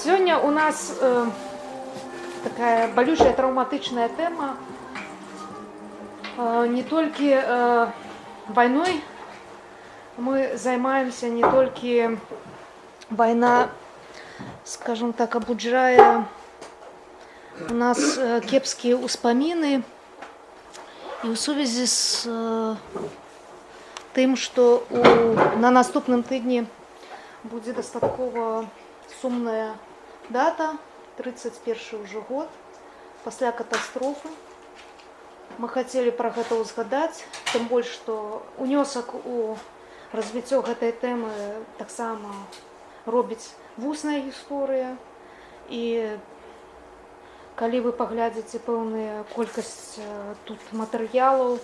Сегодня у нас такая болючая травматичная тема. Не только войной мы занимаемся, не только война, скажем так, обуджая у нас кепские успомины. И в связи с тем, что на наступным тыдні будет достатково сумная дата, 31 уже год, после катастрофы. Мы хотели про это узгадать, тем больше, что унесок у развития этой темы так само робить вусная история. И коли вы поглядите пэўную колькасць тут матэрыялаў,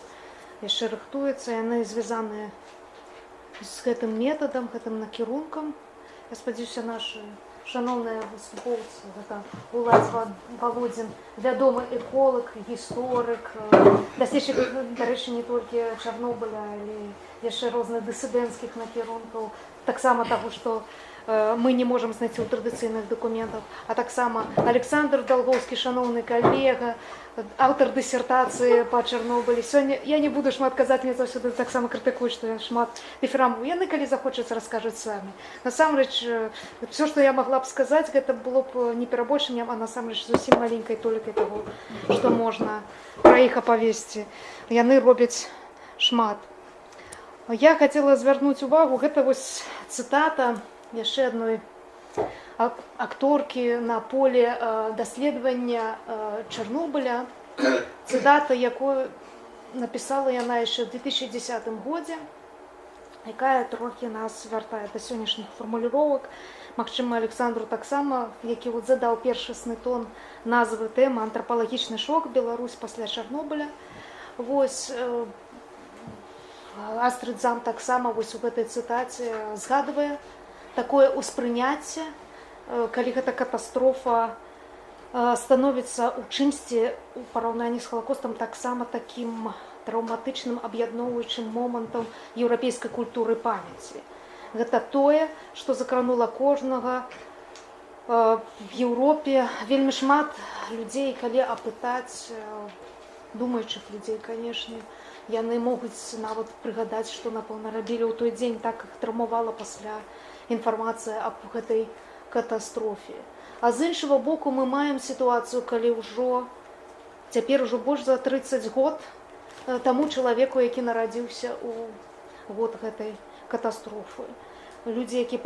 яшчэ рыхтуецца, яны звязаны з гэтым метадам, гэтым накірункам. Я спадзяюся, нашы шановныя выступоўцы, гэта Уладзь Володин, вядомы эколог, гісторык, даследчык, дарэчы, не толькі Чарнобыля, але яшчэ розных дысідэнцкіх накірункаў, таксама таго, што мы не можем знайти у традыцыйных документах, а таксама Александр Долгоўскі, шановны калега, аўтар дысертацыі па Чарнобылі. Сёння я не буду шмат казаць, мне заўсёды таксама крытыкуюць, што я шмат дыфірамбу. Яны, калі захочуць, раскажуць самі. Насамрэч, все, што я магла б сказаць, гэта было б не перабольшаннем, а насамрэч зусім маленькай толікай таго, што можна пра іх апавесці. Яны робяць шмат. Я хацела звярнуць увагу, гэта вось цытата яшчэ адной акторкі на поле даследавання Чарнобыля, цытата, якую напісала яна яшчэ ў 2010 годзе, якая трохі нас вяртае да сённяшніх фармуліровак. Магчыма, Александру таксама, які задаў першасны тон назвы тэмы «Антрапалагічны шок. Беларусь пасля Чарнобыля». Вось Астрыд Зам таксама вось у гэтай цытаце згадвае такое ўспрыняцце, калі гэта катастрофа становіцца ў чымсьці у параўнанні з Халакостам таксама такім траўматычным аб'ядноўваючым момантам еўрапейскай культуры памяці. Гэта тое, што закранула кожнага в Еўропе. Вельмі шмат людзей, калі апытаць, думаючых людзей, канешне, яны могуць нават прыгадаць, што, напэўна, рабілі ў той дзень, так іх траўмавала пасля інфармацыя аб гэтай катастрофе. А з іншага боку мы маем сітуацыю, калі цяпер ужо больш за 30 год таму чалавеку, які нарадзіўся ў год гэтай катастрофы. Людзі, які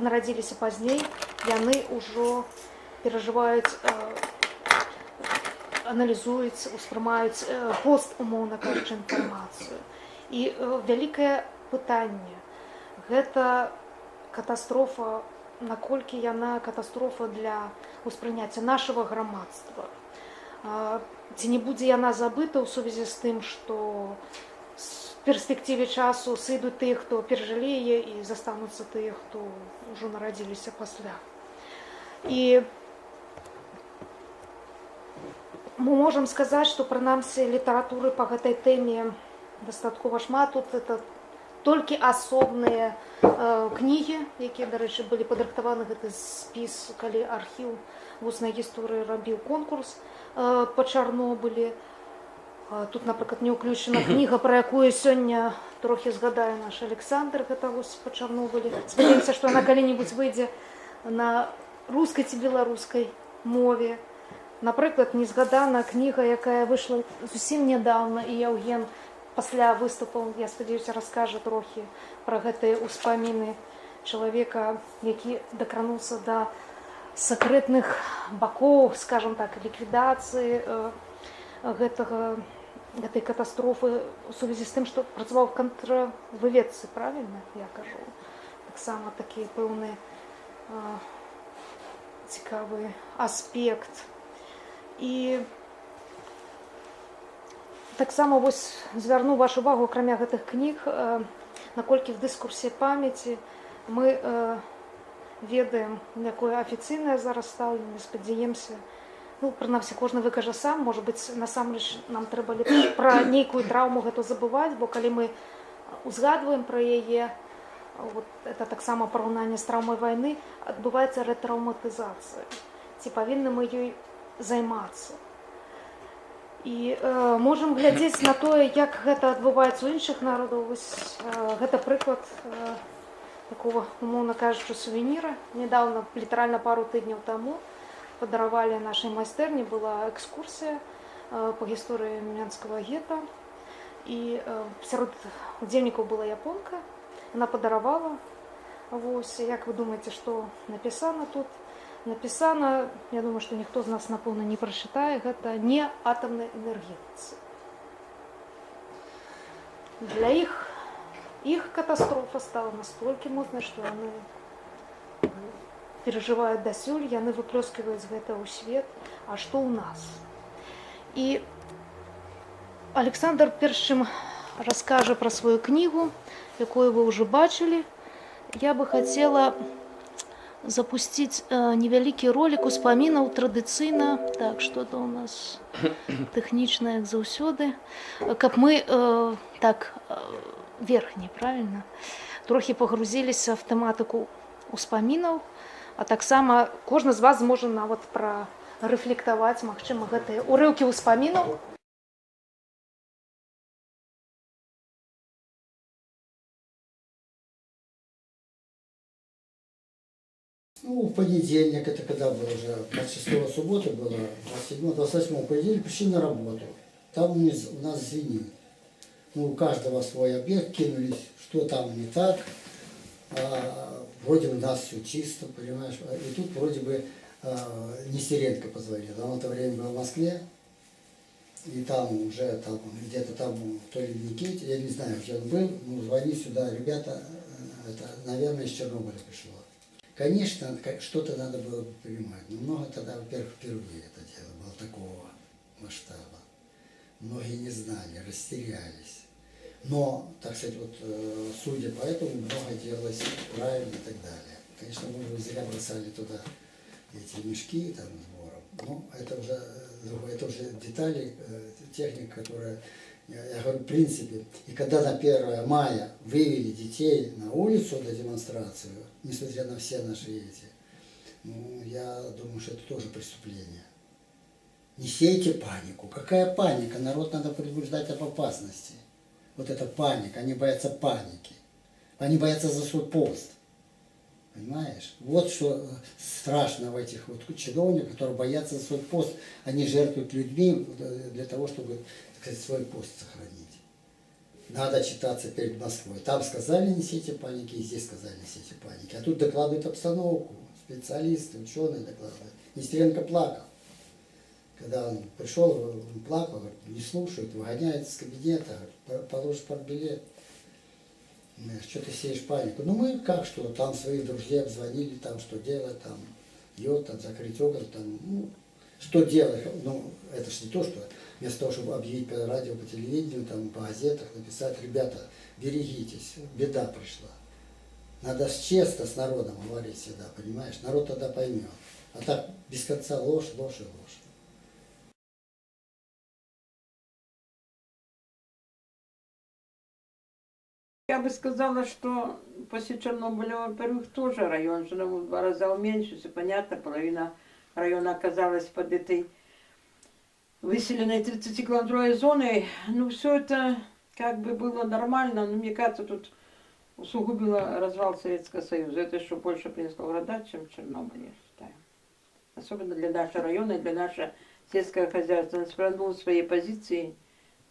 нарадзіліся пазней, яны ўжо перажываюць, аналізуюць, успрымаюць пост, умоўна кажучы, інфармацыю. І вялікае пытанне, гэта катастрофа, наколькі яна катастрофа для ўспрыняцця нашага грамадства. Ці не будзе яна забыта ў сувязі з тым, што в перспектыве часу сыдуць тыя, хто перажылі яе, і застануцца тыя, хто ўжо нарадзіліся пасля. І мы можам сказаць, што прынамсі літаратуры па гэтай тэме дастаткова шмат. Тут это толькі асобныя кнігі, якія, дарэчы, былі падрыхтаваны гэты спіс, калі архіў вуснай гісторыі рабіў конкурс па Чарнобылі. Тут, напрыклад, не ўключана кніга, пра якую сёння трохі згадае наш Александр, гэта вось па Чарнобылі. Спадзяемся, што яна калі-небудзь выйдзе на рускай ці беларускай мове. Напрыклад, не згадана кніга, якая выйшла зусім нядаўна, і Яўген пасля выступаў, я спадзяюся, раскажа трохі пра гэтыя ўспаміны чалавека, які дакрануўся да сакрэтных бакоў, скажам так, ліквідацыі гэтай катастрофы у сувязі з тым, што працаваў в контрвыведцы, правільна я кажу. Таксама такі пэўны цікавы аспект. І таксама вось звярну вашу увагу, акрамя гэтых кніг, наколькі в дыскурсе памяці мы ведаем, якое афіцыйнае зараз стаўленне, спадзяемся. Прынамсі, кожны выкажа сам, можа быць, насамрэч нам трэба пра нейкую траўму гэту забываць, бо калі мы узгадваем пра яе, вот это так само параўнанне з траўмай вайны, адбываецца рэтраўматызацыя. Ці павінны мы ёй займацца. І можам глядзець на тое, як гэта адбываецца ў іншых народаў. Гэта прыклад такого, умоўна кажучы, сувеніра. Недавно, літаральна пару тыдняў таму, падаравалі нашай майстэрні, была экскурсія по гісторыі Менскага гета. І сярод удзельнікаў была японка. Яна падаравала. Вось, як вы думаеце, што напісана тут? Напісана, я думаю, што ніхто з нас, напэўна, не прачытае, гэта не атамнай энергетыцы. Для іх катастрофа стала настолькі моцнай, што яны перажываюць дасюль, яны выплёскваюць гэта ў свет. А што ў нас? І Александр перш чым раскажа пра сваю кнігу, якую вы ўжо бачылі, я бы хацела запусціць невялікі ролик успамінаў традыцыйна. Так, што-то ў нас тэхнічна, як заўсёды. Каб мы так верхні, правильно, трохі пагрузіліся в тэматыку успамінаў, а таксама кожны з вас зможа нават прарэфлектаваць, магчыма, гэтыя урыўкі успамінаў. Ну, в понедельник, это когда было уже, 26 субботы было, 27, 28 понедельник пришли на работу. Там у нас звенит. Ну, у каждого свой объект, кинулись, что там не так. Вроде у нас все чисто, понимаешь. И тут вроде бы Нестеренко позвонил. Он в это время был в Москве. И там уже, где-то там, то ли в Никите, я не знаю, где он был. Ну, звони сюда, ребята, это, наверное, из Чернобыля пришло. Конечно, что-то надо было бы понимать. Но много тогда, во-первых, впервые это дело было такого масштаба. Многие не знали, растерялись. Но, так сказать, вот, судя по этому, много делалось правильно и так далее. Конечно, мы зря бросали туда эти мешки там сбором. Но это уже детали, техника, которая, я говорю, в принципе. И когда на 1 мая вывели детей на улицу на демонстрацию, несмотря на все наши эти, ну, я думаю, что это тоже преступление. Не сейте панику. Какая паника? Народ надо предупреждать об опасности. Вот это паника. Они боятся паники. Они боятся за свой пост. Понимаешь? Вот что страшно в этих вот чиновниках, которые боятся за свой пост. Они жертвуют людьми для того, чтобы, так сказать, свой пост сохранить. Надо читаться перед Москвой. Там сказали, не сейте паники, и здесь сказали, не сейте паники. А тут докладывают обстановку. Специалисты, ученые докладывают. Нестеренко плакал. Когда он пришел, он плакал, говорит, не слушают, выгоняют из кабинета, положишь партбилет. Что ты сеешь панику? Ну мы как что, там своих друзей обзвонили, там что делать, там йод, там закрыть окна, там, ну, что делать? Ну, это же не то, что вместо того, чтобы объявить по радио, по телевидению, там, по газетах, написать, ребята, берегитесь, беда пришла. Надо честно с народом говорить всегда, понимаешь? Народ тогда поймет. А так без конца ложь, ложь и ложь. Я бы сказала, что после Чернобыля, во-первых, тоже район же в 2 раза уменьшился. Понятно, половина района оказалась под этой выселенной 30-километровой зоной. Ну, все это как бы было нормально, но мне кажется, тут усугубило развал Советского Союза. Это еще больше принесло вреда, чем Чернобыль, я считаю. Особенно для нашего района и для нашего сельского хозяйства. Он свернул свои позиции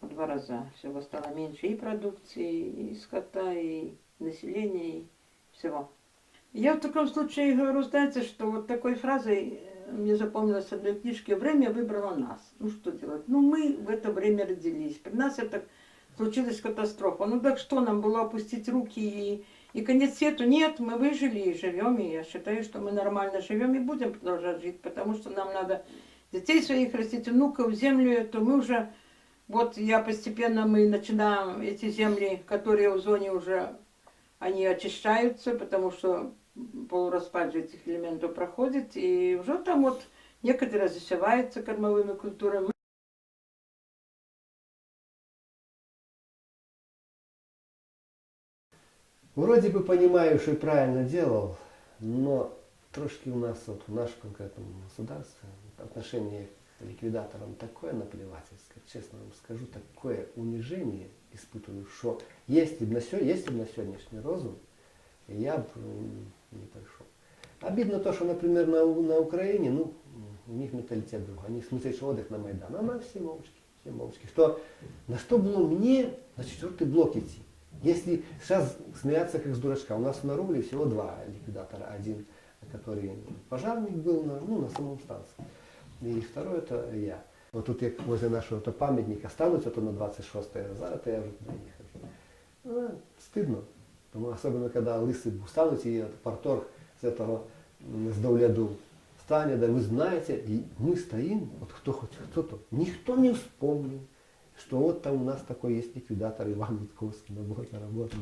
в 2 раза. Всего стало меньше и продукции, и скота, и населения, и всего. Я в таком случае говорю, знаете, что вот такой фразой мне запомнилось в одной книжке: «Время выбрало нас». Ну что делать? Ну мы в это время родились. При нас это случилась катастрофа. Ну так что, нам было опустить руки и конец свету? Нет, мы выжили и живем. И я считаю, что мы нормально живем и будем продолжать жить, потому что нам надо детей своих растить, внуков, землю эту. Мы уже, вот я постепенно, мы начинаем эти земли, которые в зоне уже, они очищаются, потому что полураспад же этих элементов проходит, и уже там вот некоторые засеваются кормовыми культурами. Вроде бы понимаю, что и правильно делал, но трошки у нас, вот в нашем конкретном государстве, отношение к ликвидаторам такое наплевательское, честно вам скажу, такое унижение испытываю, что если бы на сегодняшний розум, я бы не пришел. Обидно то, что, например, на Украине, ну, у них менталитет другой. Они смотрят, что отдых на Майдан, а нам все молчки, все молчки. На что было мне на 4-й блок идти? Если сейчас смеяться как с дурачка, у нас на Рубле всего 2 ликвидатора. Один, который пожарник был на самом станции. И второй это я. Вот тут я возле нашего памятника станусь, это на 26-е Азара, то я уже туда не хожу. Ну, стыдно. Особенно когда лысый стануть и парторг с этого, с Давляду станет, да вы знаете, и мы стоим, вот кто хоть кто-то, никто не вспомнил, что вот там у нас такой есть ликвидатор Иван Витковский, на работу,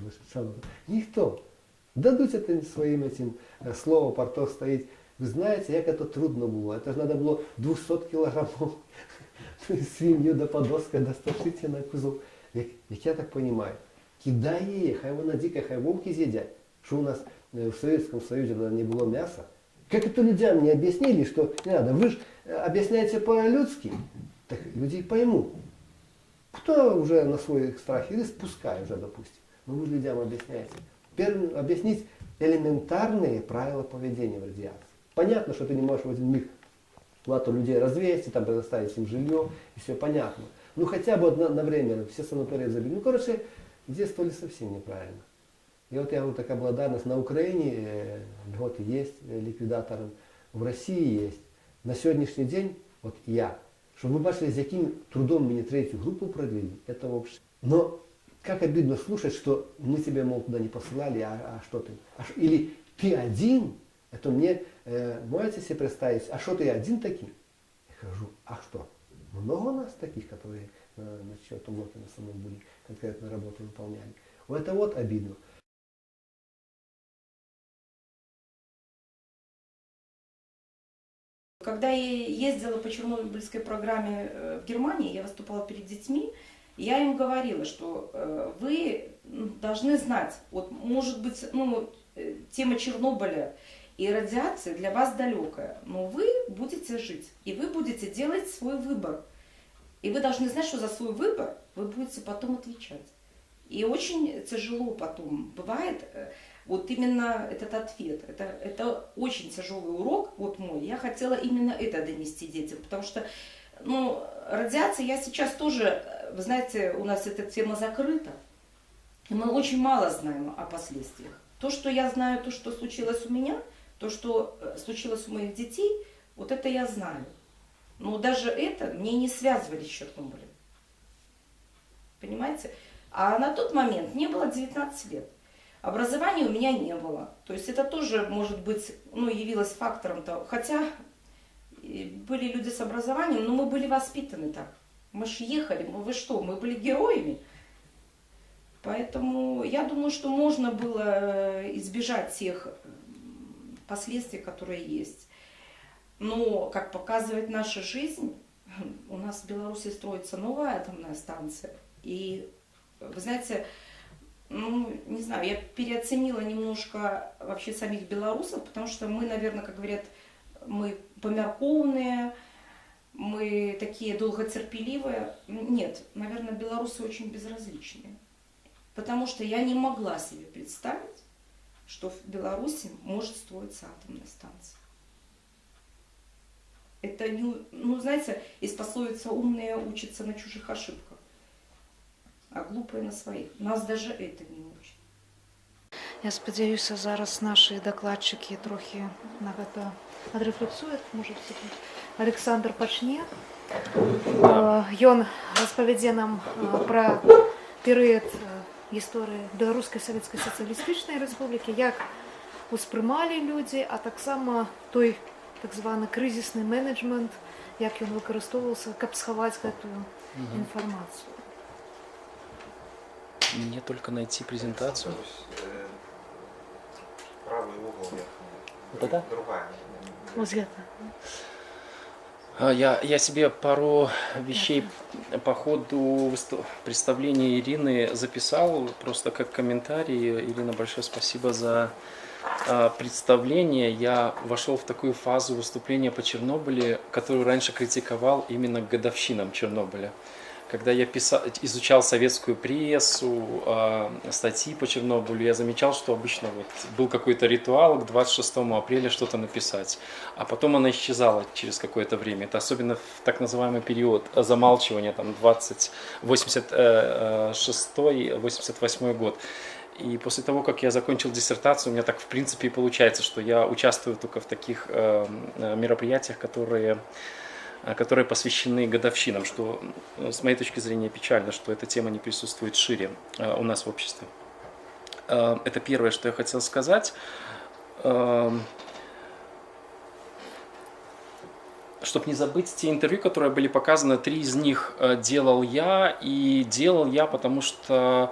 никто. Дадуть это своим этим словом, парторг стоит. Ви знаєте, як це трудно було. Це ж треба було 200 кілограмів свинью до подоска досташити на кузов. Як я так розумію, кидай її, хай вона дика, хай вовки з'їдять. Що у нас в Советском Союзе не было мяса. Как это людям не объяснили, что не надо. Вы же объясняете по-людски, так люди поймут. Кто уже на свой страх и риск, пускай уже, допустим. Но вы же людям объясняете. Первым объяснить элементарные правила поведения в радиации. Понятно, что ты не можешь в один миг плату людей развеять, там предоставить им жилье, и все понятно. Ну хотя бы на время все санатории забили. Ну короче, действовали совсем неправильно. И вот я говорю, такая благодарность. На Украине льготы есть ликвидаторам, в России есть. На сегодняшний день, вот я, чтобы вы бачили, с каким трудом мне 3-ю группу продлили, это вообще. Но как обидно слушать, что мы тебя, мол, туда не посылали, а что ты? Или ты один, это мне, можете себе представить, а что ты один таким? Я скажу, а что? Много у нас таких, которые на 4-м блоке на самом были, конкретно работу выполняли. Вот это вот обидно. Когда я ездила по Чернобыльской программе в Германии, я выступала перед детьми, я им говорила, что вы должны знать, вот может быть, тема Чернобыля и радиации для вас далекая, но вы будете жить, и вы будете делать свой выбор. И вы должны знать, что за свой выбор вы будете потом отвечать. И очень тяжело потом бывает вот именно этот ответ. Это очень тяжелый урок, вот мой. Я хотела именно это донести детям, потому что радиация, я сейчас тоже, вы знаете, у нас эта тема закрыта, и мы очень мало знаем о последствиях. То, что я знаю, то, что случилось у меня, то, что случилось у моих детей, вот это я знаю. Но даже это мне не связывали с Чернобылем. Понимаете? А на тот момент мне было 19 лет. Образования у меня не было. То есть это тоже, может быть, явилось фактором того. Хотя были люди с образованием, но мы были воспитаны так. Мы ж ехали, мы были героями. Поэтому я думаю, что можно было избежать тех последствий, которые есть. Но, как показывает наша жизнь, у нас в Беларуси строится новая атомная станция. И, вы знаете, не знаю, я переоценила немножко вообще самих белорусов, потому что мы, наверное, как говорят, мы помяркованные, мы такие долготерпеливые. Нет, наверное, белорусы очень безразличные. Потому что я не могла себе представить, что в Беларуси может строиться атомная станция. Это, знаете, из пословицы «умные учатся на чужих ошибках, а глупые на своих». Нас даже это не учат. Я сподіваюся, зараз наші докладчики трохи на це відрефлексують. Може, Олександр почне. Ён розповідає нам про період історії Білоруської Совєтської Соціалістичної Республіки, як усприймали люди, а так само той так званий кризисний менеджмент, як він використовувався, каб сховати цю інформацію. Мне только найти презентацию. Правый угол верхний. Вот это? Другая. Ось гэта. Я себе пару вещей по ходу представления Ирины записал, просто как комментарий. Ирина, большое спасибо за представление. Я вошел в такую фазу выступления по Чернобылю, которую раньше критиковал именно к годовщинам Чернобыля. Когда я изучал советскую прессу, статьи по Чернобылю, я замечал, что обычно вот был какой-то ритуал к 26 апреля что-то написать, а потом она исчезала через какое-то время. Это особенно в так называемый период замалчивания, там 86-88 год. И после того, как я закончил диссертацию, у меня так в принципе и получается, что я участвую только в таких мероприятиях, которые посвящены годовщинам, что с моей точки зрения печально, что эта тема не присутствует шире у нас в обществе. Это первое, что я хотел сказать. Чтобы не забыть те интервью, которые были показаны, 3 из них делал я, потому что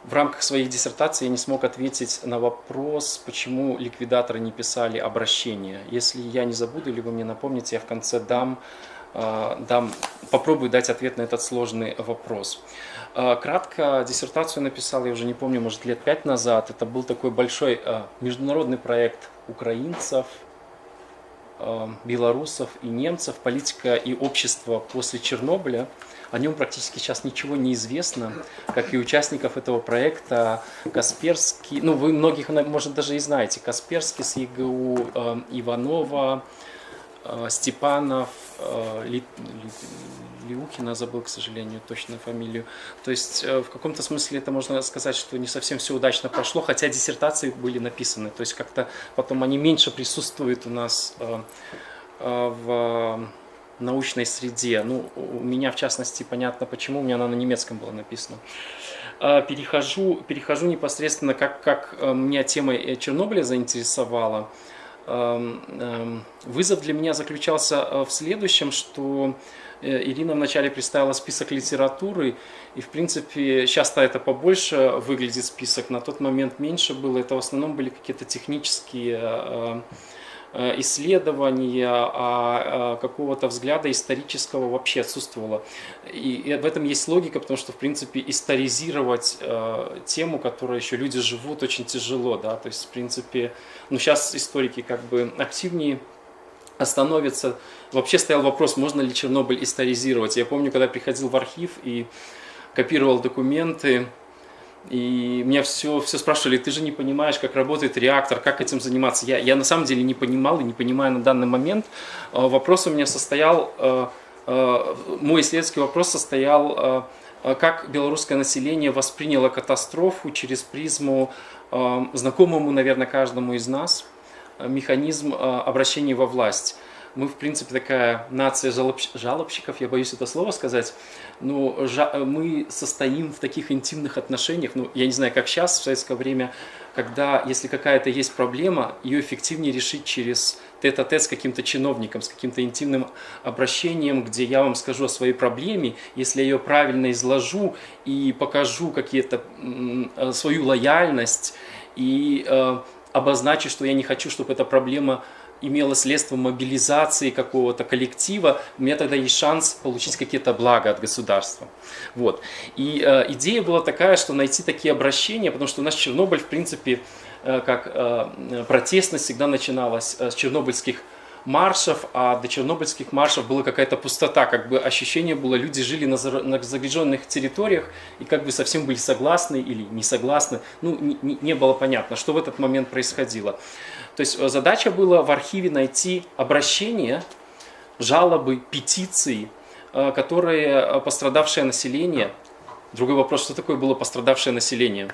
в рамках своих диссертаций я не смог ответить на вопрос, почему ликвидаторы не писали обращения. Если я не забуду, или вы мне напомните, я в конце попробую дать ответ на этот сложный вопрос. Кратко диссертацию написал, я уже не помню, может, лет 5 назад. Это был такой большой международный проект украинцев, белорусов и немцев «Политика и общество после Чернобыля». О нем практически сейчас ничего не известно, как и участников этого проекта. Касперский, вы многих, может, даже и знаете, Касперский с ЕГУ, Иванова, Степанов, Лиухина, забыл, к сожалению, точно фамилию. То есть в каком-то смысле это можно сказать, что не совсем все удачно прошло, хотя диссертации были написаны. То есть как-то потом они меньше присутствуют у нас в научной среде. У меня, в частности, понятно почему, у меня она на немецком была написана. Перехожу непосредственно, как меня тема Чернобыля заинтересовала. Вызов для меня заключался в следующем, что Ирина вначале представила список литературы, и, в принципе, сейчас-то это побольше выглядит список, на тот момент меньше было. Это в основном были какие-то технические исследования, а какого-то взгляда исторического вообще отсутствовало. И в этом есть логика, потому что, в принципе, историзировать тему, которой еще люди живут, очень тяжело. Да? То есть, в принципе, сейчас историки как бы активнее становятся. Вообще стоял вопрос, можно ли Чернобыль историзировать. Я помню, когда приходил в архив и копировал документы, и меня все спрашивали, ты же не понимаешь, как работает реактор, как этим заниматься. Я на самом деле не понимал и не понимаю на данный момент. Вопрос у меня состоял, мой исследовательский вопрос состоял, как белорусское население восприняло катастрофу через призму знакомому, наверное, каждому из нас, механизм обращения во власть. Мы, в принципе, такая нация жалобщиков, я боюсь это слово сказать, но мы состоим в таких интимных отношениях, я не знаю, как сейчас, в советское время, когда, если какая-то есть проблема, ее эффективнее решить через тет-а-тет с каким-то чиновником, с каким-то интимным обращением, где я вам скажу о своей проблеме, если я ее правильно изложу и покажу свою лояльность и обозначу, что я не хочу, чтобы эта проблема имела следствие мобилизации какого-то коллектива, у меня тогда есть шанс получить какие-то блага от государства. Вот. И идея была такая, что найти такие обращения, потому что у нас Чернобыль, в принципе, как протестность всегда начиналась с чернобыльских маршев, а до чернобыльских маршев была какая-то пустота, как бы ощущение было, люди жили на загряженных территориях и как бы совсем были согласны или не согласны, не было понятно, что в этот момент происходило. То есть задача была в архиве найти обращения, жалобы, петиции, которые пострадавшее население. Другой вопрос, что такое было пострадавшее население?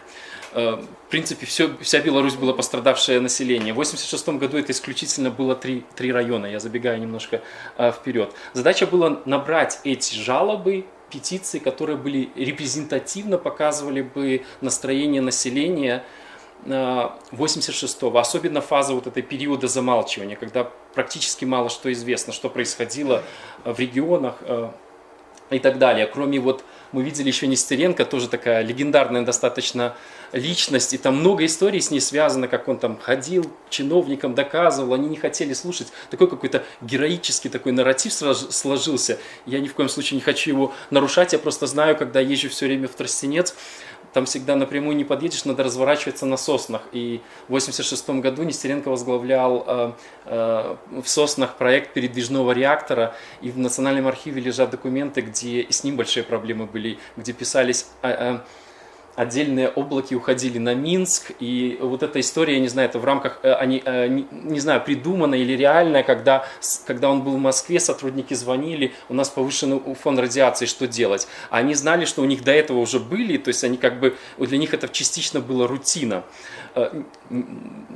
В принципе, вся Беларусь была пострадавшее население. В 1986 году это исключительно было три района, я забегаю немножко вперед. Задача была набрать эти жалобы, петиции, которые были репрезентативно, показывали бы настроение населения 86-го, особенно фаза вот этой периода замалчивания, когда практически мало что известно, что происходило в регионах и так далее, кроме вот мы видели еще Нестеренко, тоже такая легендарная достаточно личность, и там много историй с ней связано, как он там ходил, чиновникам доказывал, они не хотели слушать. Такой какой-то героический такой нарратив сложился. Я ни в коем случае не хочу его нарушать, я просто знаю, когда езжу все время в Тростенец, там всегда напрямую не подъедешь, надо разворачиваться на Соснах. И в 1986 году Нестеренко возглавлял в Соснах проект передвижного реактора, и в Национальном архиве лежат документы, где и с ним большие проблемы были, где писались отдельные облаки уходили на Минск, и вот эта история, я не знаю, это в рамках, не знаю, придуманная или реальная, когда он был в Москве, сотрудники звонили, у нас повышенный фон радиации, что делать? А они знали, что у них до этого уже были, то есть они как бы, для них это частично была рутина.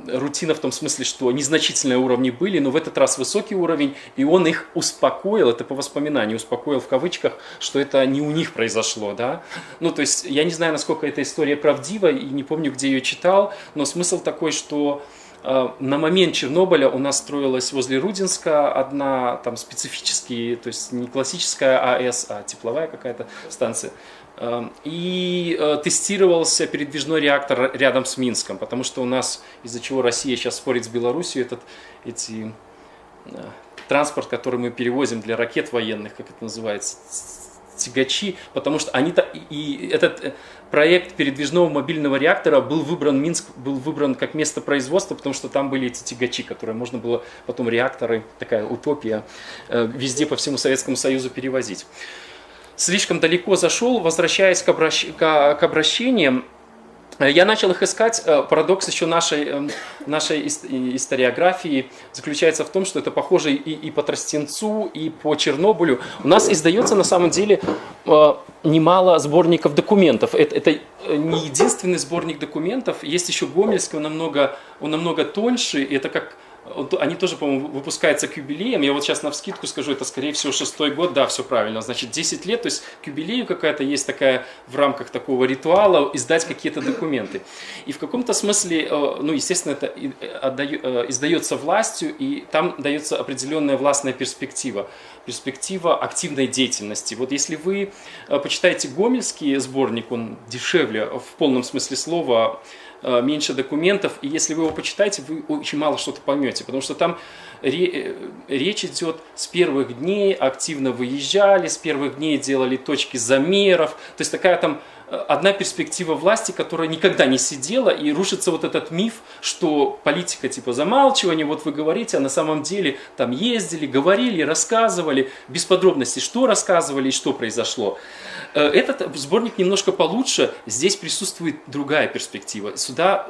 Рутина в том смысле, что незначительные уровни были, но в этот раз высокий уровень, и он их успокоил, это по воспоминанию, успокоил в кавычках, что это не у них произошло, да. Ну, то есть я не знаю, насколько эта история правдива, и не помню, где ее читал, но смысл такой, что на момент Чернобыля у нас строилась возле Рудинска одна там специфическая, то есть не классическая АЭС, а тепловая какая-то станция. И тестировался передвижной реактор рядом с Минском, потому что у нас, из-за чего Россия сейчас спорит с Белоруссией, транспорт, который мы перевозим для ракет военных, как это называется, тягачи, потому что этот проект передвижного мобильного реактора был выбран, Минск был выбран как место производства, потому что там были эти тягачи, которые можно было потом реакторы, такая утопия, везде по всему Советскому Союзу перевозить. Слишком далеко зашел, возвращаясь к обращениям, я начал их искать. Парадокс еще нашей историографии заключается в том, что это похоже и по Тростенцу, и по Чернобылю. У нас издается на самом деле немало сборников документов. Это не единственный сборник документов. Есть еще Гомельский, он намного тоньше. Это как... Они тоже, по-моему, выпускаются к юбилеям. Я вот сейчас навскидку скажу, это, скорее всего, 6-й год. Да, все правильно. Значит, 10 лет, то есть к юбилею какая-то есть такая, в рамках такого ритуала, издать какие-то документы. И в каком-то смысле, ну, естественно, это издается властью, и там дается определенная властная перспектива. Перспектива активной деятельности. Вот если вы почитаете Гомельский сборник, он дешевле, в полном смысле слова, меньше документов, и если вы его почитаете, вы очень мало что-то поймете, потому что там речь идет с первых дней, активно выезжали, с первых дней делали точки замеров, то есть такая там одна перспектива власти, которая никогда не сидела, и рушится вот этот миф, что политика типа замалчивания, вот вы говорите, а на самом деле там ездили, говорили, рассказывали, без подробностей, что рассказывали и что произошло. Этот сборник немножко получше, здесь присутствует другая перспектива. Сюда,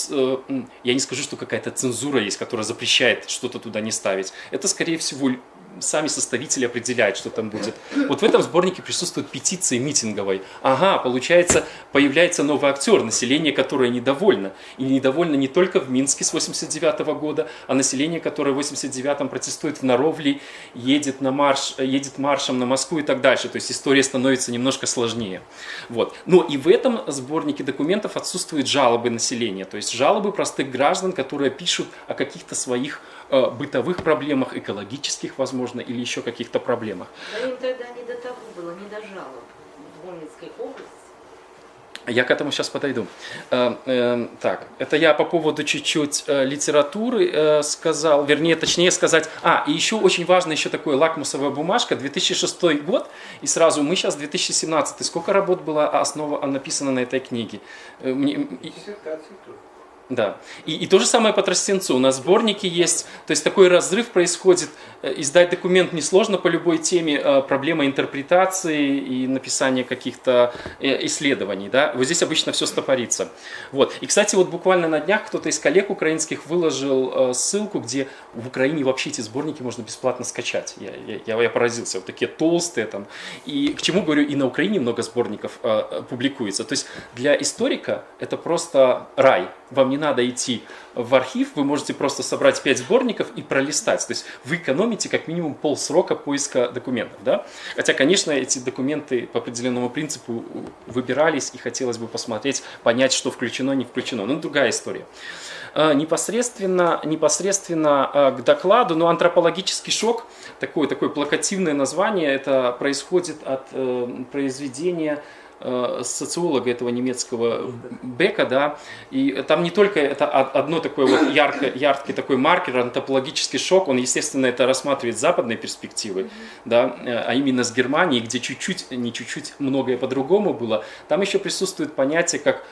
я не скажу, что какая-то цензура есть, которая запрещает что-то туда не ставить. Это, скорее всего, сами составители определяют, что там будет. Вот в этом сборнике присутствует петиция митинговой. Ага, получается, появляется новый актер, население, которое недовольно. И недовольно не только в Минске с 89 года, а население, которое в 89-м протестует в Наровле, едет маршем на Москву и так дальше. То есть история становится немножко сложнее. Вот. Но и в этом сборнике документов отсутствуют жалобы населения. То есть жалобы простых граждан, которые пишут о каких-то своих бытовых проблемах, экологических, возможно, или еще каких-то проблемах. Да им тогда не до того было, не до жалоб в Гомельской области. Я к этому сейчас подойду. Так, это я по поводу чуть-чуть литературы сказал, вернее, точнее сказать. И еще очень важно, еще такое лакмусовая бумажка, 2006 год, и сразу мы сейчас 2017. Сколько работ было написано на этой книге? Да. И то же самое по Тростенцу. У нас сборники есть, то есть такой разрыв происходит. Издать документ несложно по любой теме, проблема интерпретации и написания каких-то исследований. Да? Вот здесь обычно все стопорится. Вот. И, кстати, вот буквально на днях кто-то из коллег украинских выложил ссылку, где в Украине вообще эти сборники можно бесплатно скачать. Я поразился. Вот такие толстые там. И к чему говорю, и на Украине много сборников публикуется. То есть для историка это просто рай. Вам не надо идти в архив, вы можете просто собрать 5 сборников и пролистать. То есть вы экономите как минимум полсрока поиска документов. Да? Хотя, конечно, эти документы по определенному принципу выбирались, и хотелось бы посмотреть, понять, что включено, не включено. Но другая история. Непосредственно к докладу, но антропологический шок, такое плакативное название, это происходит от произведения социолога этого немецкого Бека, да, и там не только это одно такое вот яркий такой маркер, антропологический шок, он, естественно, это рассматривает с западной перспективы, да, а именно с Германии, где не чуть-чуть многое по-другому было. Там еще присутствует понятие как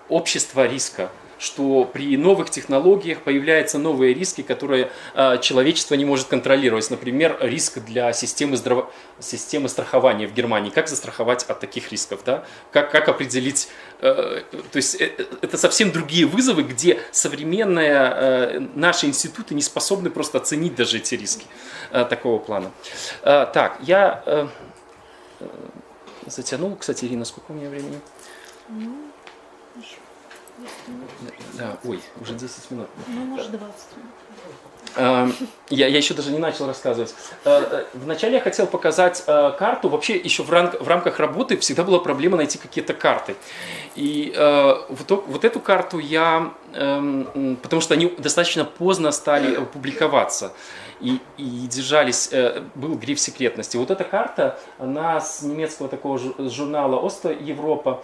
общество риска, что при новых технологиях появляются новые риски, которые человечество не может контролировать. Например, риск для системы страхования в Германии. Как застраховать от таких рисков? Да? Как определить... То есть это совсем другие вызовы, где современные наши институты не способны просто оценить даже эти риски такого плана. Так, я затянул. Кстати, Ирина, сколько у меня времени? Да, ой, уже 10 минут. Ну, может, 20 минут. Я еще даже не начал рассказывать. Вначале я хотел показать карту. Вообще, еще в рамках работы всегда была проблема найти какие-то карты. И вот эту карту я... Потому что они достаточно поздно стали публиковаться. И держались, был гриф секретности. Вот эта карта, она с немецкого такого журнала «Ост-Европа».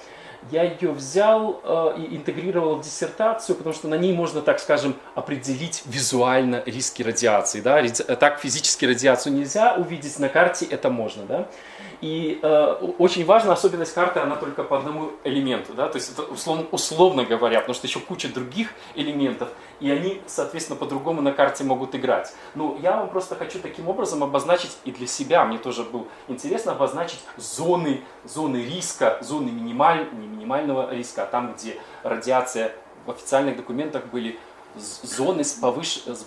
Я ее взял и интегрировал в диссертацию, потому что на ней можно, так скажем, определить визуально риски радиации. Да? Так физически радиацию нельзя увидеть, на карте это можно. Да? И очень важная особенность карты, она только по одному элементу. Да? То есть это условно говоря, потому что еще куча других элементов, и они, соответственно, по-другому на карте могут играть. Но я вам просто хочу таким образом обозначить, и для себя мне тоже было интересно обозначить зоны риска, зоны минимального риска, а там, где радиация в официальных документах были зоны с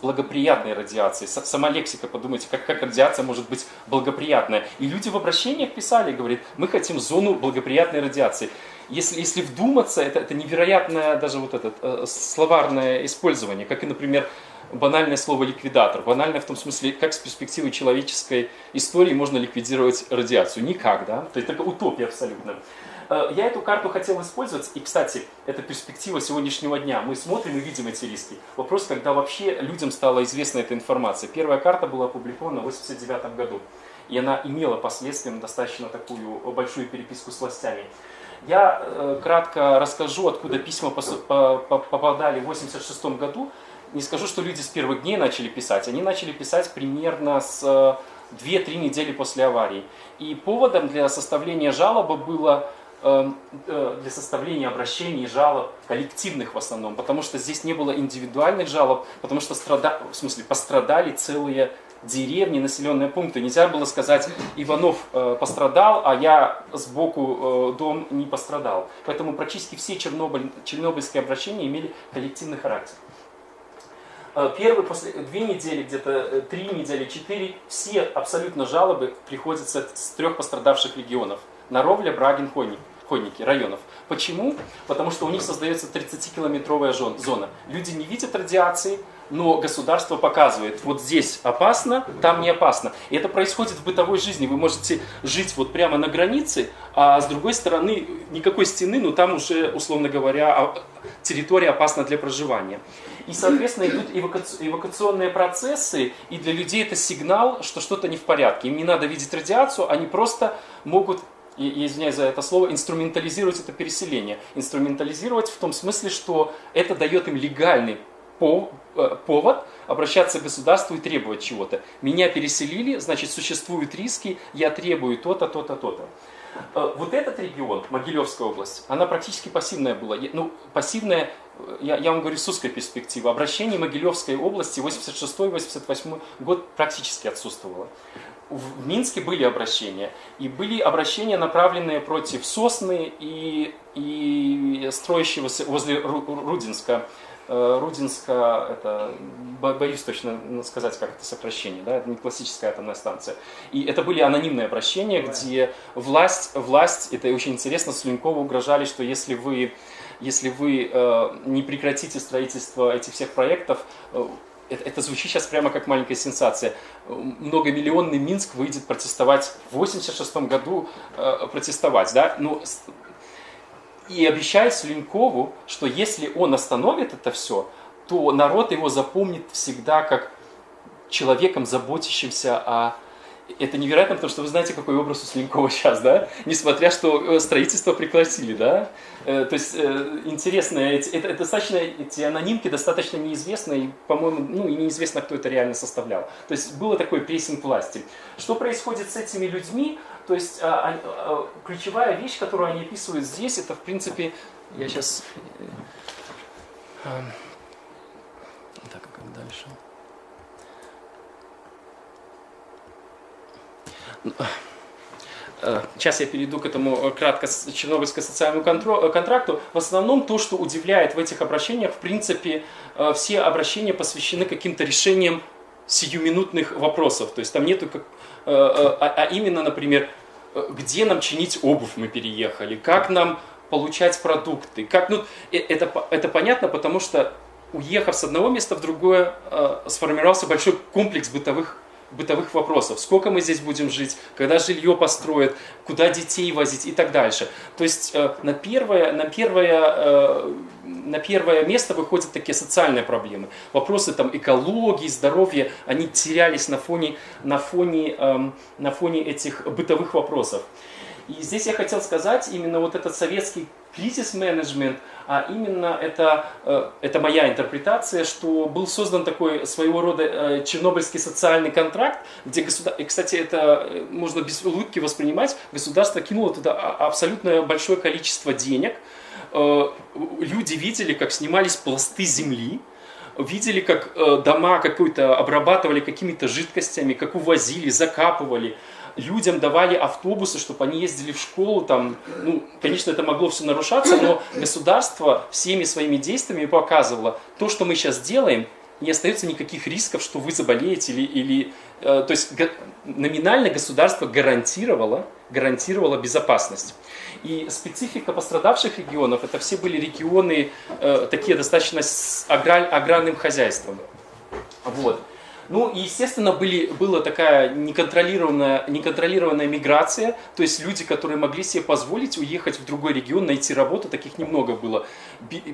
благоприятной радиацией. Сама лексика, подумайте, как радиация может быть благоприятная. И люди в обращениях писали, говорят, мы хотим зону благоприятной радиации. Если вдуматься, это невероятное даже вот это словарное использование, как и, например, банальное слово ликвидатор. Банальное в том смысле, как с перспективы человеческой истории можно ликвидировать радиацию. Никак, да? То есть это утопия абсолютно. Я эту карту хотел использовать, и, кстати, это перспектива сегодняшнего дня. Мы смотрим и видим эти риски. Вопрос, когда вообще людям стала известна эта информация. Первая карта была опубликована в 1989 году, и она имела последствием достаточно такую большую переписку с властями. Я кратко расскажу, откуда письма попадали в 1986 году. Не скажу, что люди с первых дней начали писать. Они начали писать примерно с 2-3 недели после аварии. И поводом для составления жалобы было для составления обращений и жалоб, коллективных в основном, потому что здесь не было индивидуальных жалоб, потому что пострадали целые деревни, населенные пункты. Нельзя было сказать, Иванов пострадал, а я сбоку дом не пострадал. Поэтому практически все чернобыльские обращения имели коллективный характер. Первые, после 2 недели, где-то 3 недели, 4, все абсолютно жалобы приходятся с 3 пострадавших регионов. Наровля, Брагин, Хойники, районов. Почему? Потому что у них создается 30-километровая зона. Люди не видят радиации, но государство показывает, вот здесь опасно, там не опасно. И это происходит в бытовой жизни. Вы можете жить вот прямо на границе, а с другой стороны никакой стены, но там уже, условно говоря, территория опасна для проживания. И, соответственно, идут эвакуационные процессы, и для людей это сигнал, что что-то не в порядке. Им не надо видеть радиацию, они просто могут, я извиняюсь за это слово, инструментализировать это переселение. Инструментализировать в том смысле, что это дает им легальный повод обращаться к государству и требовать чего-то. Меня переселили, значит, существуют риски, я требую то-то, то-то, то-то. Вот этот регион, Могилевская область, она практически пассивная была. Ну, пассивная, я вам говорю с узкой перспективы. Обращение Могилевской области 86-88 год практически отсутствовало. В Минске были обращения. И были обращения, направленные против Сосны и строящегося возле Рудинска, это, боюсь точно сказать, как это сокращение, да, это не классическая атомная станция. И это были анонимные обращения, где власть, это очень интересно, Слюнькову угрожали, что если вы если вы не прекратите строительство этих всех проектов, это звучит сейчас прямо как маленькая сенсация. Многомиллионный Минск выйдет протестовать в 1986 году, протестовать, да? Ну, и обещает Слюнькову, что если он остановит это все, то народ его запомнит всегда как человеком, заботящимся о... Это невероятно, потому что вы знаете, какой образ у Слюнькова сейчас, да? Несмотря, что строительство прекратили, да? То есть интересно, это достаточно, эти анонимки достаточно неизвестны, и, по-моему, ну и неизвестно, кто это реально составлял. То есть было такой прессинг власти. Что происходит с этими людьми? То есть ключевая вещь, которую они описывают здесь, это, в принципе, я сейчас... Так, как дальше? Сейчас я перейду к этому кратко Чернобыльскому социальному контракту. В основном то, что удивляет в этих обращениях, в принципе, все обращения посвящены каким-то решениям сиюминутных вопросов. То есть там нету, именно, например, где нам чинить обувь мы переехали, как нам получать продукты. Как, ну, это понятно, потому что, уехав с одного места в другое, сформировался большой комплекс бытовых вопросов. Сколько мы здесь будем жить, когда жилье построят, куда детей возить и так дальше. То есть на первое место выходят такие социальные проблемы. Вопросы там, экологии, здоровья, они терялись на фоне этих бытовых вопросов. И здесь я хотел сказать, именно вот этот советский кризис-менеджмент, а именно это моя интерпретация, что был создан такой своего рода чернобыльский социальный контракт, где государство, и, кстати, это можно без улыбки воспринимать, государство кинуло туда абсолютно большое количество денег, люди видели, как снимались пласты земли, видели, как дома какой-то обрабатывали какими-то жидкостями, как увозили, закапывали. Людям давали автобусы, чтобы они ездили в школу. Там, ну, конечно, это могло все нарушаться, но государство всеми своими действиями показывало, то, что мы сейчас делаем, не остается никаких рисков, что вы заболеете. То есть номинально государство гарантировало безопасность. И специфика пострадавших регионов, это все были регионы такие достаточно с аграрным хозяйством. Вот. Ну, и, естественно, была такая неконтролированная миграция, то есть люди, которые могли себе позволить уехать в другой регион, найти работу, таких немного было.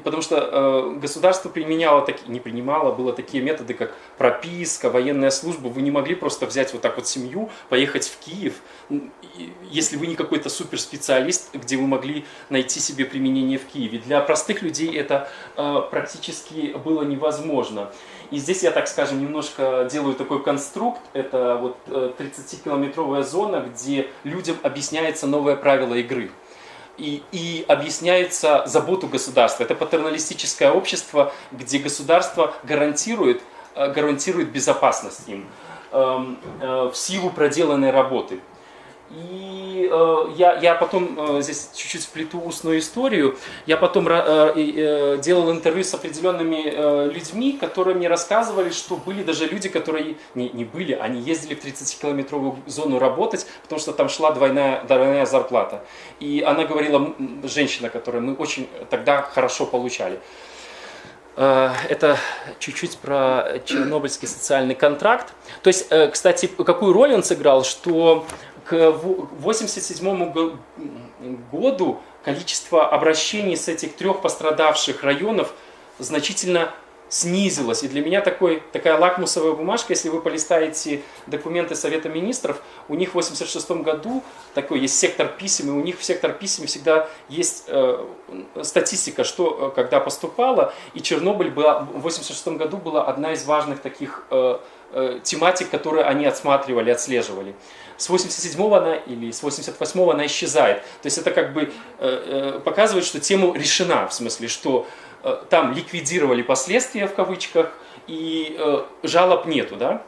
Потому что государство было такие методы, как прописка, военная служба. Вы не могли просто взять вот так вот семью, поехать в Киев, если вы не какой-то суперспециалист, где вы могли найти себе применение в Киеве. Для простых людей это практически было невозможно. И здесь я, так скажем, немножко делаю такой конструкт. Это вот 30-километровая зона, где людям объясняется новое правило игры. И объясняется заботу государства. Это патерналистическое общество, где государство гарантирует безопасность им в силу проделанной работы. И я потом здесь чуть-чуть вплету устную историю. Я потом делал интервью с определенными людьми, которые мне рассказывали, что были даже люди, которые они ездили в 30-километровую зону работать, потому что там шла двойная зарплата. И она говорила, женщина, которую мы очень тогда хорошо получали. Это чуть-чуть про Чернобыльский социальный контракт. То есть, кстати, какую роль он сыграл, что к 1987 году количество обращений с этих 3 пострадавших районов значительно снизилось. И для меня такая лакмусовая бумажка, если вы полистаете документы Совета Министров, у них в 1986 году такой есть сектор писем, и у них в сектор писем всегда есть статистика, что когда поступало, и Чернобыль в 1986 году была одна из важных таких тематик, которые они отсматривали, отслеживали. С 87-го или с 88-го она исчезает. То есть это как бы показывает, что тема решена, в смысле, что там ликвидировали последствия в кавычках и жалоб нету, да?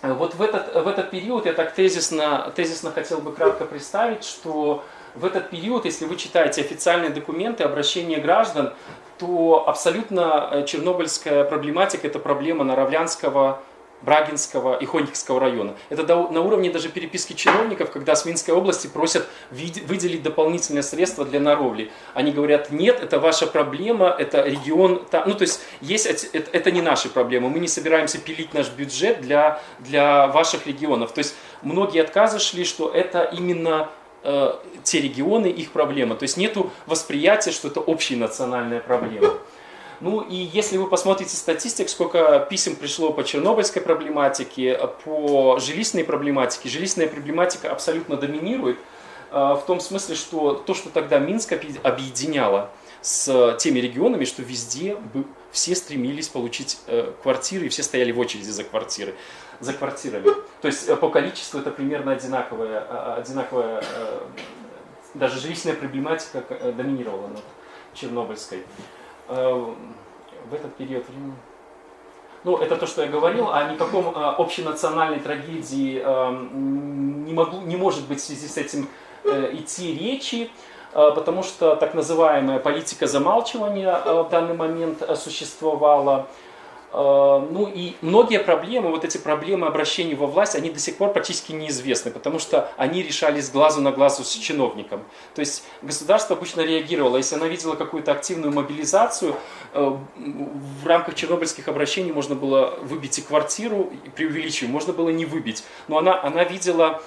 Вот в этот период я так тезисно хотел бы кратко представить, что в этот период, если вы читаете официальные документы, обращения граждан, то абсолютно чернобыльская проблематика – это проблема Наравлянского Брагинского и Хонькского района. Это на уровне даже переписки чиновников, когда с Минской области просят выделить дополнительные средства для наровли. Они говорят, нет, это ваша проблема, это регион, ну то есть это не наши проблемы, мы не собираемся пилить наш бюджет для ваших регионов. То есть многие отказы шли, что это именно те регионы, их проблема. То есть нету восприятия, что это общенациональная проблема. Ну и если вы посмотрите статистику, сколько писем пришло по чернобыльской проблематике, по жилищной проблематике, жилищная проблематика абсолютно доминирует, в том смысле, что то, что тогда Минск объединяло с теми регионами, что везде все стремились получить квартиры, и все стояли в очереди за квартирами. То есть по количеству это примерно одинаковая даже жилищная проблематика доминировала над чернобыльской. В этот период времени. Ну, это то, что я говорил, о никаком общенациональной трагедии не может быть в связи с этим идти речи, потому что так называемая политика замалчивания в данный момент существовала. Ну и многие проблемы, вот эти проблемы обращений во власть, они до сих пор практически неизвестны, потому что они решались с глазу на глазу с чиновником. То есть государство обычно реагировало, если она видела какую-то активную мобилизацию, в рамках чернобыльских обращений можно было выбить и квартиру, преувеличиваю, можно было не выбить, но она видела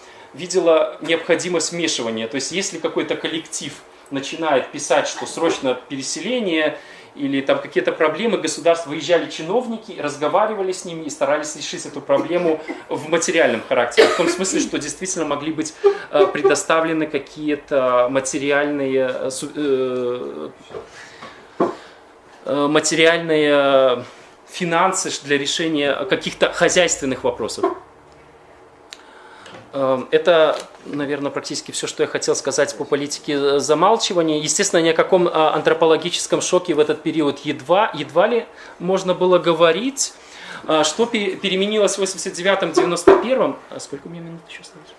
необходимость вмешивания. То есть если какой-то коллектив начинает писать, что срочно переселение, или там какие-то проблемы, государства, выезжали чиновники, разговаривали с ними и старались решить эту проблему в материальном характере. В том смысле, что действительно могли быть предоставлены какие-то материальные финансы для решения каких-то хозяйственных вопросов. Это, наверное, практически все, что я хотел сказать по политике замалчивания. Естественно, ни о каком антропологическом шоке в этот период едва ли можно было говорить. Что переменилось в 89-91? Сколько у меня минут еще осталось?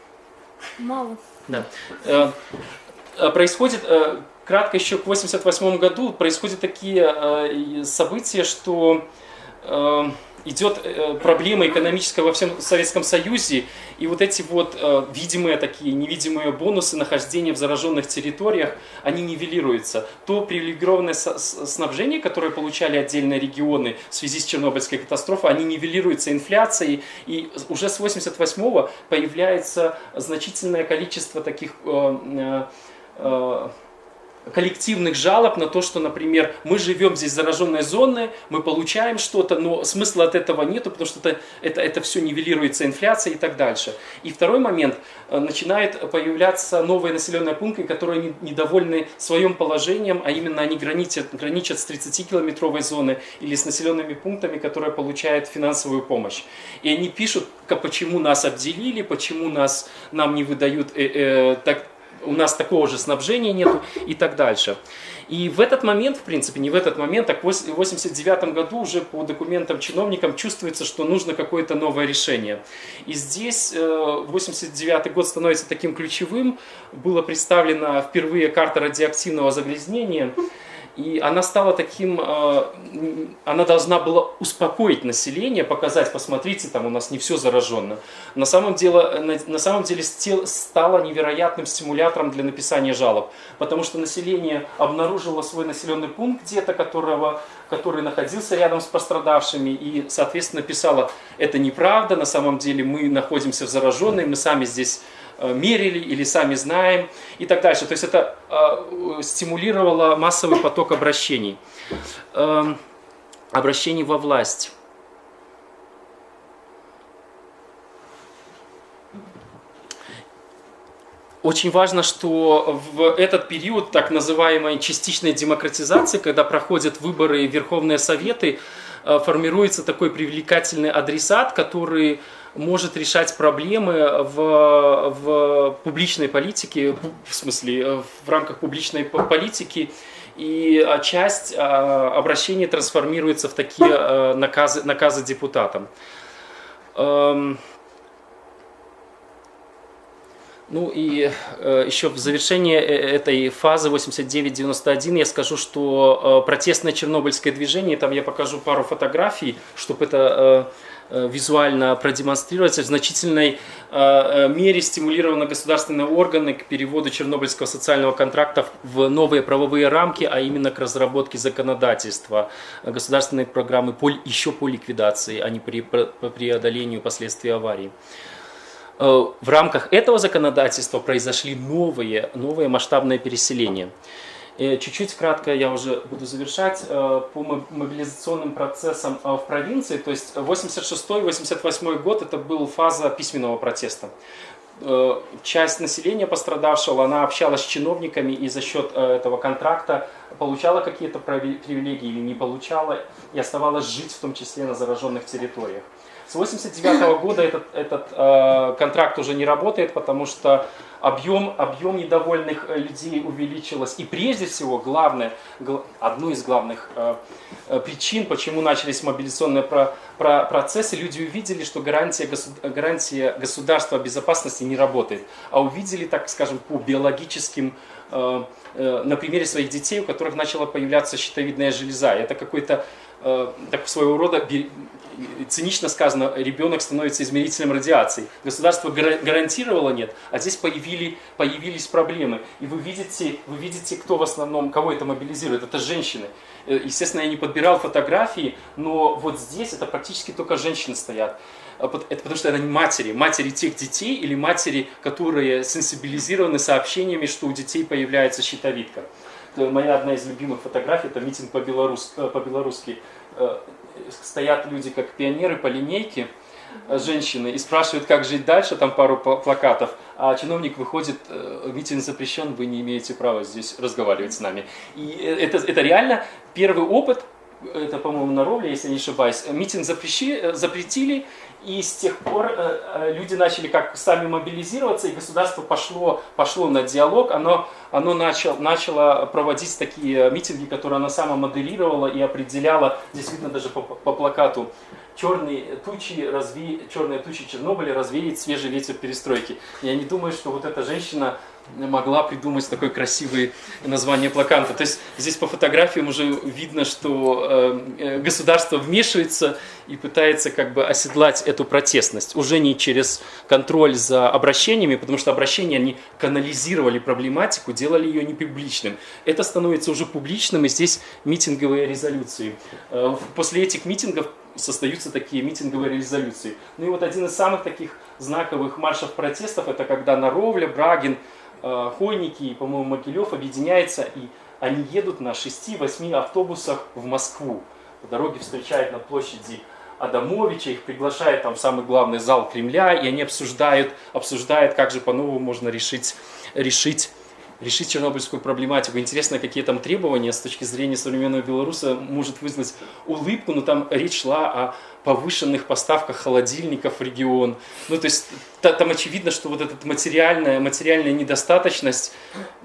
Мало. Да. Происходит, кратко еще к 88 году, происходят такие события, что идет проблема экономическая во всем Советском Союзе, и вот эти вот видимые такие, невидимые бонусы нахождения в зараженных территориях, они нивелируются. То привилегированное снабжение, которое получали отдельные регионы в связи с Чернобыльской катастрофой, они нивелируются инфляцией, и уже с 88-го появляется значительное количество таких коллективных жалоб на то, что, например, мы живем здесь в зараженной зоне, мы получаем что-то, но смысла от этого нету, потому что это все нивелируется инфляцией и так дальше. И второй момент, начинают появляться новые населенные пункты, которые недовольны своим положением, а именно они граничат с 30-километровой зоной или с населенными пунктами, которые получают финансовую помощь. И они пишут, почему нас обделили, почему нам не выдают у нас такого же снабжения нету и так дальше. И в этот момент, в принципе, не в этот момент, а в 1989 году уже по документам чиновникам чувствуется, что нужно какое-то новое решение. И здесь 1989 год становится таким ключевым. Была представлена впервые карта радиоактивного загрязнения. И она стала таким, она должна была успокоить население, показать, посмотрите, там у нас не все заражено. На самом деле стала невероятным стимулятором для написания жалоб, потому что население обнаружило свой населенный пункт где-то, который находился рядом с пострадавшими, и, соответственно, писало, это неправда, на самом деле мы находимся в зараженной, мы сами здесь мерили или сами знаем и так дальше. То есть это стимулировало массовый поток обращений во власть. Очень важно, что в этот период так называемой частичной демократизации, когда проходят выборы и Верховные Советы, формируется такой привлекательный адресат, который может решать проблемы в публичной политике, в смысле, в рамках публичной политики, и часть обращений трансформируется в такие наказы депутатам. Ну и еще в завершение этой фазы 89-91 я скажу, что протестное чернобыльское движение, там я покажу пару фотографий, чтобы это визуально продемонстрировать, в значительной мере стимулированы государственные органы к переводу Чернобыльского социального контракта в новые правовые рамки, а именно к разработке законодательства, государственной программы еще по ликвидации, а не по преодолению последствий аварии. В рамках этого законодательства произошли новые масштабные переселения. Чуть-чуть кратко я уже буду завершать по мобилизационным процессам в провинции. То есть 86-88 год это была фаза письменного протеста. Часть населения пострадавшего, она общалась с чиновниками и за счет этого контракта получала какие-то привилегии или не получала, и оставалась жить в том числе на зараженных территориях. С 1989 года этот контракт уже не работает, потому что объем недовольных людей увеличилось. И прежде всего, одну из главных причин, почему начались мобилизационные процессы, люди увидели, что гарантия государства безопасности не работает. А увидели, так скажем, по биологическим, на примере своих детей, у которых начала появляться щитовидная железа. Это какой-то, так своего рода, цинично сказано, ребенок становится измерителем радиации. Государство гарантировало нет, а здесь появились проблемы. И вы видите, кто в основном, кого это мобилизирует. Это женщины. Естественно, я не подбирал фотографии, но вот здесь это практически только женщины стоят. Это потому что это матери тех детей или матери, которые сенсибилизированы сообщениями, что у детей появляется щитовидка. Моя одна из любимых фотографий, это митинг по-белорусски. Стоят люди как пионеры по линейке, женщины, и спрашивают, как жить дальше, там пару плакатов, а чиновник выходит: митинг запрещен, вы не имеете права здесь разговаривать с нами. И это реально первый опыт, это, по-моему, на Ровле, если не ошибаюсь, митинг запретили, и с тех пор люди начали как сами мобилизироваться, и государство пошло на диалог, оно начало проводить такие митинги, которые оно само моделировало и определяло, здесь видно даже по плакату: черные тучи Чернобыля развеет свежий ветер перестройки. Я не думаю, что вот эта женщина могла придумать такое красивое название плаката. То есть здесь по фотографиям уже видно, что государство вмешивается и пытается как бы оседлать эту протестность. Уже не через контроль за обращениями, потому что обращения, они канализировали проблематику, делали ее не публичным. Это становится уже публичным, и здесь митинговые резолюции. После этих митингов создаются такие митинговые резолюции. Ну и вот один из самых таких знаковых маршев протестов, это когда на Ровле, Брагин, Хойники и, по-моему, Могилев объединяются, и они едут на 6-8 автобусах в Москву. По дороге встречают на площади Адамовича, их приглашают там в самый главный зал Кремля, и они обсуждают, как же по-новому можно решить чернобыльскую проблематику. Интересно, какие там требования с точки зрения современного белоруса может вызвать улыбку, но там речь шла о повышенных поставках холодильников в регион. Ну, то есть там очевидно, что вот эта материальная недостаточность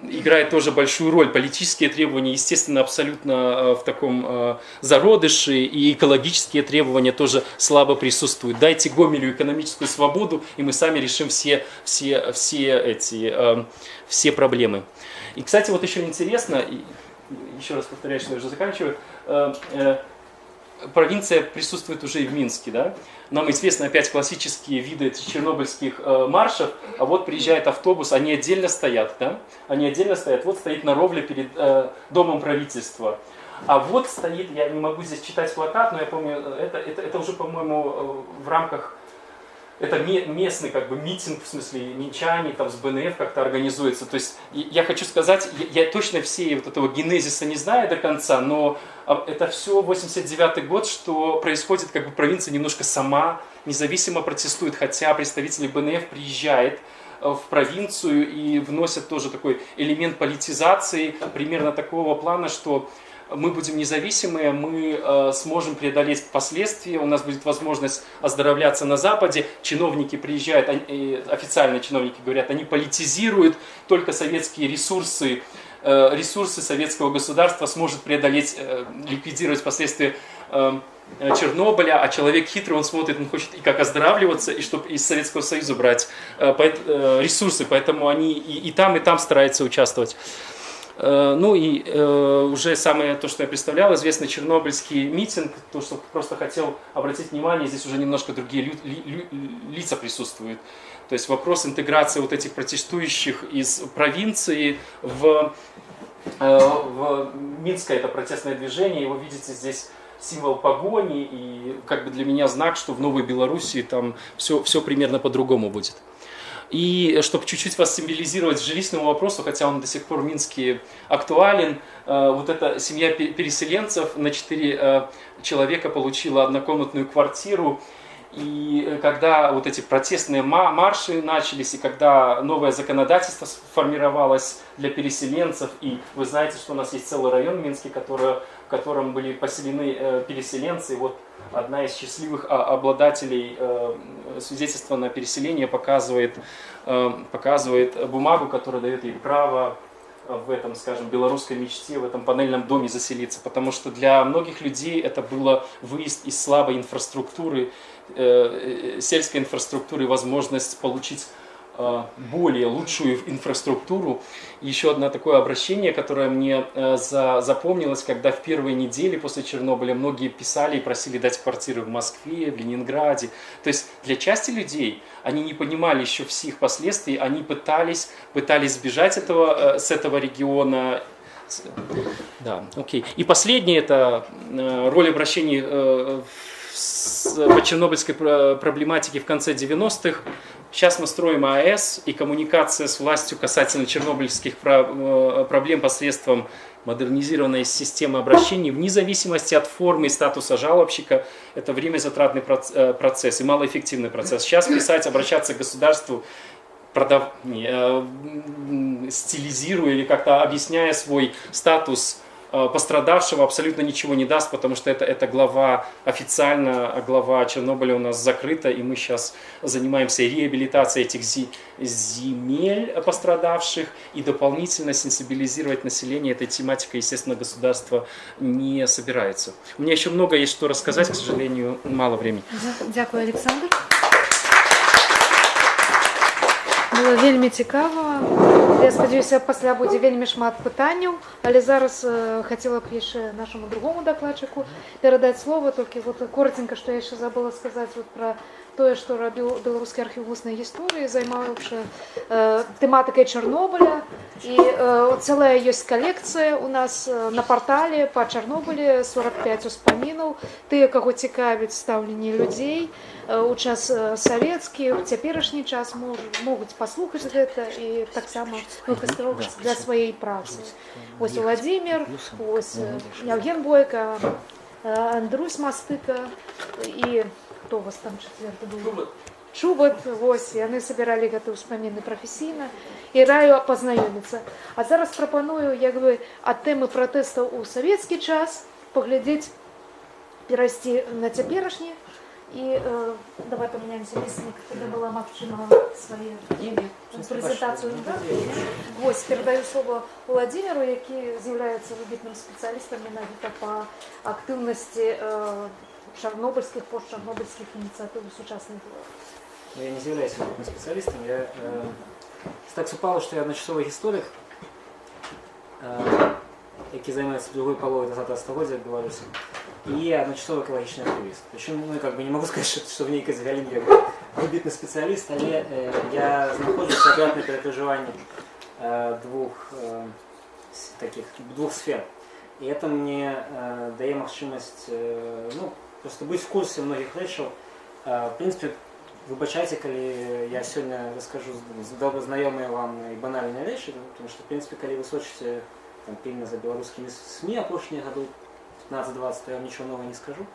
играет тоже большую роль. Политические требования, естественно, абсолютно в таком зародыше, и экологические требования тоже слабо присутствуют. Дайте Гомелю экономическую свободу, и мы сами решим все проблемы. И, кстати, вот еще интересно, еще раз повторяю, что я уже заканчиваю, провинция присутствует уже и в Минске, да? Нам известны опять классические виды чернобыльских маршев, а вот приезжает автобус, они отдельно стоят, да? Вот стоит на Ровле перед домом правительства. А вот стоит, я не могу здесь читать плакат, но я помню, это уже, по-моему, в рамках, это местный как бы митинг, в смысле минчане там с БНФ как-то организуется. То есть я хочу сказать, я точно всей вот этого генезиса не знаю до конца, но это все 89-й год, что происходит, как бы провинция немножко сама независимо протестует, хотя представители БНФ приезжают в провинцию и вносят тоже такой элемент политизации, примерно такого плана, что мы будем независимые, мы сможем преодолеть последствия, у нас будет возможность оздоровляться на Западе, чиновники приезжают, официальные чиновники говорят, они политизируют, только советские ресурсы советского государства сможет преодолеть, ликвидировать последствия Чернобыля, а человек хитрый, он смотрит, он хочет и как оздоравливаться, и чтобы из Советского Союза брать ресурсы, поэтому они и там стараются участвовать. Ну и уже самое то, что я представлял, известный чернобыльский митинг, то, что просто хотел обратить внимание, здесь уже немножко другие лица присутствуют. То есть вопрос интеграции вот этих протестующих из провинции в Минское это протестное движение, и вы видите здесь символ погони, и как бы для меня знак, что в Новой Белоруссии там все примерно по-другому будет. И чтобы чуть-чуть вас символизировать жилищному вопросу, хотя он до сих пор в Минске актуален, вот эта семья переселенцев на 4 человека получила однокомнатную квартиру. И когда вот эти протестные марши начались, и когда новое законодательство сформировалось для переселенцев, и вы знаете, что у нас есть целый район в Минске, в котором были поселены переселенцы, и вот одна из счастливых обладателей свидетельства на переселение показывает бумагу, которая дает ей право в этом, скажем, белорусской мечте, в этом панельном доме заселиться, потому что для многих людей это было выезд из слабой инфраструктуры, сельской инфраструктуры, возможность получить более лучшую инфраструктуру. Еще одно такое обращение, которое мне запомнилось, когда в первые недели после Чернобыля многие писали и просили дать квартиры в Москве, в Ленинграде. То есть для части людей, они не понимали еще всех последствий, они пытались сбежать с этого региона. Да, окей. И последнее, это роль обращений по чернобыльской проблематике в конце 90-х. Сейчас мы строим АЭС, и коммуникация с властью касательно чернобыльских проблем посредством модернизированной системы обращений, вне зависимости от формы и статуса жалобщика, это времязатратный процесс и малоэффективный процесс. Сейчас писать, обращаться к государству, стилизируя или как-то объясняя свой статус пострадавшего, абсолютно ничего не даст, потому что это глава официально, а глава Чернобыля у нас закрыта, и мы сейчас занимаемся реабилитацией этих земель пострадавших, и дополнительно сенсибилизировать население этой тематикой, естественно, государство не собирается. У меня еще много есть что рассказать, к сожалению, мало времени. Дякую, Александр. Было вельмі цікаво. Я спадзяюся, пасля будзе вельмі шмат пытанняў, але зараз хацела б яшчэ нашаму другому дакладчыку перадаць слово, толькі вот коротенько, што я яшчэ забыла сказаць вот пра тое, што рабіў беларускі архіў вуснай гісторыі, займаўшы тэматыкай Чарнобыля. І цэлая ёсць калекцыя у нас на партале па Чарнобылі, 45 успамінаў, тыя, каго цікавіць стаўленне людзей у час савецкі, у цяперашні час могуць паслухаць гэта і таксама выкарыстоўваць для сваёй працы. Вось Владимир, вось Евген Бойко, Андрусь Мастыка і хто у вас там чацвёрты быў? Чубат, вось, яны сабіралі гэты ўспаміны прафесійна і раю пазнаёміцца. А зараз прапаную як бы ад тэмы пратэстаў у савецкі час паглядзець, перайсці на цяперашні. І давай памяняемся месцамі, калі была магчыма сваю прэзентацыю. Вось, перадаю слово Владимиру, які з'яўляецца выбітным спецыялістам менавіта па актыўнасці чарнобыльскіх, постчарнобыльскіх ініцыятыў сучасных беларусаў. Я не являюсь опытным специалистом, так супало, что я одночасовый историк, який займається другой половиной 20 століття в Беларуси, и я одночасовый экологичный активист. Причем, как бы не могу сказать, что в нейкай галіне я выбітний специалист, але я знаходжусь акуратно перед проживанием двух сфер. И это мне дает возможность просто быть в курсе многих речей. В принципе, выбачайте, коли я сегодня расскажу добро знакомые вам и банальные вещи, потому что, в принципе, коли вы сочите пильно за белорусскими СМИ опрошенные году 15-20, то я вам ничего нового не скажу.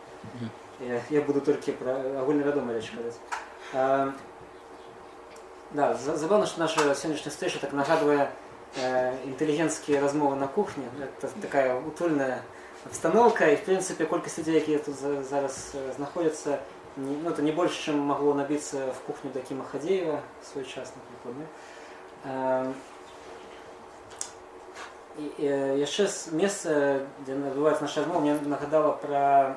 Я буду только про огульноведомые речи говорить. Да, забавно, что наша сегодняшняя встреча так нагадывает интеллигентские размовы на кухне. Это такая утульная обстановка, и, в принципе, колькость людей, которые тут зараз находятся, это не больше, чем могло набиться в кухню до Кима Хадеева в свой час, например. И яшчэ месца, где адбываецца наша размова, мне нагадала про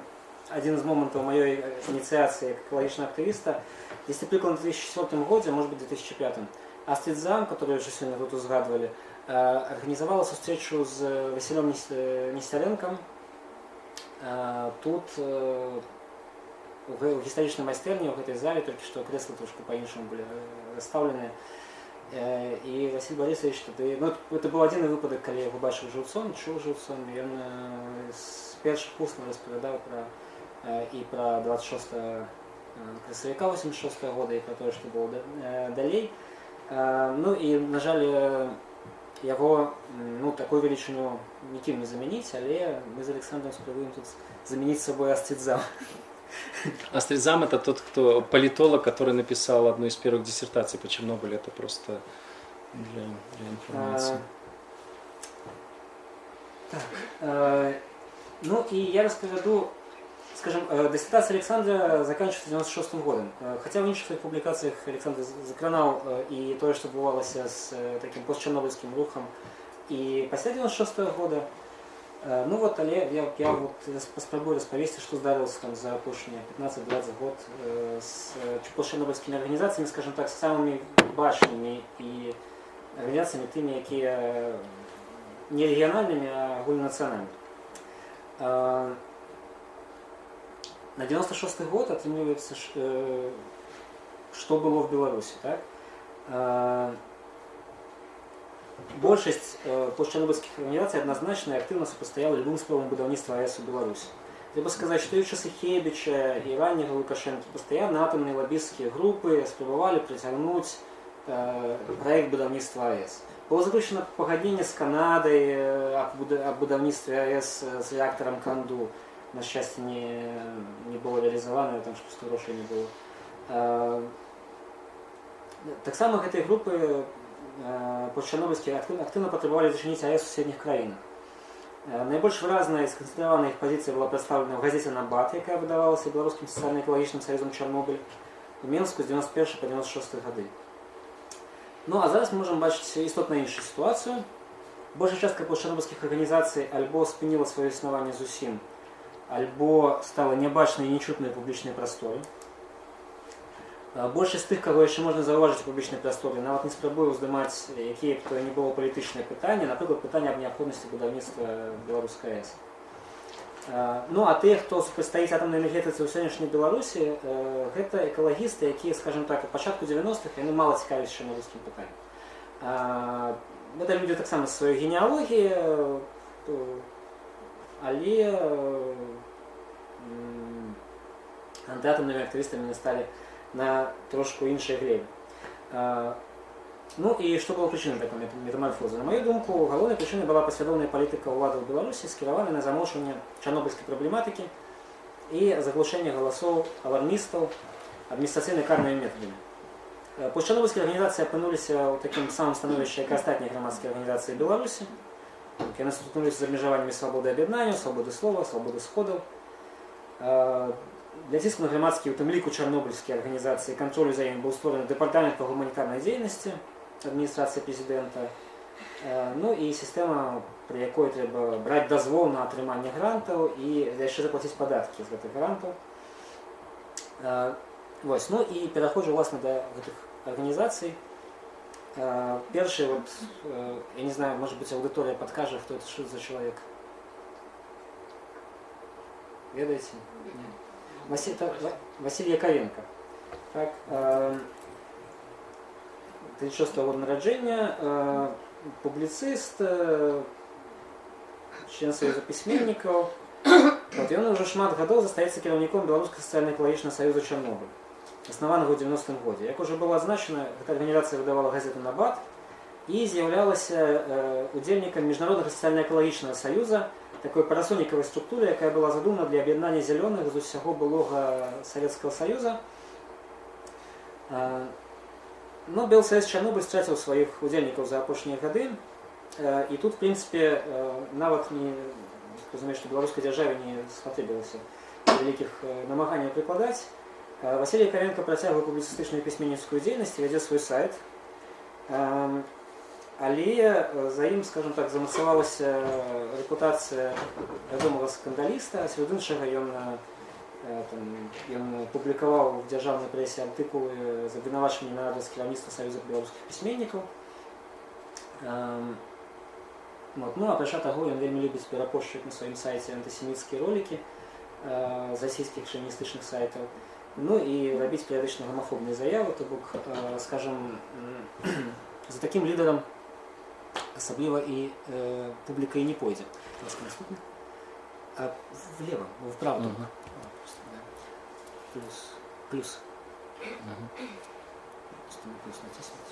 один из моментов моей инициации как экологичного активиста. Если прикладно в 2004 году, может быть, в 2005, Астрид Зам, которую уже сегодня тут узгадывали, организовала встречу с Василем Нестеренком. Тут в историчной майстерне, в этой зале, только что кресла трошки по-іншому были расставлены. І Василь Борисович тоді, ну, це був один випадок, коли я його бачив живцом, чув живцом, і він з перших уст розповідав про, і про 26 красовика 86 года, і про те, що було далі. Ну і, на жаль, його, ну, таку величину ніким не замінить, але ми з Олександром спробуємо тут замінити собою Астрид Зам. Астрид Зам — это тот, кто политолог, который написал одну из первых диссертаций по Чернобылю. Это просто для информации. Ну и я расскажу, скажем, диссертация Александра заканчивается 96 годом. Хотя в інших своих публикациях Александр закранал и то, что бывалось с таким постчернобыльским рухом и после 96 года. Ну вот, але я вот спробую розповісти, що здарилося там за опошні 15-20 год з постчернобильськими організаціями, скажімо так, самими бачними і організаціями тими, які не регіональними, а огульнонаціональними. На 96-й год оцінюється, що було в Білорусі, так? Большасць постчернобыльских организаций однозначно и активно супрацьстаяла любым спробам будаўніцтва АЭС у Беларуси. Треба сказать, что и в часы Хебича, и раннего Лукашенко постоянно атомные лоббистские группы спробовали притягнуть проект будаўніцтва АЭС. Было заключено погоднение с Канадой о будаўніцтве АЭС с реактором Канду. На счастье, не было реализовано, там что грошей не было. Так само этой группы постчернобыльские активно потребовали зачинить АЭС в соседних краинах. Найбольш выразная и сконцентрированная их позиция была представлена в газете «Набат», якая выдавалася Белорусским социально-экологичным союзом Чернобыль в Минску с 91 по 96 годы. Ну а зараз мы можем бачить істотно іншу ситуацію. Большая частка постчернобыльских организаций альбо спинила свое існування зусім, альбо стала небачною і нечутною в публічній просторі. Большасць з тих, кого яшчэ можна заўважыць у публічнай прасторы, нават не спрабую ўздымаць, якія б то не было палітычнае пытанне, напрыклад, пытанне аб неабходнасці будаўніцтва беларускай АЭС. Ну а тыя, хто супрацьстаіць атамнай энергетыцы ў сённяшняй Беларусі, гэта экалагісты, якія, скажем так, у пачатку 90-х яны мала цікавяць чарнобыльскім пытаннем. Гэта людзі таксама з сваёй генеалогіі, але антыатамнымі актывістамі не сталі на трошку іншай глебе. Ну і што было прычынай такой метамарфозы? На мою думку, галоўнай прычынай была паслядоўная палітыка ўладаў Беларусі, скіраваная на замоўчванне чарнобыльскай праблематыкі і заглушэнне галасоў алармістаў адміністрацыйна-карнымі метадамі. Постчернобыльскія арганізацыі апынуліся ў такім самым становішчы, як і астатнія грамадскія арганізацыі Беларусі. Яны сутыкнуліся з абмежаваннямі свабоды аб'яднання, свабоды слова, свабоды сходаў. Для ціску на грамадскія, у тым ліку чарнобыльскія арганізацыі, кантролю за імі быў створаны дэпартамент па гуманітарнай дзейнасці адміністрацыі прэзідэнта, ну і сістэма, пры якой трэба браць дазвол на атрыманне грантаў і яшчэ заплаціць падаткі з гэтых грантаў. Вось, ну і пераходжу, власна, да гэтых арганізацый. Першы, вот, я не знаю, может быть, аудыторыя падкажа, хто это, што за чалавек. Ведаеце? Нет. Василий Яковенко. Так, 36 года народження, публіцист, член Союза письменников. Вот, и он уже шмат гадоў застаецца кіраўніком Беларускага сацыяльна-экалагічнага саюза Чарнобыль, заснаванага ў 90-м годзе. Як уже было адзначана, эта арганізацыя выдавала газету «Набат» і з'яўлялася удзельнікам міжнароднага сацыяльна-экалагічнага саюза, такой парасонікавай структуры, якая была задумана для аб'яднання зялёных з усяго былога Савецкага Саюза. Но Белсоюз Чарнобыль страціў сваіх удзельнікаў за апошнія гады. І тут, в прынцыпе, нават не разумею, што беларускай дзяржаве не спатрэбілася вялікіх намаганняў прыкладаць. Василий Яковенко працягвае публіцыстычную і пісьменніцкую дзейнасць, вядзе свой сайт. Але за ім, скажем так, замацавалася рэпутацыя вядомага скандаліста, сярод іншага ён Ён публікаваў в дзяржаўнай прэсе артыкулы з абвінавачваннем на адрас кіраўніцтва Саюза беларускіх пісьменнікаў. Ну, апрача таго, ён вельмі любіць перапошчваць на сваім сайце антысеміцкія ролікі з расійскіх шавіністычных сайтаў. Ну і рабіць перыядычна гомафобныя заявы, то бок, скажам, за такім лідарам асабліва і публіка і не пойдзе. Наступны. Влево, вправо. Плюс. Плюс натиснуть.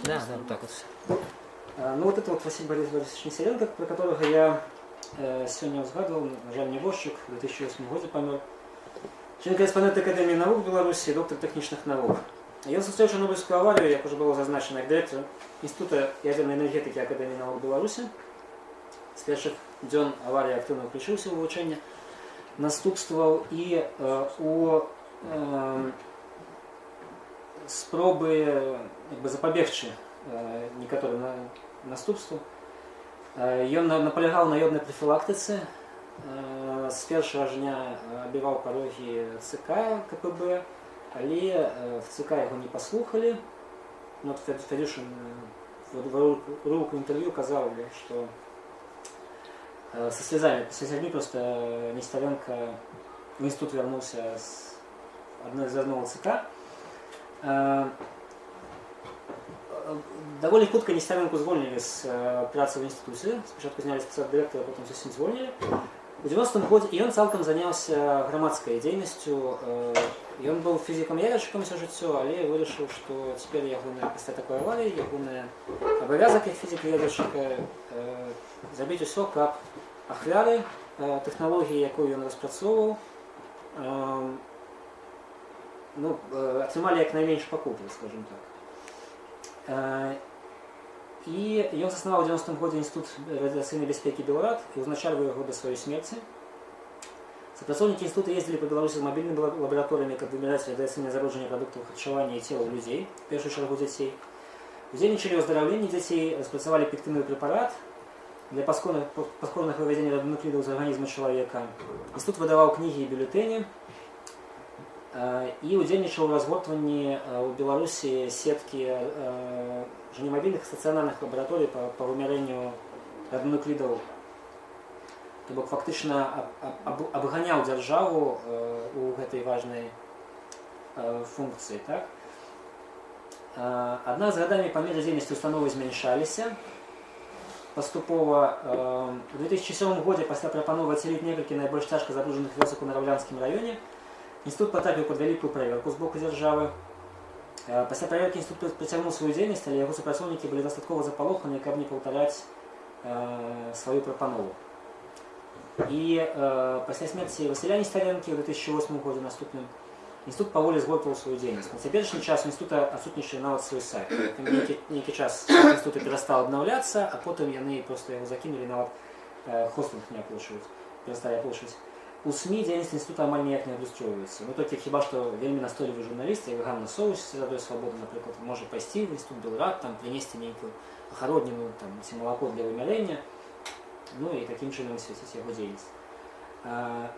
Да, вот так вот все. Ну вот это вот Василий Борисович Нестеренко, про которого я сегодня узгадывал, на жаль, небожчик, в 2008 году помер. Член-корреспондент Академии наук Беларуси, доктор технічних наук. Ён сустрэў Чарнобыльскую аварию, як уже было зазначено, як директор Института ядерной энергетики Академии наук Беларуси. З першых дзён аварии активно включился в вывучэнне наступстваў і у спробы запабегчы некаторым наступству. Ён наполягаў на йоднай прафілактыцы. З першага ж дня абіваў парогі ЦК КПБ, але в ЦК яго не паслухалі. Федюшин в рубрику интервью казал, что со слезами просто Нестеренко в институт вернулся с одной из размов ЦК. Довольно хутка Нестеренко звольнили с працы в институте. Спочатку зняли с посады директора, потом совсем звольнили. У 90-м годзе ён цалкам заняўся грамадскай дзейнасцю. Ён быў фізікам-ядершчыкам усё жыццё, але вырашыў, што цяпер ягоная пасля такой аварыі, ягоны абавязак як фізіка-ядершчыка зрабіць усё, каб ахвяры тэхналогіі, якую ён распрацоўваў, атрымалі як найменш пакупы, скажем так. І ён заснаваў у 90-м годзе Інстытут радыацыйнай бяспекі Беларад і ўзначальваў яго да сваёй смерці. Супрацоўнікі інстытута ездзілі па Беларусі з мабільнымі лабараторыямі, каб вымяраць радыацыйнае зароджанне прадуктаў харчавання і целаў людзей, в першую чаргу дзяцей. Удзельнічалі ў аздараўленні дзяцей, распрацавалі эфектыўны прэпарат для паскорнага вывядзення радыенуклідаў з арганізма чалавека. Інстытут выдаваў кнігі і бюлетэні і удзельнічаў у разгортванні ў Беларусі сеткі немобильных стационарных лабораторий по вымярэнню радыенуклідаў. То бок фактычна абганяў дзяржаву у гэтай важнай функцыі. Так? Аднак з гадамі памеры дзейнасці установы змяншаліся. Паступова у 2007 годзе пасля прапановы адселіць некалькі найбольш цяжка забруджаных вёсак у Нараўлянскім раёне інстытут патрапіў пад вялікую праверку з боку дзяржавы. Пасля праверкі інстытут працягнуў сваю дзейнасць, але яго супрацоўнікі былі дастаткова запалоханы, каб не паўтараць сваю прапанову. І пасля смерці Васіля Нестеренкі ў 2008 годзе наступным інстытут паволі згортваў сваю дзейнасць. На цяперашні час у інстытута адсутнічае нават свой сайт. Нейкі час інстытут перастаў абнаўляцца, а потым яны проста яго закінулі, нават хостинг не аплачваюць, перасталі аплачваць. У СМІ дзейнасць інстытута амаль ніяк не адлюстроўваецца. Ну, толькі хіба што вельмі настойлівы журналіст, як Ганна Совусь з Радой Свабоды, напрыклад, можа пайсці в інстытут Беларад, там прынесці нейкую ахародніну ці малако для вымярэння, ну і такім чынам асвяціць яго дзейнасць.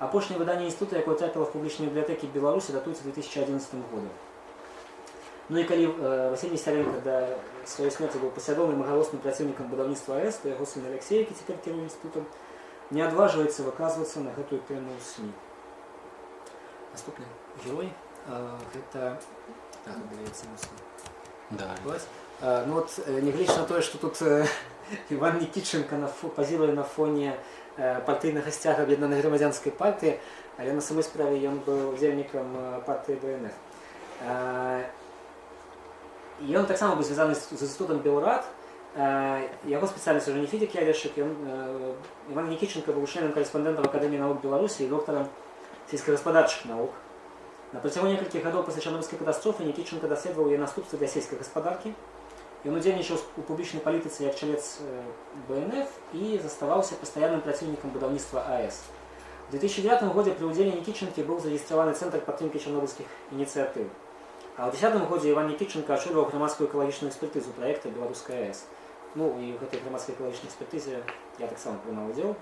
Апошняе выданне інстытута, якое трапіла в публічныя бібліятэкі Беларусі, датуецца 2011 годам. Ну і калі Васіль Нестеренко да сваёй смерці быў паслядоўным і галосным праціўнікам будаўніцтва АЭС, то яго сын Алексей, які цяпер кіруе інстытутам, не адважваецца выказвацца на гэтую тэму ў СМІ. Наступны герой гэта даваецца ну вот нягледзячы на тое, што тут Іван Нікіченка пазіруе на фоне партыйнага сцяга аб'яднанай грамадзянскай партыі, але на самой справе ён быў удзельнікам партыі БНФ. Ён таксама быў звязаны з інстытутам Беларад. Яго спецыяльнасць уже не фізік-ядершчык. Іван Нікіченка быў членам-карэспандэнтам Акадэміі навук Беларусі і доктарам сельскагаспадарчых навук. На працягу некалькіх гадоў пасля Чарнобыльскай катастрофы Нікіченка даследаваў яе наступствы для сельскай гаспадаркі. Ён удзельнічаў у публічнай палітыцы як чалец БНФ і заставаўся пастаянным праціўнікам будаўніцтва АЭС. У 2009 годзе пры ўдзеле Нікіченкі быў зарэгістраваны цэнтр падтрымкі чарнобыльскіх ініцыятыў. А ў 2010 годзе Іван Нікіченка ачоліваў грамадскую экалагічную экспертызу праекта «Беларуская АЭС». Ну і ў гэтай грамадскай экалагічнай экспертызе я таксама прымаў удзел,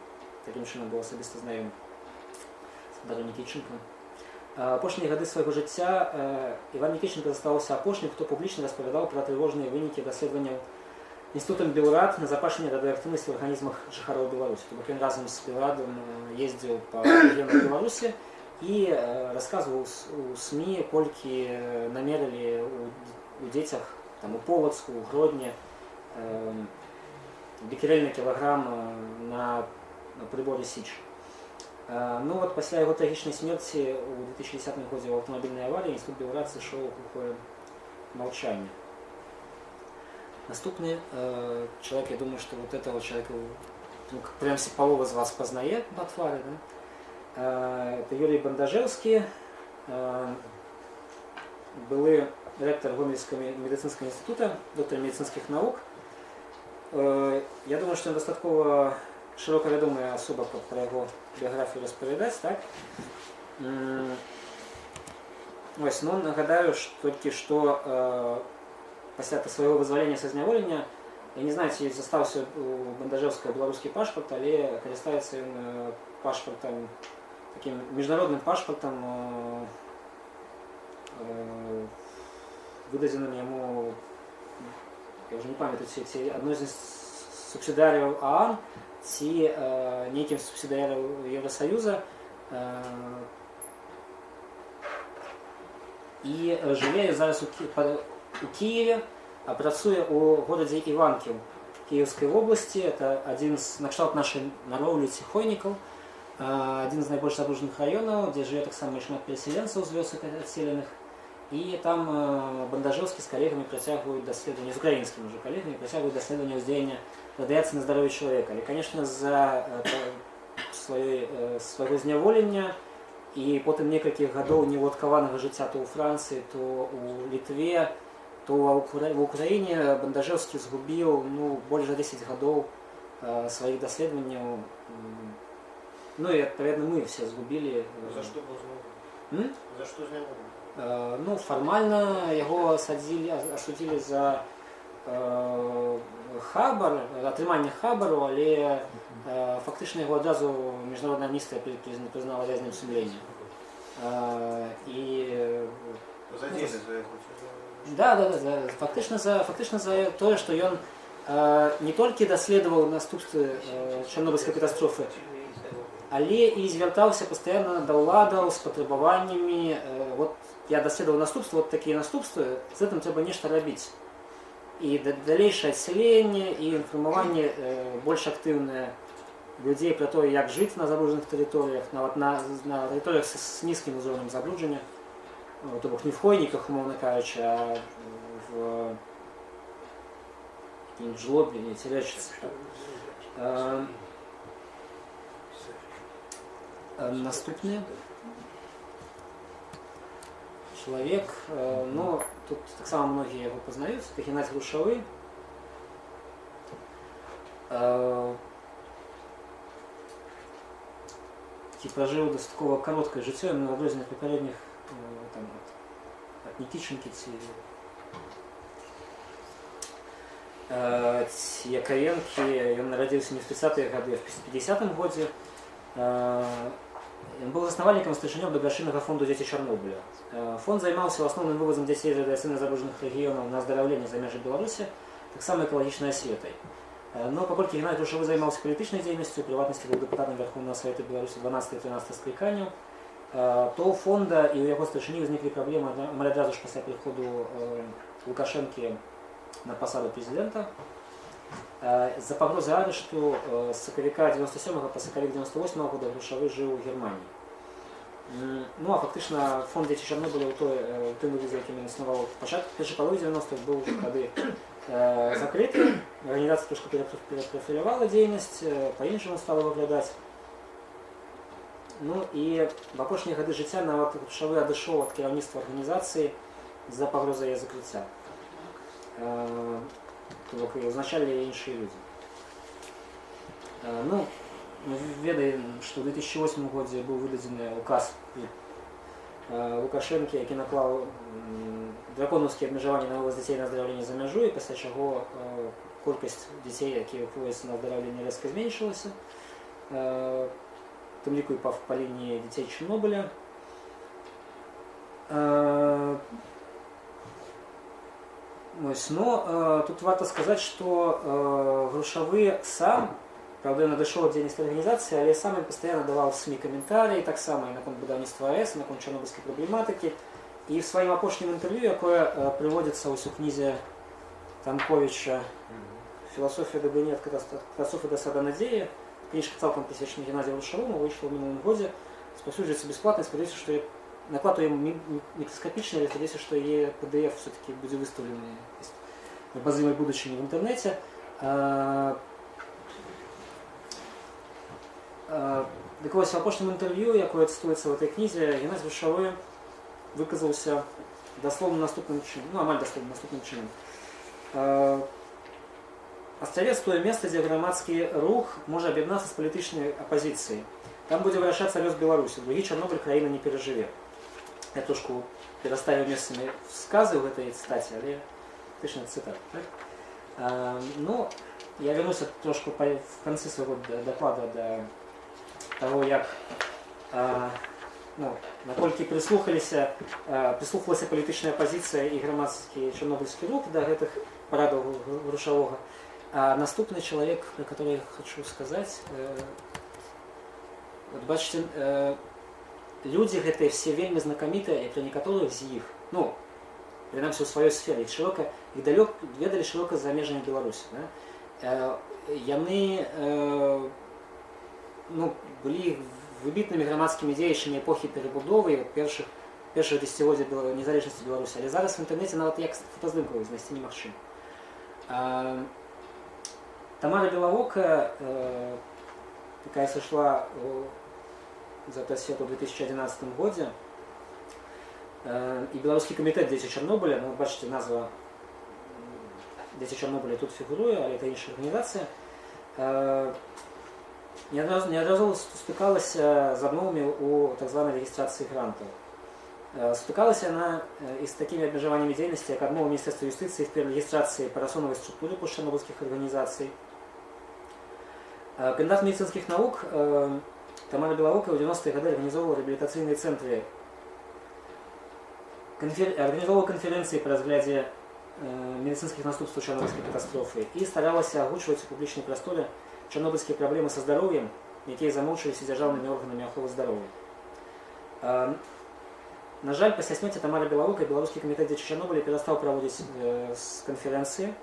такім чынам быў асабіста знаём. Дар'я Нікітченко. Апошнія гады свайго жыцця Іван Нікітченко заставаўся апошнім, хто публічна распавядаў пра трывожныя вынікі даследаванняў інстытутам Белрад назапашэння радыеактыўнасці ў арганізмах жыхароў Беларусі. То бок ён разам з Белрадам ездзіў па рэгіёнах Беларусі і расказваў у СМІ, колькі намерылі у дзецях там, у Полацку, у Гродні бекерэльны кілаграм на прыборы СІЧ. Ну вот пасля яго трагічнай смерці ў 2010 годзе ў аўтамабільнай аварыі інстытут Белрад сышоў у глухое маўчанне. Наступны человек, я думаю, что вот этого человека, ну, прям полова из вас познает по твари, да? Это Юрий Бандажевский, былый ректор Гомельского медицинского института, доктор медицинских наук. Я думаю, что он достаточно широко ведомая особа про его биографию распавядаць, так? Ось, ну, нагадаю, толькі што пасля свайго вызвалення са зняволення, я не знаю, ці застаўся у Бандажевскага беларускі пашпарт, але карыстаецца ён пашпартам, таким міжнародным пашпартам, выдадзеным яму, я ўжо не памятаю, ці адной з субсідыярыяў ААН, ці нейкім субсідыярыяў Еўрасаюза, і жыве зараз у Киеве, а працуе у горадзе Іванкіў Киевской области. Это один из, на кшталт нашей Нароўлі Ціхойнікаў, один из наибольш забруджаных районов, где живет так само шмат переселенцев з вёсак адселеных. И там Бандажевский с коллегами протягивают доследования, с украинскими уже коллегами, протягивают доследования уздзеяння радиации на здоровье человека. И, конечно, за свайго зняволення и потым некалькіх гадоў неўладкаванага жыцця то ў Францыі, то ў Літве, то в Украине Бандажевский згубіў больш за 10 гадоў сваіх даследаванняў. Ну и, отповедно, мы все згубили. За что был зняволены? За что зняволены? Ну, формально его осудили за хабар, атрыманне хабару, але фактычна яго адразу міжнародная амністыя прызнала вязнем сумлення. За дзейнасць за яго? Да, фактычна за тое, што ён не толькі даследаваў наступствы Чарнобыльскай катастрофы, але і звяртаўся пастаянна да ўладаў з патрабаваннямі. Вот я даследаваў наступствы, вот такія наступствы, з гэтым трэба нешта рабіць. І далейшае адсяленне і інфармаванне больш актыўнае людзей пра тое, як жыць на забруджаных тэрыторыях, нават на тэрыторыях з нізкім узроўнем забруджання, то бок не в хвойніках, умоўна кажучы, а в жлобе, не цілечыцы. Наступны человек, ну, тут так само многие его познают, это Геннадий Грушавы. Прожил достатково короткое жыццё, на адрозненне ад папярэдніх ад Нікітченкі ці Яковенкі. Ён нарадзіўся не в 30-е гады, а в 50-м годзе. Ён быў заснавальнікам старшынём дабрачыннага фонду «Дзеці Чарнобыля». Фонд займаўся ў асноўным вывозам дзяцей з радыацыйна забруджаных рэгіёнаў на аздараўленне за межы Беларусі, таксама экалагічнай асветай. Но паколькі Геннадий Грушавы займаўся палітычнай дзейнасцю, у прыватнасці быў дэпутатам Верховнага Савета Беларусі 12-13 скліканняў, то у фонда і ў яго старшыні ўзніклі праблемы амаль адразу ж пасля прыходу Лукашэнкі на пасаду прэзідэнта. З-за пагрозы арышту з сакавіка 97-го па сакавік 98-го года Грушавы жыў у Германії. Ну а фактычна фонд «Дзеці Чарнобыля» ў тым выглядзе, якім ён існаваў пачатку першай паловы 90-х, быў уже тады закрыты. Арганізацыя трошку перапрафілявала дзейнасць, па-іншаму стала выглядаць. Ну і в апошнія гады жыцця нават Грушавы адышоў ад кіраўніцтва арганізацыі з-за пагрозы яе закрыцця. То бок і ўзначалі іншыя людзі. Ну, мы ведаем, што ў 2008 годзе быў выдадзены указ Лукашэнкі, які наклаў драконаўскія абмежаванні на вывоз дзяцей на аздараўленне за мяжу, і пасля чаго колькасць дзяцей, якія вывозяцца на аздараўленне, рэзка зменшылася. тым ліку і па лініі дзяцей Чарнобыля. Но тут варта сказаць, што Грушавы сам, правда, надышоў ад дзейнасці арганізацыі, але сам ён пастаянна даваў СМІ каментарыі, таксама і наконт будаўніцтва АЭС, наконт чарнобыльскай праблематыкі. І в сваім апошнім інтэрв'ю, якое прыводзіцца ў сукнізе Танковіча «Філасофія дабы нет катастрофы досада надзеі», кніжка цалкам прысвечана Геннадзію Грушавому, выйшла ў мінулым годзе, распаўсюджваецца бясплатна, спадзяюся, што наклад у яе мікраскапічны, але спадзяюся, што яе PDF все-таки будзе выстаўлены в абазрымай будучыні в інтэрнэце. Так вось, в апошнім інтэрв'ю, якое цытуецца ў этой кнізе, Геннадзій Грушавы выказаўся даслоўна наступным чынам, ну, амаль даслоўна наступным чынам. Астравец – тое месца, дзе грамадскі рух можа аб'яднацца з палітычнай апазіцыяй. Там будзе вырашацца лёс Беларусі, другі Чарнобыль краіна не перажыве. Я трошку пераставіў месцамі сказы ў гэтай цытаце, але фактычна цытат. Так? Ну, я вернуся трошку в канцы свайго даклада да таго, як наколькі прыслухалася палітычная апазіцыя і грамадскі чарнобыльскі рух да гэтых парадаў Грушавога. А наступны чалавек, про который я хочу сказаць, вот бачыце, людзі гэтыя все вельмі знакамітыя, і пра некаторых з іх, ну, прынамсі ў сваёй сферы, іх ведалі шырока за межамі Беларусі. Да? Яны былі выбітнымі грамадскімі дзеячамі эпохі перабудовы першых дзесяцігоддзя незалежнасці Беларусі, але зараз в інтэрнэце нават як фотаздымкаў знайсці немагчыма. Тамара Белавока, такая сошла за просвет в 2011 году, и Белорусский комитет «Дети Чернобыля», ну, бачите, назва «Дети Чернобыля» тут фигурует, але это инша организация, неодноразово стыкалась з адмовамі у так званой регистрации грантов. Стыкалась она и с такими обмежеваниями деятельности, как адмова Министерства юстиции в регистрации парасоновой структуры чернобыльских организаций. Кандидат медицинских наук Тамара Беловока в 90-е годы организовывала реабилитационные центры, организовывала конференции по разгляде медицинских наступств Чорнобыльской катастрофы и старалась агучивать в публичной просторе чорнобыльские проблемы со здоровьем, якія замоўчваліся дзяржаўнымі органамі аховы здароўя. На жаль, пасля смерти Тамары Белавокай Беларускі камітэт дзеці Чарнобыля перастаў праводзіць канферэнцыі,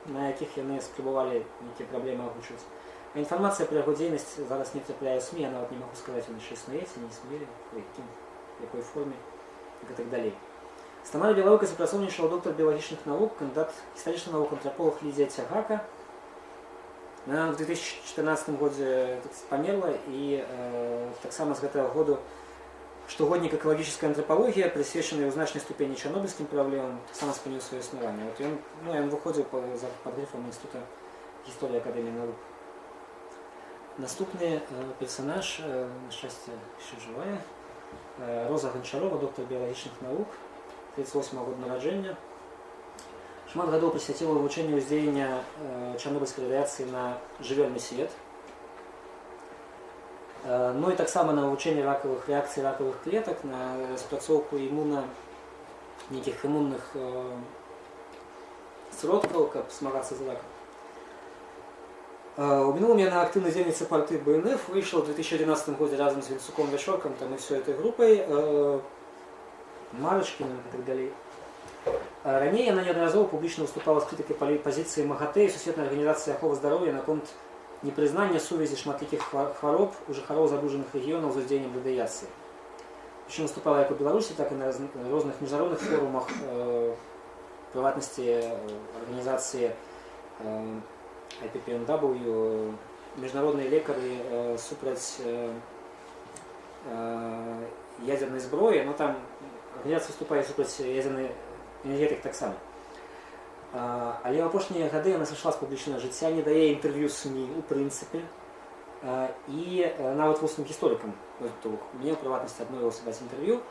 на якіх яны спрабавалі нейкія праблемы агучваць. А інфармацыя пра яго дзейнасць зараз не трапляе ў СМІ, я нават не магу сказаць, яны яшчэ існуюць, не існуелі, в якой форме і так далей. З Тамарай Белавокай супрацоўнічала доктар біялагічных навук, кандидат гістарычных навук, антраполог Лідія Цягака. Она в 2014 годзе памерла, і таксама з гэтага году штогоднік экалагічная антропологія, прысвечаны ў значнай ступені чарнобыльскім праблемам, таксама спыніў сваё існаванне. Ён выходзіў пад грыфам Інстытута гісторыі Акадэміі навук. Наступны персонаж, на шчасце, яшчэ жывая, Роза Ганчарова, доктар біялагічных навук, 38-го года нараджэння. Шмат гадоў прысвяціла вывучэнню ўздзеяння чарнобыльскай радыяцыі на жывёльны свет. Ну і таксама на вывучэнне ракавых рэакцый ракавых клетак, на распрацоўку нейкіх імунных сродкаў, каб змагацца з ракам. У мінулым яна актыўна дзейніца партыі БНФ, выйшла ў 2011 годзе разам з Вільцуком Вячоркам, там і всёй этой групай, Марачкіным і так далей. Раней яна неаднаразова публічна выступала з крытыкай пазіцыі МАГАТЭ і Сусветнай арганізацыі аховы здароўя наконт непрызнання сувязі шматлікіх хвароб у жыхароў забруджаных рэгіёнаў з уздзеяннем радыяцыі. Прычым выступала як у Беларусі, так і на розных міжнародных форумах, прыватнасці арганізацыі IPPNW, міжнародныя лекары супраць ядзернай зброі, но там арганізацыя выступае супраць ядзернай энергетык таксама. Але ў апошнія гады яна сышла з публічнага жыцця, не дае інтэрв'ю СМІ у прынцыпе, і нават вусным гісторыкам, мне ў прыватнасці адмовілася даць інтэрв'ю.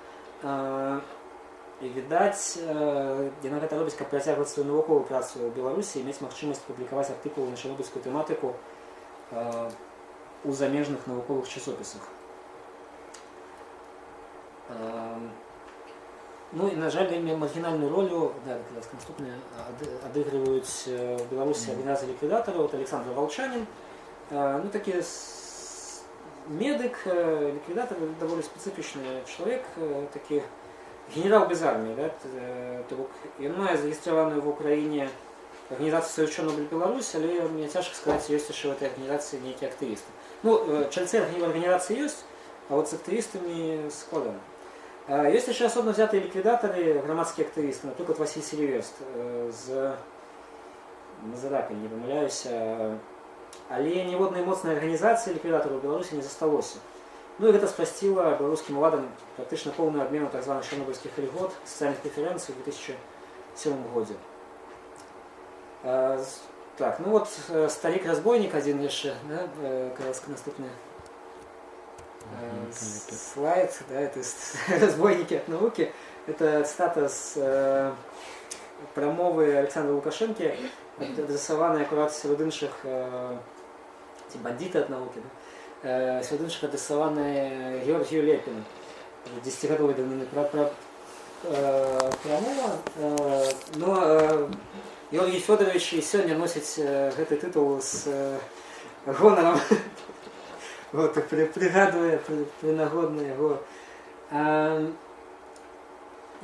І відаць, яна гэта робіць, каб працягваць сваю навуковую працу ў Беларусі і мець магчымасць публікаваць артыкулы на чарнобыльскую тэматыку ў замежных навуковых часопісах. Ну і, на жаль, маргінальну роль, да, наступне, адыгрываюць в Беларусі арганізацыі ліквідатараў. Вот Александр Волчанин, ну такі медик, ликвидатор, довольно специфичный человек, такий генерал без армии, да, він має зареєстровану в Україні організацію «Союз Чорнобиль Беларусь», але мені тяжко сказати, є ще в цій організації ніякі активісти. Ну, членці організації є, а от з активістами складно. Є ще особливо взяті ліквідатори, громадські активісти, наприклад, Василь Сильверст з Мазарака, не помиляюся, але ніводної моцної організації ліквідаторів у Білорусі не засталося. Ну і гэта спрасціла беларускім уладам практычна поўную адмену так званых чарнобыльскіх льгот, сацыяльных преферэнцый у 2007 годзе. Так, ну вот старик-разбойник один яшчэ, да, наступны слайд, да, это разбойники от науки. Это цитата с прамовы Александра Лукашенко, адресаваная акурат сярод іншых ці бандиты от науки, да, сярод іншых адресаваная Георгію Лепіну, 10-гадовай даўніны прамова. Но Георгій Фёдорович і сёння носіць гэты тытул з гонарам. Вот, пригадує принагодна яго.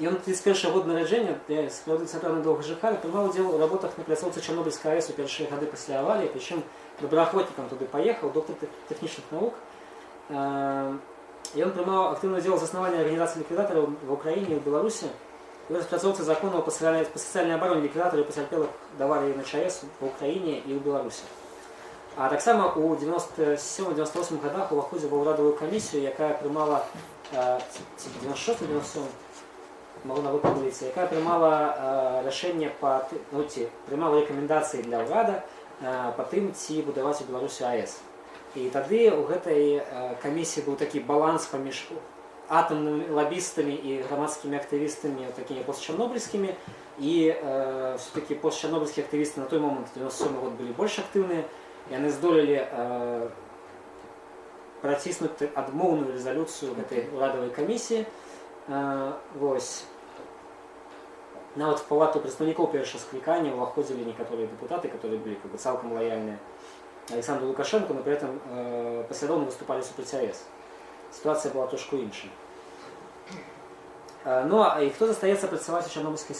Ён 31 год нараджэння, сапраўды доўга жыхар, прымаў удзел у работах на пляцоўцы Чарнобыльскай АЭС у першыя гады пасля аварыі, прычым добраахвотнікам туды паехаў, доктор тэхнічных навук. Ён прымаў актыўны удзел у заснаванні арганізацыі ліквідатараў в Украіне і ў Беларусі і ў распрацоўцы законаў па сацыяльнай абароне ліквідатараў і пацярпелых ад аварыі на ЧАЭС в Украіне і ў Беларусі. А таксама у 97-98 годах уваходзіў ва ўрадавую камісію, якая прымала 96-97, могу на выпадку, якая прымала рашэнне прымала рэкамендацыі для ўрада па тым, ці будаваць у Беларусі АЭС. І тады ў гэтай камісіі быў такі баланс паміж атамнымі лабістамі і грамадскімі актывістамі, такімі постчарнобыльскімі, і все-таки постчарнобыльскія актывісты на той момант, 97 год, былі больш актыўныя. Яны здолелі праціснуць адмоўную рэзалюцыю гэтай урадавай камісіі. Вось. Нават в палату прадстаўнікоў першага склікання ўваходзілі некаторыя дэпутаты, которые былі цалкам лаяльныя Александру Лукашенко, но при этом паслядоўна выступалі супраць АЭС. Сітуацыя была трошку іншая. Ну і хто застаецца працаваць у чарнобыльскай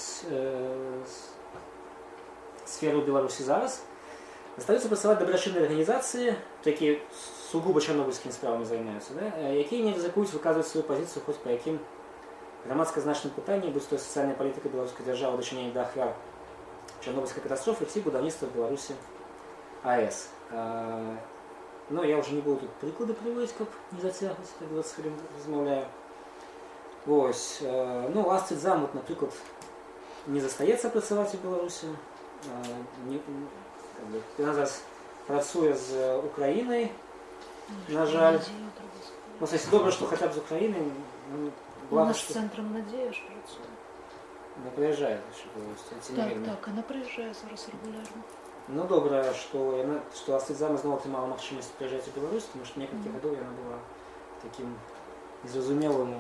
сферы ў Беларусі зараз? Застаюцца працаваць дабрачынныя арганізацыі, такія сугуба чарнобыльскімі справамі займаюцца, да, якія не рызыкуюць выказваць сваю пазіцыю хоць па якім грамадска значным пытанні, будь то сацыяльная палітыка беларускай дзяржавы дачынення да ахвяр чарнобыльскай катастрофы ці будаўніцтва в Беларусі АЭС. Ну, я уже не буду тут прыклады прыводзіць, каб не зацягваць, так 20 хвілін размаўляю. Вось. Ну, Астрид Замут, напрыклад, не застаецца працаваць у Беларусі. Яна зараз працуе з Украінай, на жаль. Ну, кстати, добра, што хаця б з Украінай. У нас з цэнтрам надзея ж працуе. Она прыязджае. Так, она прыязджае зараз регулярна. Ну, добра, што Астрид Замут зноў атрымала магчымасць прыязджаць у Беларусь, тому што некалькі гадоў яна была такім незразумелым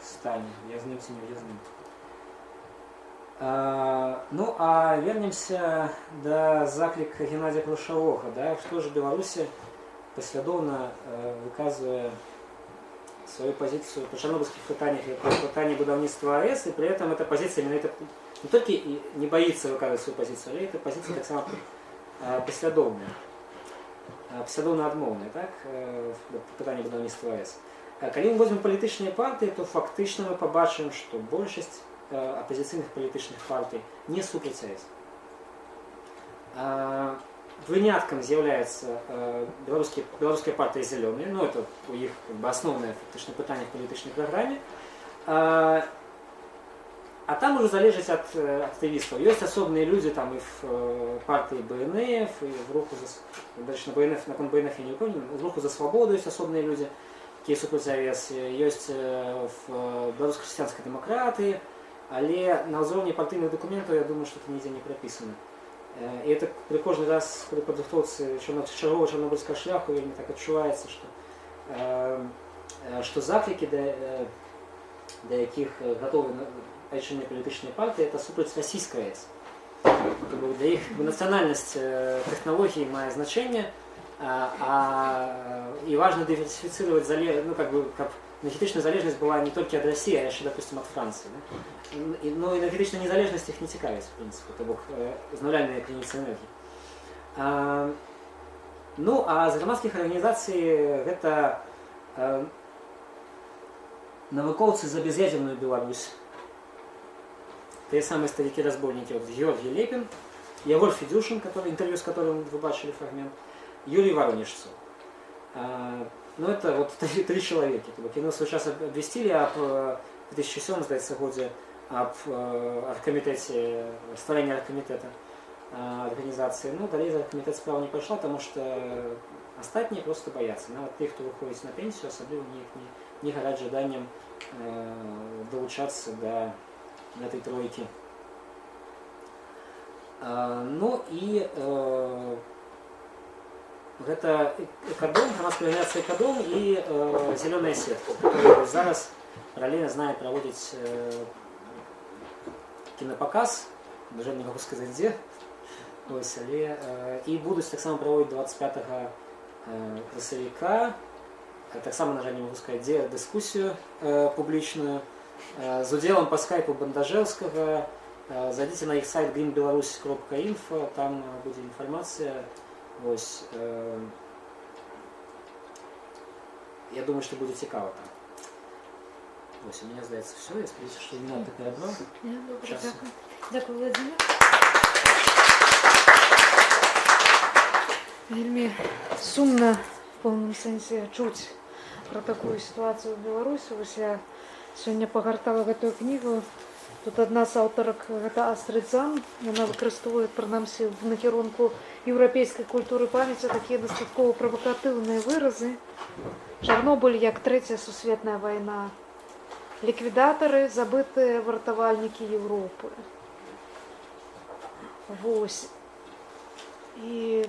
стане, в'язним ці не в'язним. Ну, а вернемся до заклика Геннадия Клушавога, да, што ж Беларусі паслядоўна выказвае свою позицию по чарнобыльских пытаниях и по пытанию будаўніцтва АЭС, и при этом эта позиция именно это не только не боится выказывать свою позицию, але эта позиция так само паслядоўная, паслядоўна адмоўная, так, пытанне будаўніцтва АЭС. Калі мы возьмем палітычныя партыі, то фактычна мы побачым, што большасць оппозиционных политических партий не супраць АЭС. Выняткам з'яўляецца беларускія партыі зялёныя, ну это у іх асноўнае фактычна пытанне в палітычнай праграме. А там уже залежыць ад актывістаў. Ёсць асобныя людзі там і в партыі БНФ, і в руху за БНФ, наконт БНФ я не упэўнены, в руху за свабоду ёсць асобныя людзі, якія супраць АЭС, ёсць в беларуска-хрысціянскай дэмакратыі. Але на ўзроўні партыйных дакументаў, я думаю, што это нідзе не прапісана. І это пры кожны раз пры падрыхтоўцы чарговага чарнобыльскага шляху вельмі так адчуваецца, што заклікі для яких готові рішення політичної партії, це супроць російської АЕС. Тобто для їх національність технологій має значення, и важно диверсифицировать, ну, как энергетичная залежность была не только от России, а еще, допустим, от Франции. Да? Но энергетичная незалежность их не цікавить, в принципе, то бок відновляльні крініці енергії. Ну, а з громадських організацій гэта навукоўцы за без'ядерную Беларусь, те самые старики-разбойники, вот Георгий Лепин, Егор Федюшин, интервью с которым вы бачили фрагмент, Юрий Воронежцев. Ну, это вот три человека. Кино сейчас обвестили об 2007 году об оргкомитете, створении оргкомитета организации. Ну, далее за оргкомитет справа не пошла, потому что остальные просто боятся. Навіть ті, хто виходить на пенсію, особливо не горять жаданням долучаться до этой тройки. Ну и это Экодом, громадская организация Экодом и Зеленая сетка, которая зараз параллельно знает проводить кинопоказ, даже не могу сказать где, и будут так само проводить 25 красавіка, так само, на жаль, не могу сказать где, дискуссию публичную с уделом по скайпу Бандажевского. Зайдите на их сайт greenbelarus.info, там будет информация. Ось, я думаю, что будет цікаво там. Ось, у меня, здається, все. Я сподіваюся, що не таке одно. Добре, дякую. Дякую, Владимир. Вельмі сумна в повному сенсі чуць про такую ситуацию в Беларуси. Ось я сёння пагартала гэтую кнігу. Тут одна з авторок, гэта Астрид Зан, вона використовує, принаймні, в накірунку європейської культури пам'яті такі дастатково провокативні вирази. Чорнобиль як Третя сусветная війна. Ліквідатори, забиті вартовальники Європи. Ось. І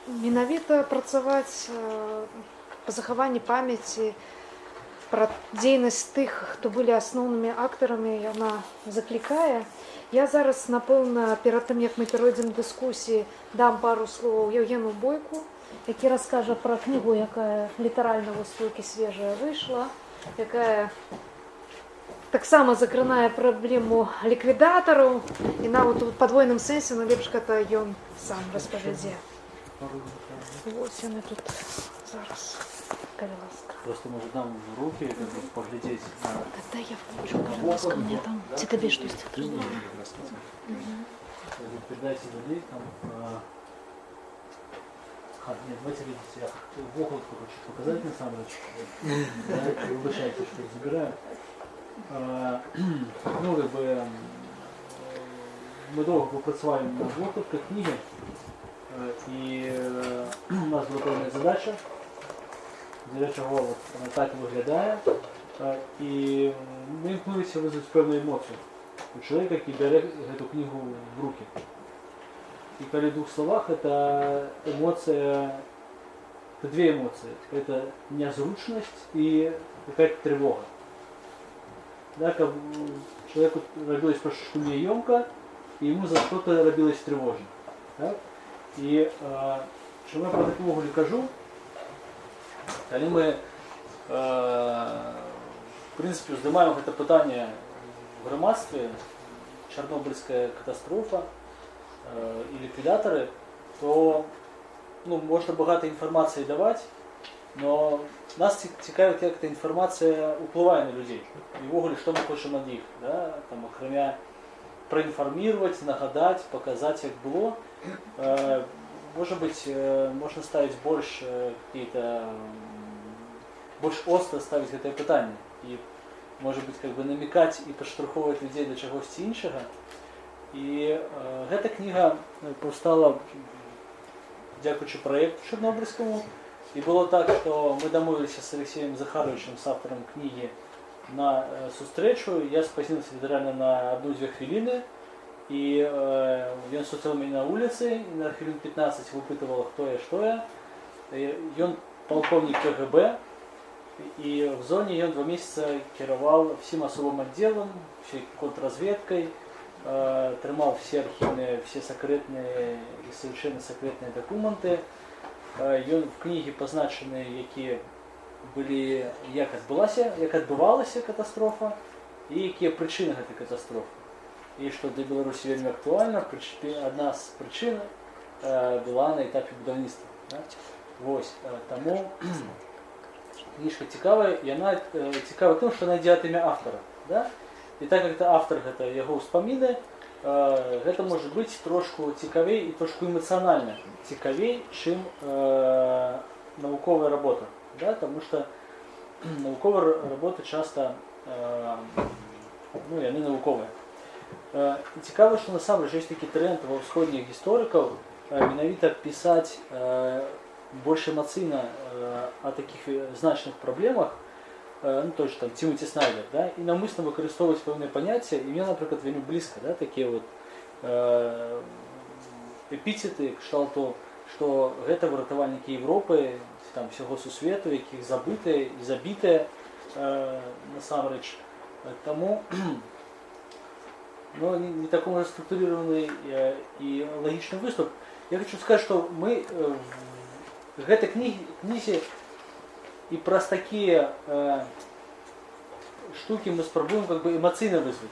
менавіта працаваць па захаванні памяці про дзейнасць тых, хто былі асноўнымі актарамі, яна заклікае. Я зараз, напэўна, перад тым, як мы перайдзем к дыскусіі, дам пару словаў Евгену Бойку, які раскажа пра кнігу, якая літаральна вось толькі свежая выйшла, якая таксама закранае праблему ліквідатараў, і нават у падвойным сэнсе, но лепш гэта ён сам распавядзе. Вось яны тут зараз. Просто, может, нам в руки поглядеть на... Тогда я включу, пожалуйста, мне там. Тебе тебе что-то трудно. Передайте людей там... Нет, давайте видите, я в околотку хочу показать, на самом деле. Вы выбачайте, что я забираю. Ну, как бы... Мы долго попрацевали на околотках книги. И у нас была певна задача. Для чого от вона так виглядає, і ми імкнулися визвати певну емоцію у чоловіка, який бере цю книгу в руки. І коли в двох словах, це емоція, це дві емоції. Це незручність і якась тривога. Да, человеку робилось шумоемко, и ему за что-то робилось тревожно. Так? И чому я про таку кажу? Коли ми, в принципі, здимаємо це питання в громадстві, Чорнобильська катастрофа і ліквідатори, то можна багато інформації давати, але нас цікавить, як ця інформація впливає на людей. І ввогуле, що ми хочемо від них. Да? Там, окрім проінформувати, нагадати, показати, як було. Может быть, можно ставить больше какие-то, больше остро ставить это питание. И, может быть, как бы намекать и подштурховывать людей до чогось іншого. І эта книга повстала дякуючи проєкту Чорнобильському. І було так, що ми домовилися з Олексієм Захаровичем, з автором книги, на зустрічу. Я спознился лiterально на 1-2 хвилины. И он встретил меня на улице, и на хвилин 15 выпытывал, кто я, что я. И он полковник КГБ, І в зоні ён 2 месяцы кіраваў всім асобым аддзелам, всей контрразведкай, трымаў все архівныя, все сакрэтныя і совершенно сакрэтныя дакументы. Ён в кнігі пазначаны, якія былі, як адбывалася катастрофа і якія прычыны гэтай катастрофы. І што для Беларусі вельмі актуальна, адна з прычын была на этапе будаўніцтва. Да? Вось, таму кніжка цікавая, яна цікава тым, што яна ідзе ад імя автара. Да? І так як автор гэта яго ўспаміны, гэта можа быць трошку цікавей і трошку эмацыянальна цікавей, чым навуковая работа. Да? Таму што навуковыя работы часта яны навуковыя. І цікава, што насамрэч ёсць такі тренд ва ўсходніх гісторыкаў менавіта пісаць больш эмацыйна о такіх значных праблемах, той же там Тимоті Снайдер, да, і навмысна выкарыстоўваць пэўныя паняцці, і мне, напрыклад, вельмі блізка, да, такія вот эпіцеты кшталту, што гэта выратавальнікі Европы, там всяго сусвету, якіх забытыя і забітыя насамрэч. Таму не такой структурированный и логичный выступ. Я хочу сказать, что мы в этой книге и праз такие штуки мы спробуем как бы эмоцийно вызвать.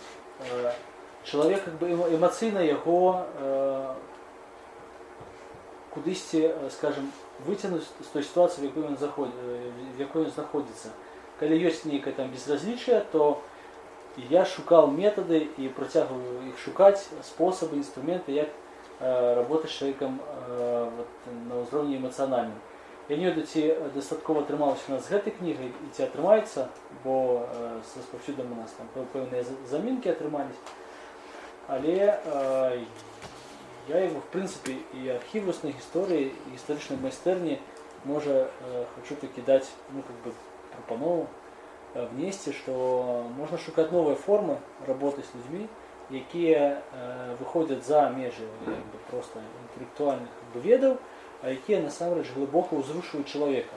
Человек как бы эмоцийно его кудысьці, скажем, вытянуть з той ситуации, в якой он знаходится. Калі ёсць нейкае там безразличие, то я шукал методы и працягваю их шукать, способы, инструменты, як работать с человеком на ўзроўні эмацыянальным. Я не ведаю, ці дастаткова атрымалася у нас з гэтай кнігай, і ці атрымаецца, бо з распаўсюдам у нас там пэўныя замінкі атрымались. Але я его, в принципе, и архив устной истории, и историчной майстэрні можа хочу таки дать, как бы прапанову внести, что можно шукать новые формы работы с людьми, якія выходят за межы просто интеллектуальных ведаў, а якія насамрэч глыбока ўзрушваюць чалавека.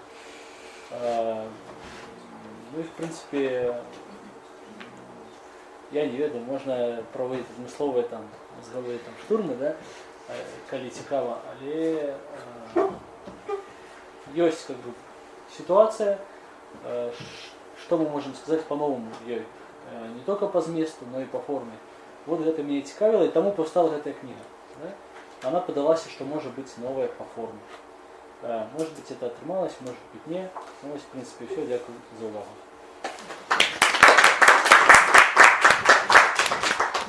Ну и в принципе, я не ведаю, можно праводзіць адмысловыя там мозговые там штурмы, да, калі цікава, але ёсць как бы ситуация, что мы можем сказать по-новому ей, не только по зместу, но и по форме. Вот гэта меня цікавило, и тому повстала эта книга. Да? Она подалась, что может быть новая по форме. Может быть это атрымалось, может быть не. Ну, в принципе, все. Дякую за увагу.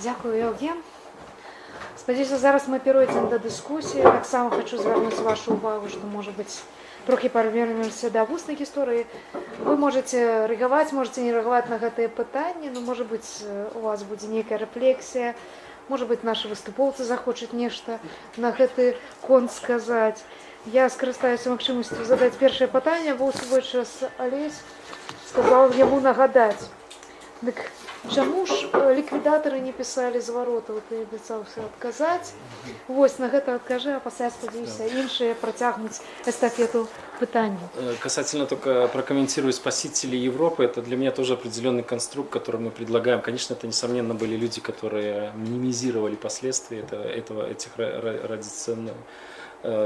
Дякую, Євген. Спадзяюся, зараз мы перейдем до дискуссии. Так само хочу звернуть вашу увагу, что, может быть, трохи повернемся до вусной гісторыі. Вы можете рэагаваць, можете не рэагаваць на гэтыя пытанні, но, может быть, у вас будзе нейкая рэфлексія, может быть, наши выступоўцы захочуць нешта на гэты конт сказаць. Я скарыстаюся магчымасцю задаць першае пытанне, бо ў свой час Алесь сказаў яму нагадаць. Дык чаму ж ліквідатары не пісалі зваротаў, ты абяцаўся адказаць. Вось, на гэта адкажы, а пасля, спадзяюся, іншыя працягнуць эстафету пытаний. Касательно только прокомментирую спасители Европы, это для меня тоже определенный конструкт, который мы предлагаем. Конечно, это, несомненно, были люди, которые минимизировали последствия этих радиационных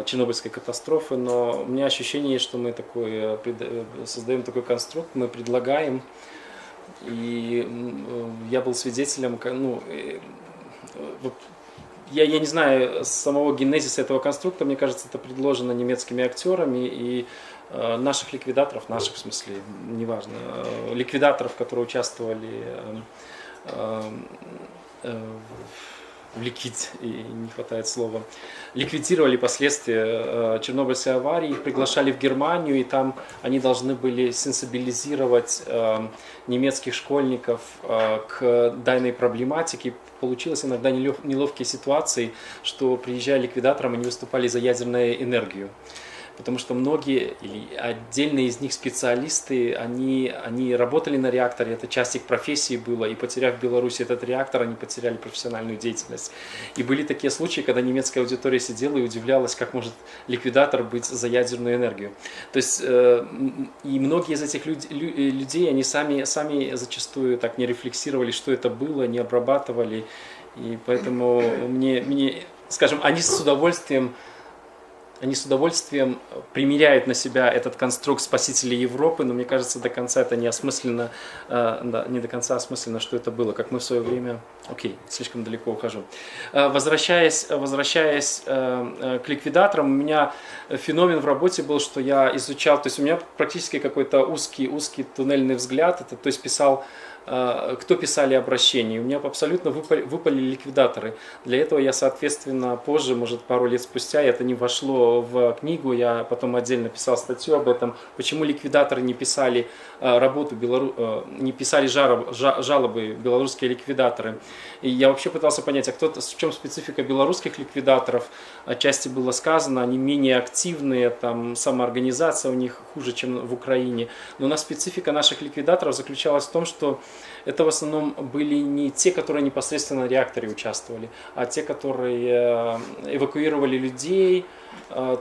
Чернобыльской катастрофы, но у меня ощущение есть, что мы создаем такой конструкт, мы предлагаем, и я был свидетелем, я не знаю самого генезиса этого конструкта, мне кажется, это предложено немецкими актерами и наших ликвидаторов, в смысле, неважно, ликвидаторов, которые участвовали не хватает слова, ликвидировали последствия Чернобыльской аварии, их приглашали в Германию, и там они должны были сенсибилизировать немецких школьников к данной проблематике. Получилось иногда неловкие ситуации, что, приезжая ликвидатором, они выступали за ядерную энергию. потому что многие или отдельные из них специалисты, они работали на реакторе, это часть их профессии была, и потеряв в Беларуси этот реактор, они потеряли профессиональную деятельность. И были такие случаи, когда немецкая аудитория сидела и удивлялась, как может ликвидатор быть за ядерную энергию. То есть и многие из этих людей, они сами зачастую так не рефлексировали, что это было, не обрабатывали. И поэтому мне, скажем, они с удовольствием примеряют на себя этот конструкт спасителей Европы, но мне кажется, до конца это не осмысленно, не до конца осмысленно, что это было, как мы в свое время... Окей, слишком далеко ухожу. Возвращаясь к ликвидаторам, у меня феномен в работе был, что я изучал, то есть у меня практически какой-то узкий туннельный взгляд, это, то есть писал, кто писали обращения. У меня абсолютно выпали ликвидаторы. Для этого я, соответственно, позже, может, пару лет спустя, это не вошло в книгу, я потом отдельно писал статью об этом, почему ликвидаторы не писали не писали жалобы, белорусские ликвидаторы. И я вообще пытался понять, в чем специфика белорусских ликвидаторов. Отчасти было сказано, они менее активные, там самоорганизация у них хуже, чем в Украине. Но у нас специфика наших ликвидаторов заключалась в том, что это в основном были не те, которые непосредственно в реакторе участвовали, а те, которые эвакуировали людей,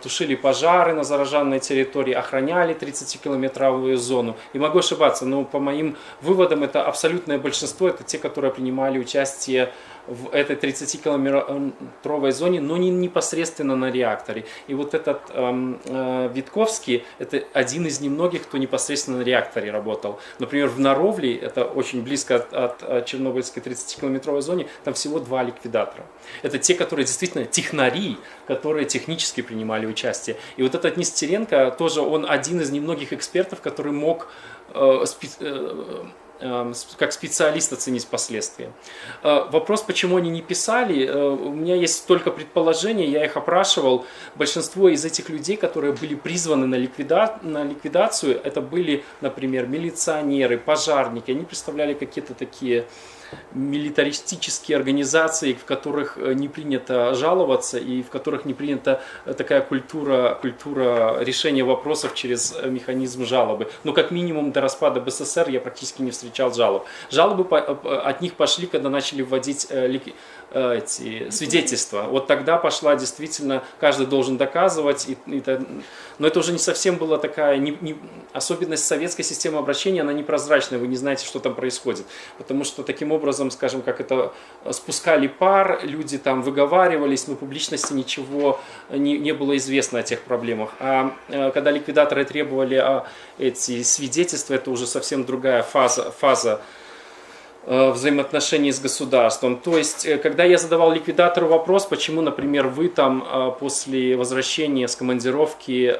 тушили пожары на зараженной территории, охраняли 30-километровую зону. И могу ошибаться, но по моим выводам это абсолютное большинство, это те, которые принимали участие в этой 30-километровой зоне, но не непосредственно на реакторе. И вот этот Витковский, это один из немногих, кто непосредственно на реакторе работал. Например, в Наровле, это очень близко от Чернобыльской 30-километровой зоны, там всего 2 ликвидатора. Это те, которые действительно технари, которые технически принимали участие. И вот этот Нестеренко, тоже он один из немногих экспертов, который мог как специалист оценить последствия. Вопрос, почему они не писали, у меня есть только предположения, я их опрашивал. Большинство из этих людей, которые были призваны на ликвидацию, это были, например, милиционеры, пожарники, они представляли какие-то такие милитаристические организации, в которых не принято жаловаться и в которых не принята такая культура решения вопросов через механизм жалобы. Но как минимум до распада БССР я практически не встречал жалоб. Жалобы от них пошли, когда начали вводить эти свидетельства. Вот тогда пошла действительно, каждый должен доказывать, но это уже не совсем была такая особенность советской системы обращения, она непрозрачная, вы не знаете, что там происходит. Потому что таким образом, скажем, как это спускали пар, люди там выговаривались, но публичности ничего не было известно о тех проблемах. А когда ликвидаторы требовали эти свидетельства, это уже совсем другая фаза взаимоотношений с государством. То есть, когда я задавал ликвидатору вопрос, почему, например, вы там после возвращения с командировки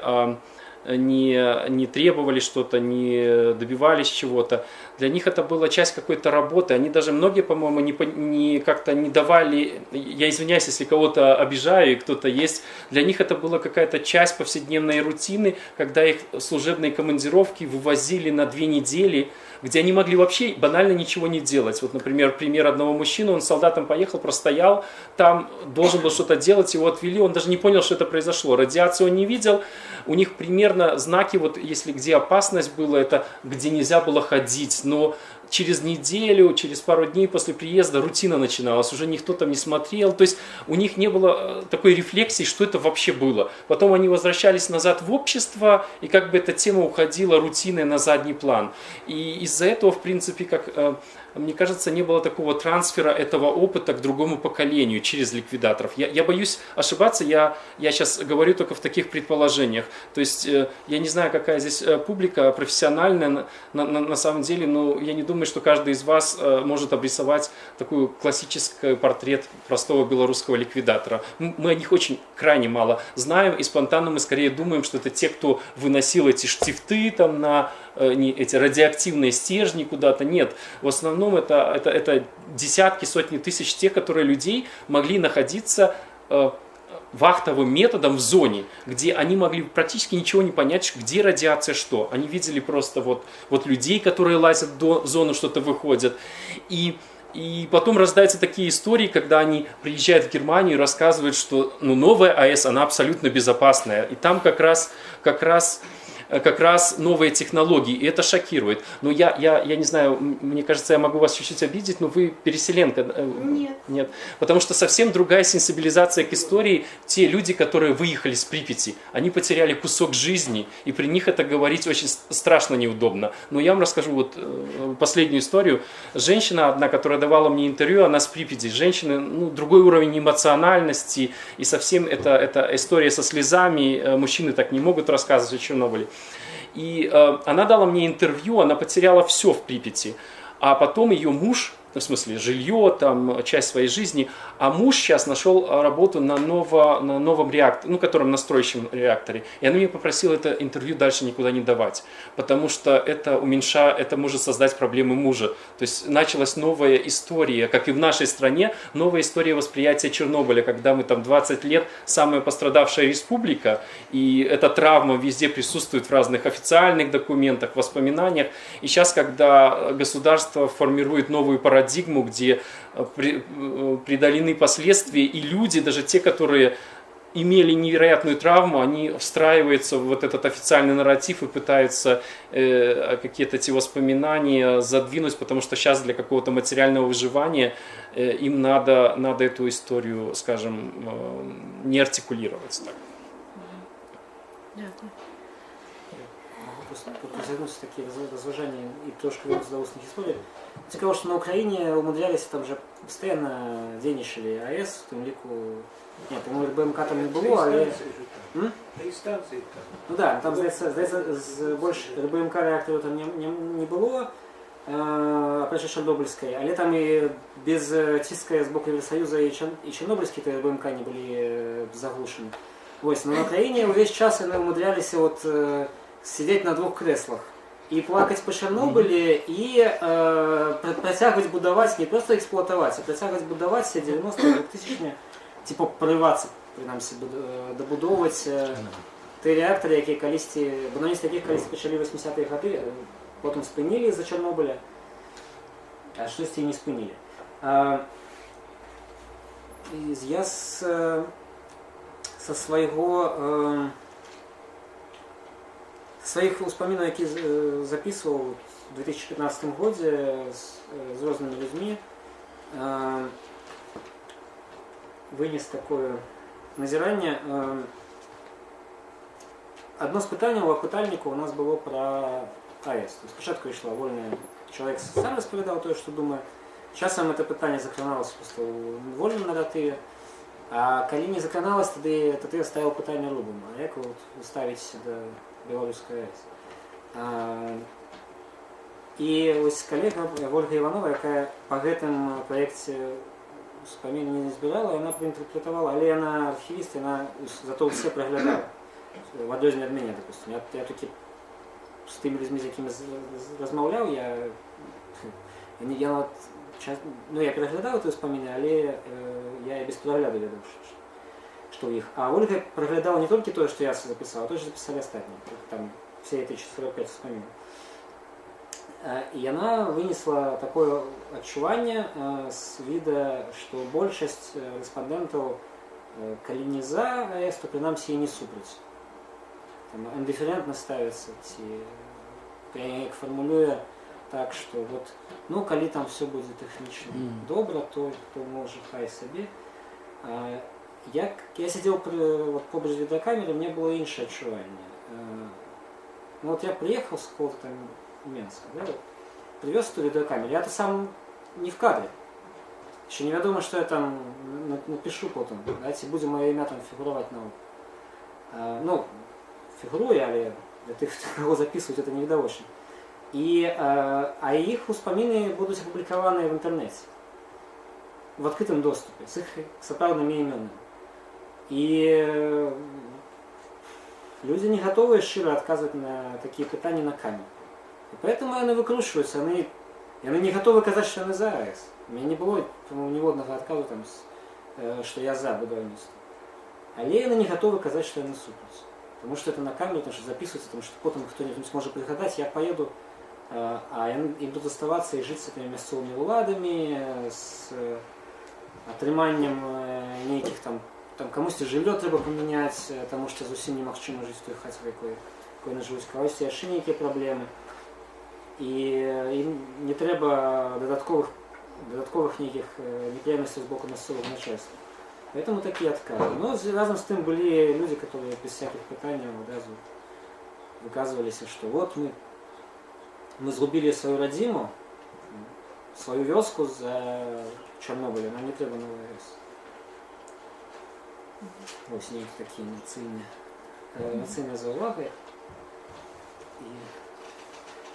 не требовали что-то, не добивались чего-то, для них это была часть какой-то работы. Они даже многие, по-моему, как-то не давали, я извиняюсь, если кого-то обижаю и кто-то есть, для них это была какая-то часть повседневной рутины, когда их служебные командировки вывозили на 2 недели, где они могли вообще банально ничего не делать. Вот, например, пример одного мужчины, он солдатом поехал, простоял, там должен был что-то делать, его отвели, он даже не понял, что это произошло. Радиацию он не видел, у них примерно знаки, вот если где опасность была, это где нельзя было ходить, но через неделю, через пару дней после приезда рутина начиналась, уже никто там не смотрел, то есть у них не было такой рефлексии, что это вообще было. Потом они возвращались назад в общество, и как бы эта тема уходила рутиной на задний план. И из-за этого, в принципе, мне кажется, не было такого трансфера этого опыта к другому поколению через ликвидаторов. Я боюсь ошибаться, я сейчас говорю только в таких предположениях. То есть я не знаю, какая здесь публика профессиональная на самом деле, но я не думаю, что каждый из вас может обрисовать такой классический портрет простого белорусского ликвидатора. Мы о них очень крайне мало знаем, и спонтанно мы скорее думаем, что это те, кто выносил эти штифты там на эти радиоактивные стержни куда-то. Нет, в основном это десятки, сотни тысяч тех, которые людей могли находиться вахтовым методом в зоне, где они могли практически ничего не понять, где радиация, что. Они видели просто вот людей, которые лазят до зоны, что-то выходят. И И потом рождаются такие истории, когда они приезжают в Германию и рассказывают, что новая АЭС, она абсолютно безопасная. И там как раз новые технологии, и это шокирует. Но я не знаю, мне кажется, я могу вас чуть-чуть обидеть, но вы переселенка. Нет. Нет. Потому что совсем другая сенсибилизация к истории. Те люди, которые выехали с Припяти, они потеряли кусок жизни, и при них это говорить очень страшно неудобно. Но я вам расскажу вот последнюю историю. Женщина одна, которая давала мне интервью, она с Припяти. Женщина, другой уровень эмоциональности, и совсем это история со слезами. Мужчины так не могут рассказывать о Чернобыле. И она дала мне интервью, она потеряла все в Припяти, а потом ее муж, в смысле жилье, там, часть своей жизни, а муж сейчас нашел работу на новом реакторе, котором настроящем реакторе. И она меня попросила это интервью дальше никуда не давать, потому что это может создать проблемы мужа. То есть началась новая история, как и в нашей стране, новая история восприятия Чернобыля, когда мы там 20 лет самая пострадавшая республика, и эта травма везде присутствует в разных официальных документах, воспоминаниях. И сейчас, когда государство формирует новую парадигму, где преодолены последствия, и люди, даже те, которые имели невероятную травму, они встраиваются в вот этот официальный нарратив и пытаются какие-то эти воспоминания задвинуть, потому что сейчас для какого-то материального выживания им надо эту историю, скажем, не артикулировать так. Дякую. Просто присягнуться такие разважания и трошки вернуться до устных историй. Цікаво, що на Україні умудрялися, там вже постійно денежили АЕС, в тому ліку, ні, по-моєму, РБМК там не було, але... Ну да, там, здається, більше РБМК реакторів там не було, опять же Чорнобильської, але там і без тиска з боку Євросоюзу і Чорнобильські РБМК не були заглушені. Ось, но на Україні увесь час вони умудрялися от сидіти на двох креслах. І плакати по Чорнобилі, і працягваць будаваць, не просто експлуатаваць, а працягваць будаваць все 90-2000-ні, типу прорывацца, прынамсі, дабудоўваць ті реактори, які калісьці, будаўніцтва якіх калісьці пачалі 80-е гады, потім спынілі з-за Чорнобыля, а штосьці не спынілі. Я со своих успоминов, які записывал в 2015 году с разными людьми, вынес такое назирание. Одно з питань у опитальнику у нас було про АЕС. Спочатку йшла вольна, чоловік сам розповідав те, що думає. Часом це питання закраналося просто у вольному наративі. А коли не закраналось, тоді я ставив питання рубом. А як ставить до Білоруської АЕС? І ось колега Ольга Іванова, яка по гэтым проекте успамін не збирала, вона проінтерпретувала, але вона архівіст, вона зато все проглядала. В адрозненне від мене, допустим. Я таки з тими людьми, з якими розмовляв, я переглядав ці успаміни, але я і без перегляду ведав, що у них. А Ольга проглядала не тільки те, що я записав, а те, що записали остальні. Там все эти 45 вспомин. И она вынесла такое отчувание с вида, что большасць респондентов калі не за АЭС, то принамсі і не супраць. Там индифферентно ставится, я их формулюю так, что вот, ну, коли там все будет технично добро, то може хай собі. Я сидел побач відеокамери, мне было іншае адчуванне. Ну вот я приехал с какого-то там Минска, да, вот, привез эту видеокамеру, я-то сам не в кадре. Еще неведомо, что я там напишу потом, давайте будем мое имя там фигурировать на ну, фигурую, але для тех, кого записывать, это невидовочно. А их успомины будут опубликованы в интернете, в открытом доступе, с их сапраўднымі именами. И люди не готовы широ отказывать на такие питания на камеру. И поэтому они выкручиваются, они не готовы казать, что они за АЭС. У меня не было, по-моему, ніводного отказу, там, что я за будівництво. Але они не готовы казать, что они супраць. Потому что это на камеру, потому что записывается, потому что потом кто-нибудь сможет пригадать, я поеду а им будут оставаться и жить с этими мясцовыми уладами, с атрыманнем нейкіх там камусьці жыллё трэба памяняць, таму што зусім немагчыма жыць в той хаце, якой яны жывуць, кагосьці яшчэ нейкія праблемы. І ім не трэба дадатковых нейкіх неприятностей з боку мясцового начальства. Поэтому такие отказы. Но разом с тем были люди, которые без всяких пытаний одразу выказывались, что вот мы згубили свою родиму, свою вёску за Чорнобылем, нам не треба новая вёс. Ось нейкі такие нацыйныя заўваги.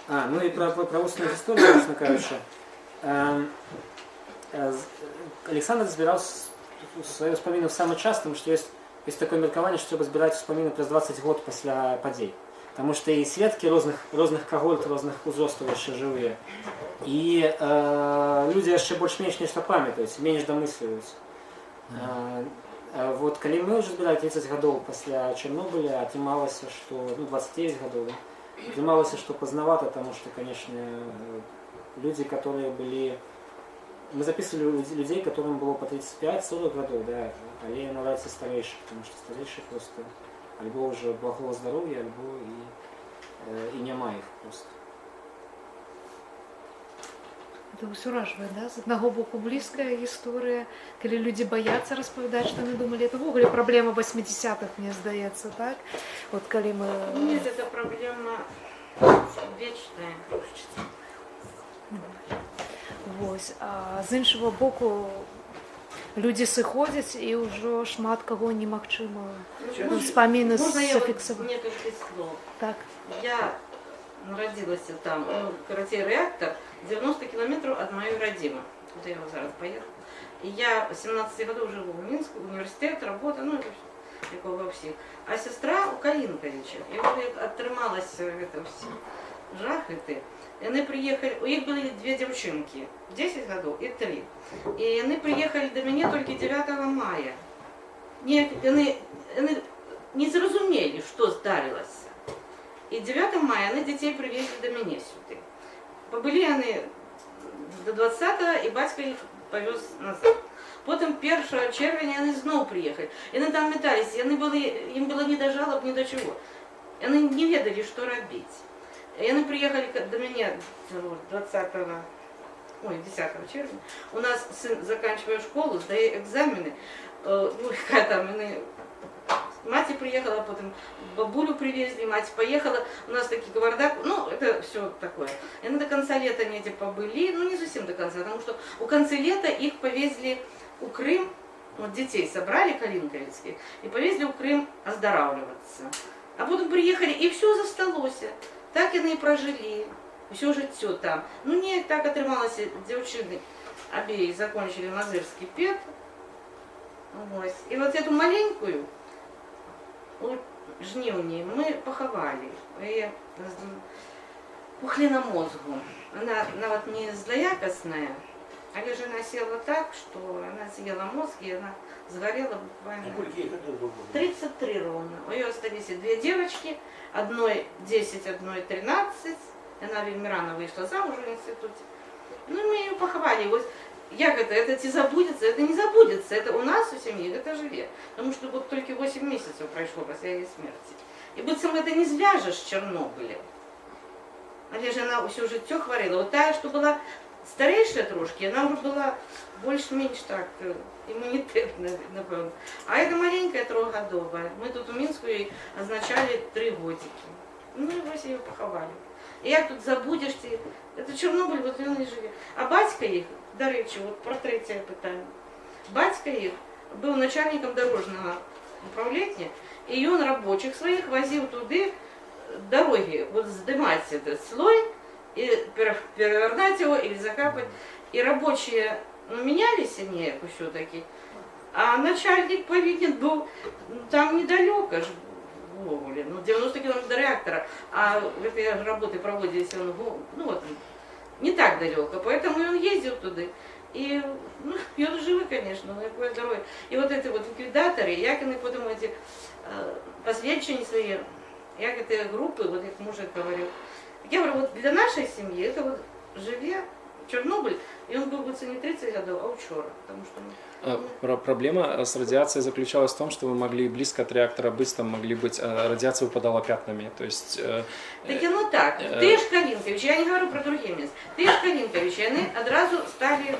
Ну и про устную историю, собственно, кажучи. Александр збирал свои успомины самый час, потому что есть такое меркаванне, что трэба збирать успомины праз 20 год после падзей. Потому что и сведки розных когорт, розных узростаў яшчэ жывыя. И люди яшчэ больш-менш нешта памятаюць, менш дамысліваюць. Вот калі мы уже збирали 30 гадоў пасля Чорнобыля, атрымалася, что 29 гадоў, атрымалася, что поздновато, потому что, конечно, люди, которые были... Мы записывали людей, которым было по 35-40 годов, да, але навряд ці старейших, потому что старейших просто альбо уже благого здоровья, альбо и няма их просто. Это ўсё ўражвае, да? З аднаго боку блізкая гісторыя, калі людзі баяцца распавядаць, што яны думалі, это ўвогуле праблема 80-х, мне здаецца, так? Вот калі мы... Нет, это проблема вечная. Вось. А з іншого боку, людзі сыходзяць, і ўжо шмат каго немагчыма успаміны зафіксаваць. Несколько слов. Так. Я родилась там, реактор 90 километров от моей родимы. Куда я зараз поехала. И я 17 годов живу в Минске, университет, работа, ну это такого во всех. А сестра у Калинковича. И вот я отрымалась это все. Жах это. И они приехали, у них были две девчонки, 10 годов и 3. И они приехали до меня только 9 мая. Нет, они не зразумели, что здарилось. И 9 мая они детей привезли до меня сюда. Побыли они до 20-го, и батька их повез назад. Потом 1 червня они снова приехали. И они там метались, и им было не до жалоб, ни до чего. И они не ведали, что робить. И они приехали до меня 10 червня. У нас сын, заканчивая школу, сдает экзамены. Мать приехала, потом бабулю привезли, мать поехала, у нас такие кавардак, ну это все такое. И они до конца лета они эти побыли, ну не совсем до конца, потому что у конца лета их повезли у Крым, вот детей собрали калинковицких, и повезли у Крым оздоравливаться. А потом приехали, и все засталось. Так они и прожили, все життя там. Ну не так отрымалось, девчины обеи закончили Мазырский пед. И вот эту маленькую, у жнивні мы поховали. И пухлиномозгу. Она вот не злоякостная, а лишь она села так, что она съела мозг, и она сгорела буквально. 33 ровно. У нее остались 2 девочки, одной 10, одной 13. Она вельми рано вышла замуж в институте. Ну и мы ее поховали. Вот як это забудется, это не забудется, это у нас у семьи, это живе. Потому что вот только 8 месяцев прошло после ее смерти. И будто это не звяжешь с Чернобылем. Але же она все життя хворела. Вот та, что была старейшая трошки, она уже была больше-меньше так, иммунитетная, напевно. А эта маленькая 3-годовая, мы тут в Минску ей означали 3 годики. Ну и вот ее поховали. И як тут забудешься, это Чорнобиль, вот він не живе. А батька їх, до речі, от про третє питання. Батька їх був начальником дорожного управління, і він робочих своїх возив туди дороги, вот здымать этот слой, и перевернуть его или закапать. И рабочие менялись они все-таки, а начальник повинен был там недалеко же. Ну, 90 километров до реактора, а эти работы проводились не так далеко, поэтому он ездил туда. И он живый, конечно, но такое здоровье. И вот эти вот ликвидаторы, як они потом эти посвящения свои, як эти группы, вот их мужик говорил, Так я говорю, вот для нашей семьи это вот живе Чернобыль, и он был бы не 30 годов, а учера, потому что... Проблема с радиацией заключалась в том, что вы могли близко от реактора быть, там могли быть, радиация выпадала пятнами, то есть... Так ну так, ти ж Калинкович, я не говорю про другие места, ти ж Калинкович, и они одразу стали,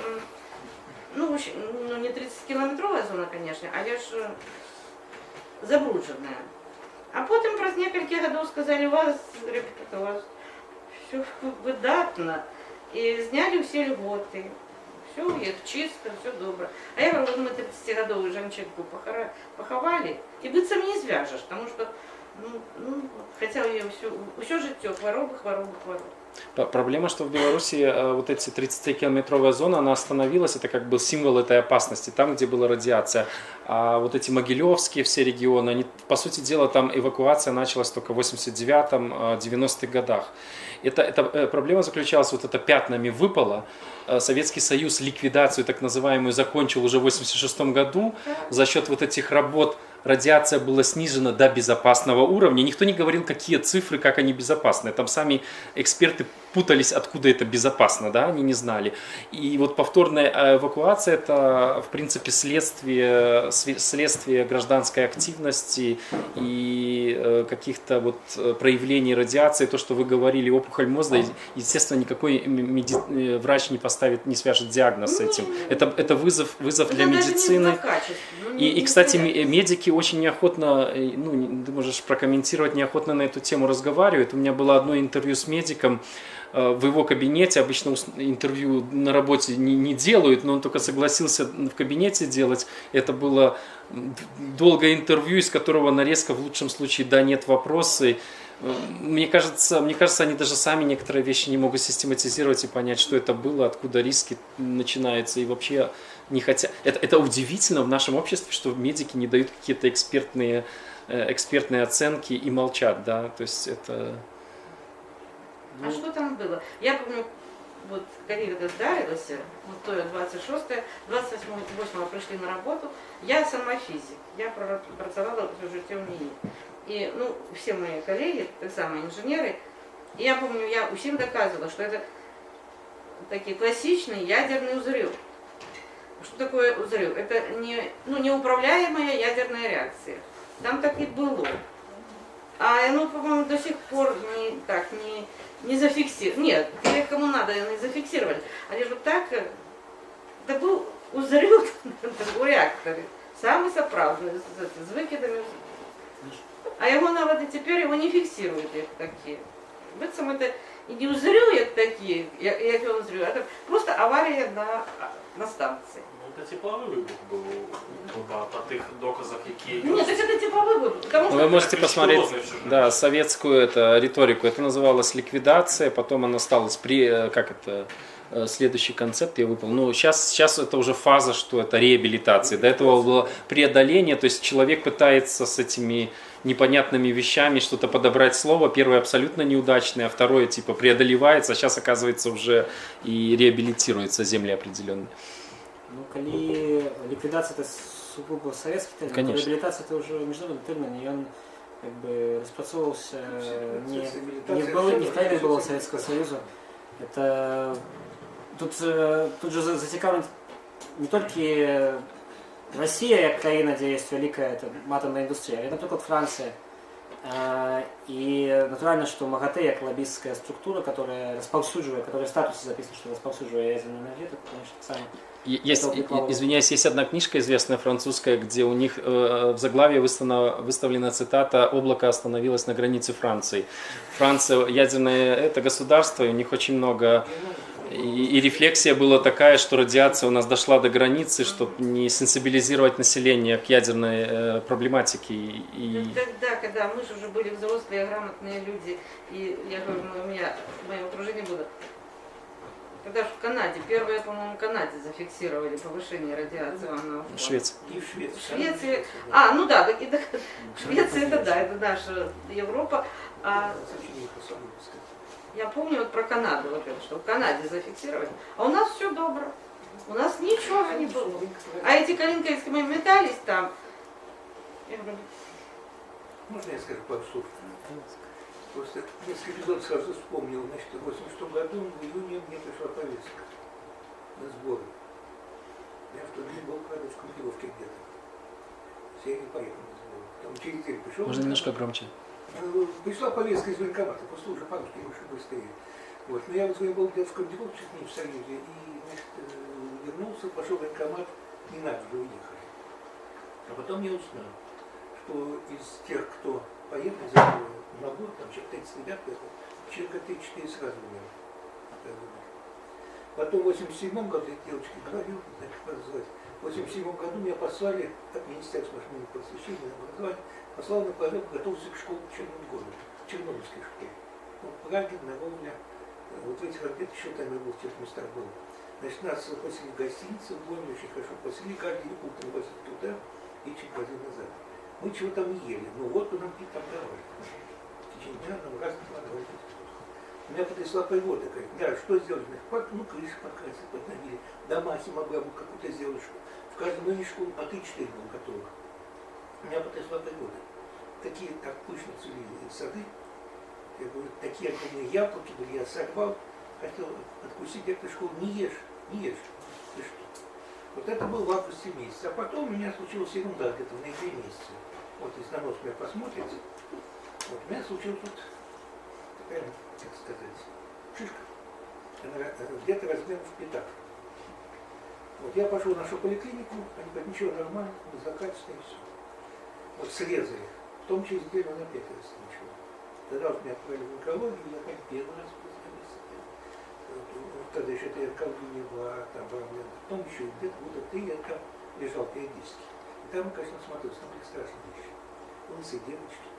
ну не 30-километровая зона, конечно, а я ж забрудженная. А потім про несколько годов сказали, у вас, ребята, у вас все выдатно, и сняли все льготы. Все у них чисто, все добро. А я говорю, вот мы 30-годовую женщинку поховали, и быцем не свяжешь, потому что, хотя у нее все житье, хворобы. Проблема, что в Беларуси вот эти 30-километровая зона, она остановилась, это как бы символ этой опасности, там, где была радиация. А вот эти могилевские все регионы, они, по сути дела, там эвакуация началась только в 89-90-х годах. Эта проблема заключалась, вот это пятнами выпало. Советский Союз ликвидацию так называемую закончил уже в 1986 году. За счет вот этих работ радиация была снижена до безопасного уровня. Никто не говорил, какие цифры, как они безопасны. Там сами эксперты путались, откуда это безопасно, да, они не знали. И вот повторная эвакуация – это, в принципе, следствие гражданской активности и каких-то вот проявлений радиации. То, что вы говорили, опухоль мозга, естественно, никакой врач не поставит, не свяжет диагноз с этим. Это вызов для медицины. И, кстати, медики очень неохотно, ты можешь прокомментировать, неохотно на эту тему разговаривают. У меня было одно интервью с медиком в его кабинете. Обычно интервью на работе не делают, но он только согласился в кабинете делать. Это было долгое интервью, из которого нарезка в лучшем случае «да», «нет» вопросы. Мне кажется, они даже сами некоторые вещи не могут систематизировать и понять, что это было, откуда риски начинаются, и вообще не хотят. Это удивительно в нашем обществе, что медики не дают какие-то экспертные оценки и молчат, да, то есть это... А что там было? Я помню, вот когда вдарилась, вот то 26-е, 28-го пришли на работу, я сама физик, я працевала в житті в НИИ. И, все мои коллеги, так самые инженеры, и я помню, я всем доказывала, что это такие классичный ядерный взрыв. Что такое взрыв? Это неуправляемая ядерная реакция. Там так и было. А оно, по-моему, до сих пор не зафиксировано. Нет, кому надо, не зафиксировали. А лишь вот так, это был взрыв в реакторе. Самый соправдный, с выкидами. А его навод и теперь его не фиксируют, як такі. Быцем это и не взрыв, як такі, як його взрыв, это просто авария на станции. Це тепловий вибух був по тих доказах, які... Нет, так это тепловой выбух. Потому что... Вы можете посмотреть, да, советскую риторику. Это называлось ликвидация, потом она стала следующий концепт я выполнил. Ну, сейчас это уже фаза, что это реабилитация. До этого было преодоление, то есть человек пытается с этими непонятными вещами что-то подобрать слово. Первое абсолютно неудачное, а второе типа преодолевается, а сейчас оказывается уже и реабилитируется земли определенные. Ну, коли ликвидация это сугубо советский термин, конечно. Реабилитация это уже международный термин, и он как бы распрацовывался не в тайне было Советского Союза. Это тут же зацікавлена не тільки Росія, як країна, де є велика атомна індустрія, а, наприклад, Франція. И натурально, что МАГАТЭ, как лоббистская структура, которая расповсюдживает, которая в статусе записана, что расповсюдживает ядерную энергетику, конечно, самое... Извиняюсь, есть одна книжка известная французская, где у них в заглавии выставлена цитата «Облако остановилось на границе Франции». Франция ядерное это государство, и у них очень много... И рефлексия была такая, что радиация у нас дошла до границы, чтобы не сенсибилизировать население к ядерной проблематике. Тогда, когда мы же уже были взрослые, грамотные люди, и я говорю, у меня в моем окружении было, когда в Канаде, первые, по-моему, в Канаде зафиксировали повышение радиации. В Швеции. И в Швеции. В Швеции. В Швеции это наша Европа. Я помню вот про Канаду, что в Канаде зафиксировали, а у нас все добро. У нас ничего не было. А эти калинковские мы метались там. Можно я скажу пару слов? Просто несколько эпизодов сразу вспомнил. Значит, в 86 году в июне мне пришла повестка на сборы. Я в тот день был, правда, в командировке где-то. Я не поехал на сборы. Потом через день пришел. Можно немножко громче. Пришла повестка из военкомата, просто уже по-русски выше быстрее. Вот. Но я вот был где-то в командировке чуть не в Союзе, и значит, вернулся, пошел в военкомат, не надо уже уехали. А потом я узнал, что из тех, кто поехал за набор, там человек 30 ребят, человека 3-4 сразу умер. Потом в 87 году, я девочке говорил, не знаю, как назвать, в 87 году меня послали от Министерства просвещения и образования, послали на порядок готовиться к школе в Черном городе, в Чернобыльской школе. Ну, в Праге, на Ровне, вот в этих обедах еще там я был, в тех местах был. Значит, нас поселили в гостинице, в доме очень хорошо поселили, каждый день утром возили туда и чуть возили назад. Мы чего там не ели, но водку нам пить там давали. В течение дня нам раз давали. У меня потрясла природа, говорит, да, что сделать? Ну, крыши покрасили, подновили, дома химограмму какую-то сделали. В каждой ныне школе по 3-4 было готовых. У меня потрясла природа. Такие так пышно цвели сады. Я говорю, такие огромные яблоки были, я сорвал, хотел откусить, я говорю, школу, не ешь, не ешь. Ты что? Вот это был в августе месяце. А потом у меня случилась ерунда где-то в ноябре месяце. Вот, если на нос меня посмотрите, вот, у меня случилась тут такая, как сказать, шишка. Она где-то размером в пятак. Вот, я пошел в нашу поликлинику, они говорят, ничего, нормально, беззакачественно и все. Вот срезали. Потом через неделю она опять начала. Тогда вот меня отправили в онкологию, я опять первый раз позвонился. Тогда еще этой онкологии не было, там проблема. Потом еще где-то года 3 я там лежал периодически. И там, конечно, смотрелся, там были страшные вещи. Лысые девочки.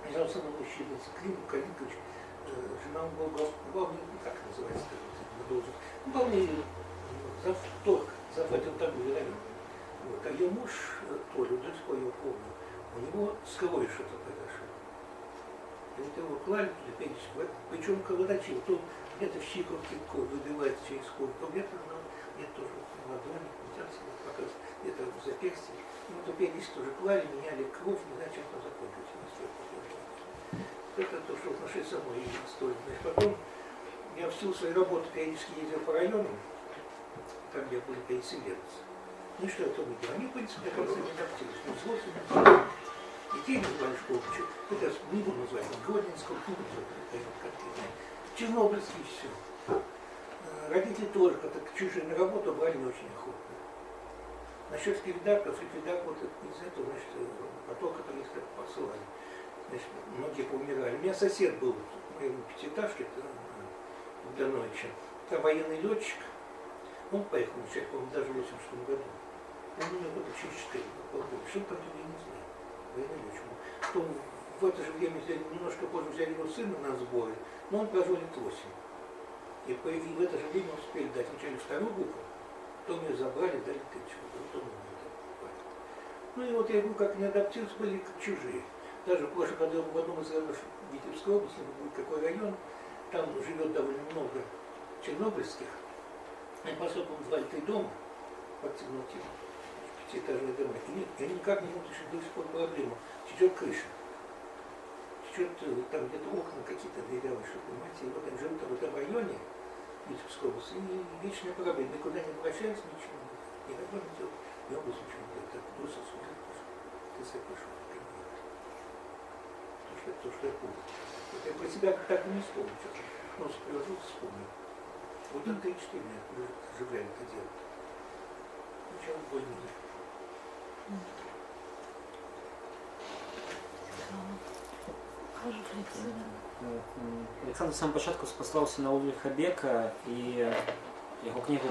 Лежал со мной мужчина, Клим Калинкович, жена у него главный, ну как называется, должен, ну главный завторг, захватил торговый район. Вот. А ее муж тоже, до сих пор я помню, у него с кровью что-то произошло. И вот его клали туда перечислить, причем врачи, то где-то в щиколотке кровь выбивается через кровь, то где-то тоже в ладони, показывается, где-то в запястье. И вот перечислить тоже клали, меняли кровь, не знаю, чем там закончилось. Это то, что в нашей самой истории. Значит, потом я в силу своей работы периодически ездил по районам, там где были переселенцы. Ну и что я там видел? Они, в принципе, как раз не адаптировались. Ну, взрослыми детей называли школу. Это я не буду называть, Гродненского, не буду называть, Чернобыльский, все. Родители тоже, когда к чужие на работу брали не очень охотно. Насчет ликвидаторов вот из этого, значит, поток, который их посылали. Значит, многие поумирали. У меня сосед был в моем пятиэтажке в Доновиче. Там военный летчик. Он поехал на человек, по-моему, даже в 86 году. Он у меня года через 4 полгода. Что там я не знаю. Военный летчик. Потом в это же время взяли, немножко позже взяли его сына на сборы, но он прожил лет 8. И в это же время успели дать вначале вторую группу, потом ее забрали, дали третью. Потом ну и вот я говорю, как не адаптировались, были как чужие. Даже в прошлом году в одном из районов Витебской области, какой район, там живет довольно много чернобыльских. Они поскольку назвали 3 дома под темноту, 5-этажные дома, и они никак не могут решить до сих пор проблему. Течет крыша, течет там где-то окна какие-то дырявые, что понимаете, и вот они живут в этом районе Витебской области, и вечная проблема, никуда не обращаются, ничего не делают. Никогда не делают, и область ничего не делает. Так бросил сюда, ты себе пошел. То, что я помню. Вот я про себя так и не вспомню. Нос приложил, вспомнил. Вот это 3-4 меня оживляли это дело. Сначала больно. Александр в самому початку спасался на Ульриха Бека і його книгу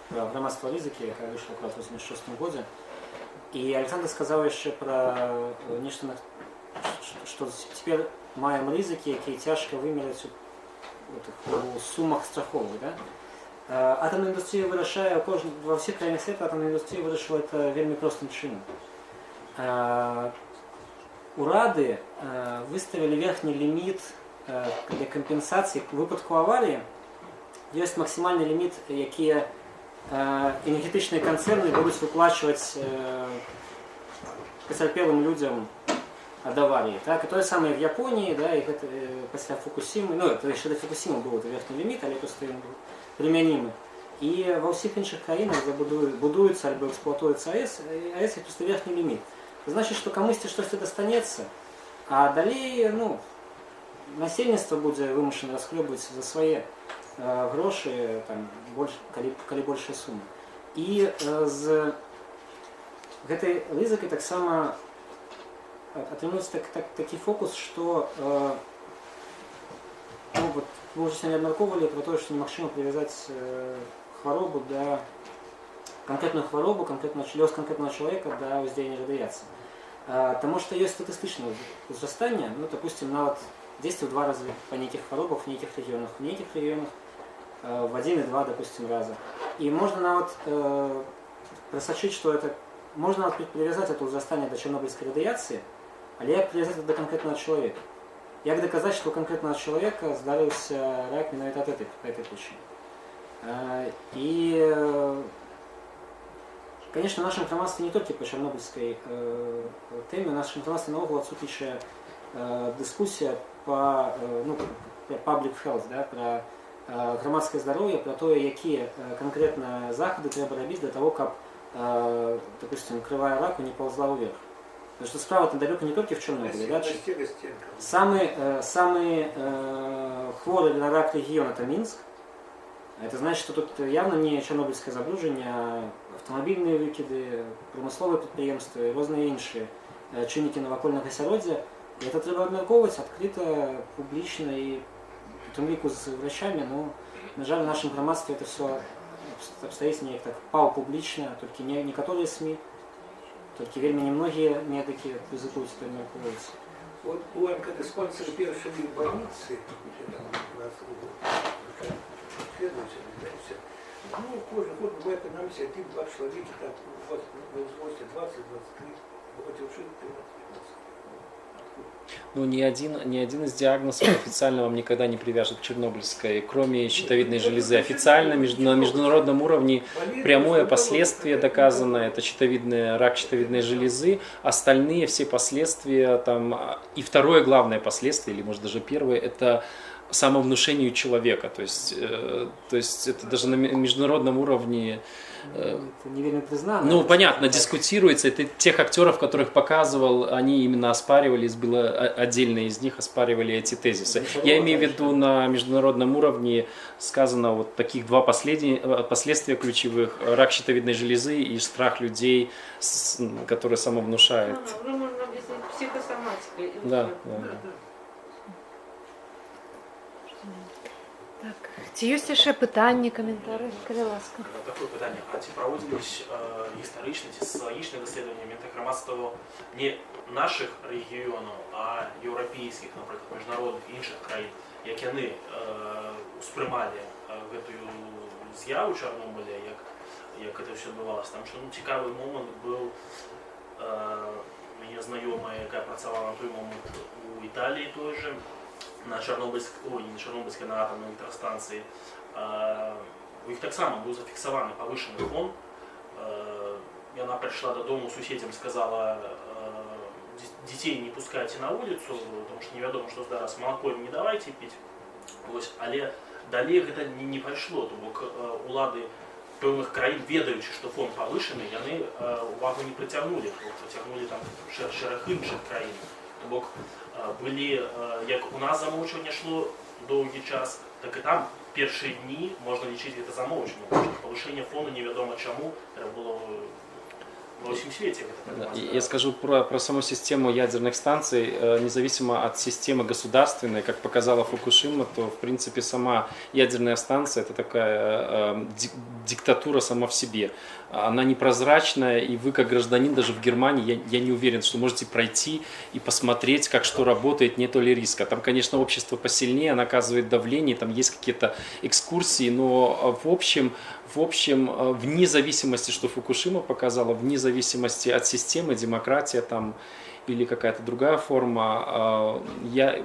про громадство ризики, яка вийшла в 1986 году. І Александр сказав ще про нечто, що тепер маємо ризики, які тяжко виміряти у сумах страхових. Да? Атомна індустрія вирішує, во всіх країнах світу атомна індустрія вирішила це вельми простим чином. У Ради виставили верхній ліміт для компенсації. У випадку аварії є максимальний ліміт, який енергетичні концерни будуть виплачувати потерпілим людям ад аварыі. Так, і тое самае в Японіі, да, і гэта пасля Фукусімы, ну, это яшчэ да Фукусімы быў верхні ліміт, але просто ён быў прымянімы. І ва ўсіх іншых краінах, дзе будуюцца альбо эксплуатуецца АЭС, АЭС проста верхні ліміт. Значыць, што камусьці штосьці дастанецца, а далей, ну, насельніцтва будзе вымушана расхлёбваць за свае грошы, там, калі большая сума. І з гэтай рызыкай таксама атрымліваецца такі фокус, што ну, вот, мы ўжо сёння абмяркоўвалі пра тое, што немагчыма прывязаць хваробу да канкрэтную хваробу, лёс канкрэтнага чалавека да ўздзеяння радыяцыі. Таму што ёсць статыстычнае узрастанне, ну, допустим, нават 10 в 2 разы па нейкіх хваробах в нейкіх рэгіёнах, в 1 и 2, допустим, раза. І можна нават прасачыць, што это можна прывязаць это узрастанне да чарнобыльскай радыяцыі, але як прывязаць да канкрэтнага чалавека? Як даказаць, што у канкрэтнага чалавека здарыўся рак менавіта ад этой прычыны? І, конечно, в нашем грамадстве не толькі па чарнобыльскай тэме, у нашым грамадстве наогул адсутнічае дыскусія па public health, да, пра грамадскае здароўе, пра тое, якія канкрэтна захады трэба рабіць для того, каб, допустим, крывая раку не паўзла ўверх. Потому что справа-то далеко не только в Чернобыле. Да? Самый хворый на рак регион это Минск. Это значит, что тут явно не чорнобильское забрудження, а автомобильные выкиды, промысловые предприемства и разные іншие чинники навакольного асяроддзя. И это треба обмярковывать открыто, публично и в том лику с врачами. Но, на жаль, в нашем громадстве это все обстоит не так паўпублічна, только не некоторые СМИ. Только вельмі немногие медики ризикуют это обмярковывать. Вот у МКД спонсор першей больницы, у нас ну, кожен год бывает на місці 1-2 чоловіки, так, в возрасте 20-23, вот уже 13-15. Ну, ни один из диагнозов официально вам никогда не привяжет к чернобыльской, кроме щитовидной железы. Официально на международном уровне прямое последствие доказано, это рак щитовидной железы. Остальные все последствия, там, и второе главное последствие, или может даже первое, это самовнушению человека. То есть это даже на международном уровне... Ну, понятно, дискутируется. Это тех актеров, которых показывал, они именно оспаривали, было отдельно из них оспаривали эти тезисы. Я имею в виду, на международном уровне сказано вот таких два последствия ключевых: рак щитовидной железы и страх людей, которые самовнушают. Можно объяснить психосоматикой. Да. Так, ці ёсць яшчэ пытанні, каментары? Калі ласка. Такое пытанне. А ці праводзілись гістарычна ці сацыялагічныя даследаванні ментаграмадства не наших рэгіёнаў, а еўрапейскіх, напрыклад, міжнародных і іншых краін, як яны успрымалі гэтую з'яву Чарнобыля, як гэта ўсё адбывалася? Там што цікавы момант быў, мяне знаёмая, якая працавала на той момант у Італіі той же, на Чарнобыльскай, на атомнай электрастанцыі. У іх таксама быў зафіксаваны павышаны фон. Яна прыйшла дадому, суседзям сказала: дзяцей не пускайце на вуліцу, потому што невядома, што здарыцца, малако не давайце піць. Але далей гэта не пайшло, то бок улады пэўных краін, ведаючы, што фон павышаны, яны увагу не прыцягнулі, прыцягнулі там шэраг іншых краін. То бок былі, як у нас замоўчванне шло доўгі час, так і там першыя дні можна лічыць гэта замоўчванне, потому што павышэнне фону невядома чаму трэба было во всем свете. Я скажу про саму систему ядерных станций. Независимо от системы государственной, как показала Фукушима, то в принципе сама ядерная станция это такая диктатура сама в себе. Она непрозрачная, и вы как гражданин даже в Германии, я не уверен, что можете пройти и посмотреть, как что работает, нету ли риска. Там, конечно, общество посильнее, оно оказывает давление, там есть какие-то экскурсии, но в общем в общем, вне зависимости, что Фукушима показала, вне зависимости от системы, демократия там или какая-то другая форма,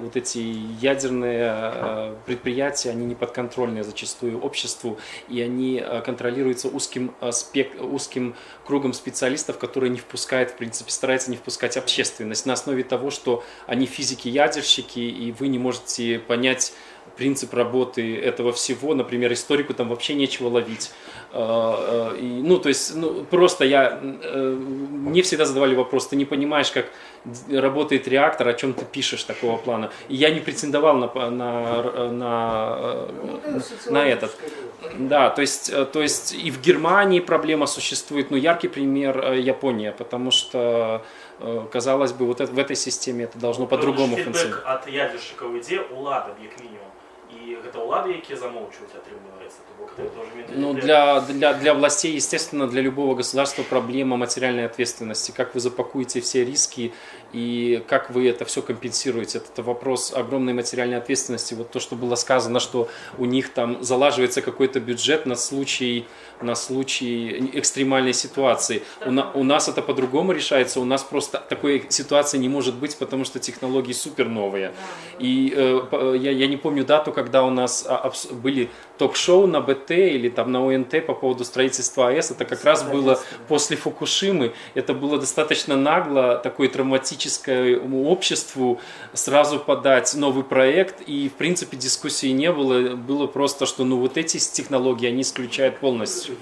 вот эти ядерные предприятия, они не подконтрольны зачастую обществу, и они контролируются узким кругом специалистов, которые не впускают, в принципе, стараются не впускать общественность на основе того, что они физики-ядерщики, и вы не можете понять принцип работы этого всего, например, историку там вообще нечего ловить. Просто мне всегда задавали вопрос, ты не понимаешь, как работает реактор, о чем ты пишешь такого плана. И я не претендовал на этот. Да, то есть и в Германии проблема существует, но яркий пример Япония, потому что, казалось бы, вот в этой системе это должно по-другому функционировать. От ядерщиков ідзе улада, як мінімум. І гэта улады, які замовчваюць, атрымліваецца. Ну, для властей, естественно, для любого государства проблема материальной ответственности. Как вы запакуете все риски и как вы это все компенсируете. Это вопрос огромной материальной ответственности. Вот то, что было сказано, что у них там залаживается какой-то бюджет на случай экстремальной ситуации. У нас это по-другому решается. У нас просто такой ситуации не может быть, потому что технологии супер новые. И я не помню дату, когда у нас были ток-шоу на БТ или там на ОНТ по поводу строительства АЭС. Это как раз было после Фукушимы. Это было достаточно нагло, такое травматическому обществу сразу подать новый проект. И в принципе дискуссии не было. Было просто, что вот эти технологии они исключают полностью.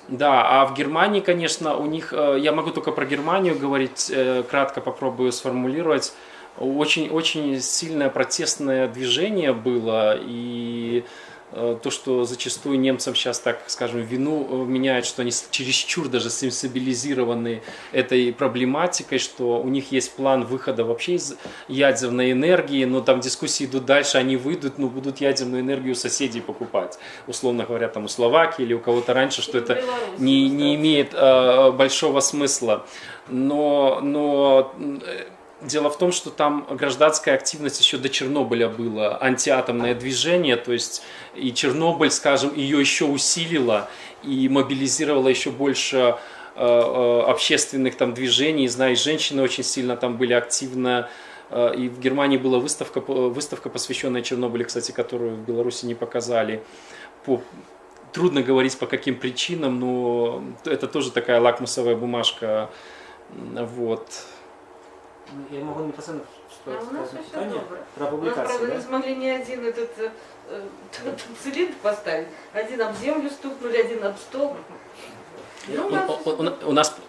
Да, а в Германии, конечно, у них, я могу только про Германию говорить, кратко попробую сформулировать. Очень сильное протестное движение было, и то, что зачастую немцам сейчас, так скажем, вину меняют, что они чересчур даже сенсибилизированы этой проблематикой, что у них есть план выхода вообще из ядерной энергии, но там дискуссии идут дальше, они выйдут, но будут ядерную энергию у соседей покупать, условно говоря, там у Словакии или у кого-то раньше, что это не имеет большого смысла. Но дело в том, что там гражданская активность еще до Чернобыля была, антиатомное движение, то есть и Чернобыль, скажем, ее еще усилило и мобилизировало еще больше общественных там движений. Знаю, женщины очень сильно там были активны. И в Германии была выставка, посвященная Чернобылю, кстати, которую в Беларуси не показали. Трудно говорить по каким причинам, но это тоже такая лакмусовая бумажка. Вот. Я могу непосредственно сказать питание про У нас, публикацию. правда, не смогли ни один этот цилиндр поставить. Один об землю стукнули, один об стол.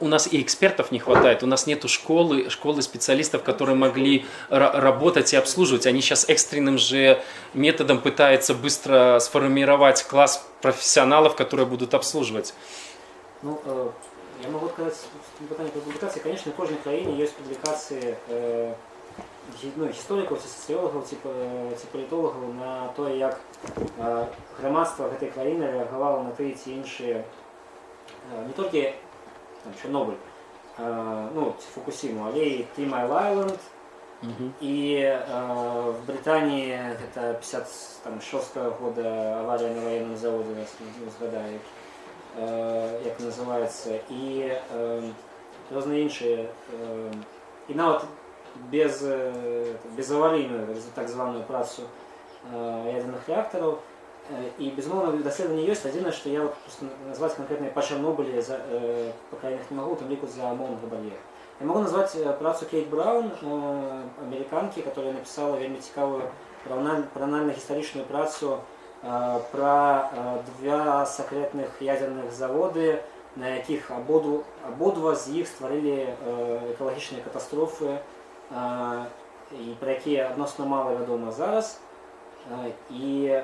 У нас и экспертов не хватает, у нас нету школы специалистов, которые могли работать и обслуживать. Они сейчас экстренным же методом пытаются быстро сформировать класс профессионалов, которые будут обслуживать. Ну, я могу сказать, питание про публікації, конечно, в кожній країні є публікації істориків, соціологів, політологів на те, як громадство цієї країни реагувало на ті чи інші, не тільки Чорнобиль, Фукусиму, але і Three Mile Island, і в Британії це 56-го года аварія на воєнному заводі, не згадаю, як називається, і різні інші, і навіть безаварійну, так звану працю ядерних реакторів. И, безумовно, доследование есть. Один, что я просто назвать конкретно по Чернобылю, по крайней не могу, там лику за Монго Балье. Я могу назвать працу Кейт Браун, американки, которая написала вельми цікавую паранально-історичну працу про два секретних ядерних заводи, на яких обидва з їх створили екологічні катастрофи, і про які відносно мало відомо зараз. І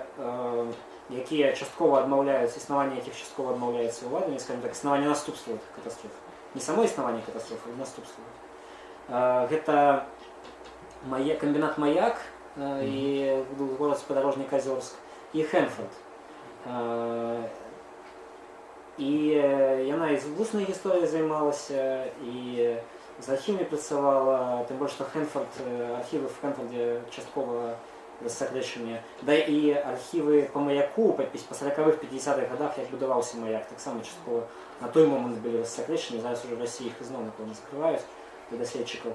які частково відмовляються, існування яких частково відмовляється владами, скажімо так, існування наступства катастроф. Не само існування катастрофи, а наступства. Гэта комбінат «Маяк» і город сподорожник Озерск, і Хенфорд. І яна і з вусною історією займалася, і з архівами працювала, тим більше, що архіви в Хенфорді частково засакрэчаныя. Да і архівы по маяку па 40-х, 50-х годах, як будаваўся маяк, таксама часткова на той момант былі рассакрэчаны, зараз уже в России іх ізноў, напэўна, закрываюць для даследчыкаў.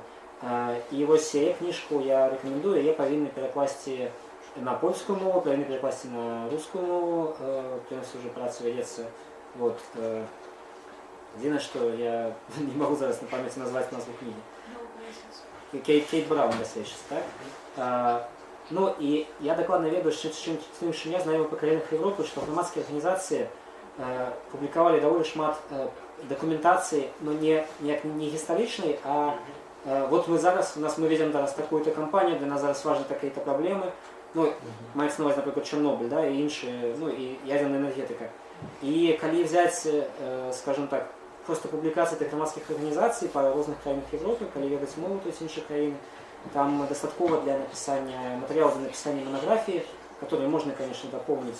І вось яе кніжку я рэкамендую, яе павінны перакласці на польскую мову, павінны перакласці на рускую мову, прынамсі уже праца вядзецца. Вот. Единственное, что я не могу зараз на памяти назвать назву книги. Кейт Браун даследчыца, так? Ну і я дакладна ведаю, з тым, чым я знаёмы па краінах Европы, што грамадскія арганізацыі публікавалі даволі шмат дакументацыі, но не гістарычнай, а вот мы зараз, мы ведем зараз такую-то кампанію, для нас зараз важны такія-то праблемы, ну, маецца на ўвазе, напрыклад, Чарнобыль, да, і іншыя, ну, і ядерная энергетика. І калі взять, скажем так, просто публікацыі тых грамадскіх арганізацый па розных краінах Европы, калі ведаць мову, то есть іншыя краіны, там дастаткова для написания материалов, для написания монографии, которые можно, конечно, дополнить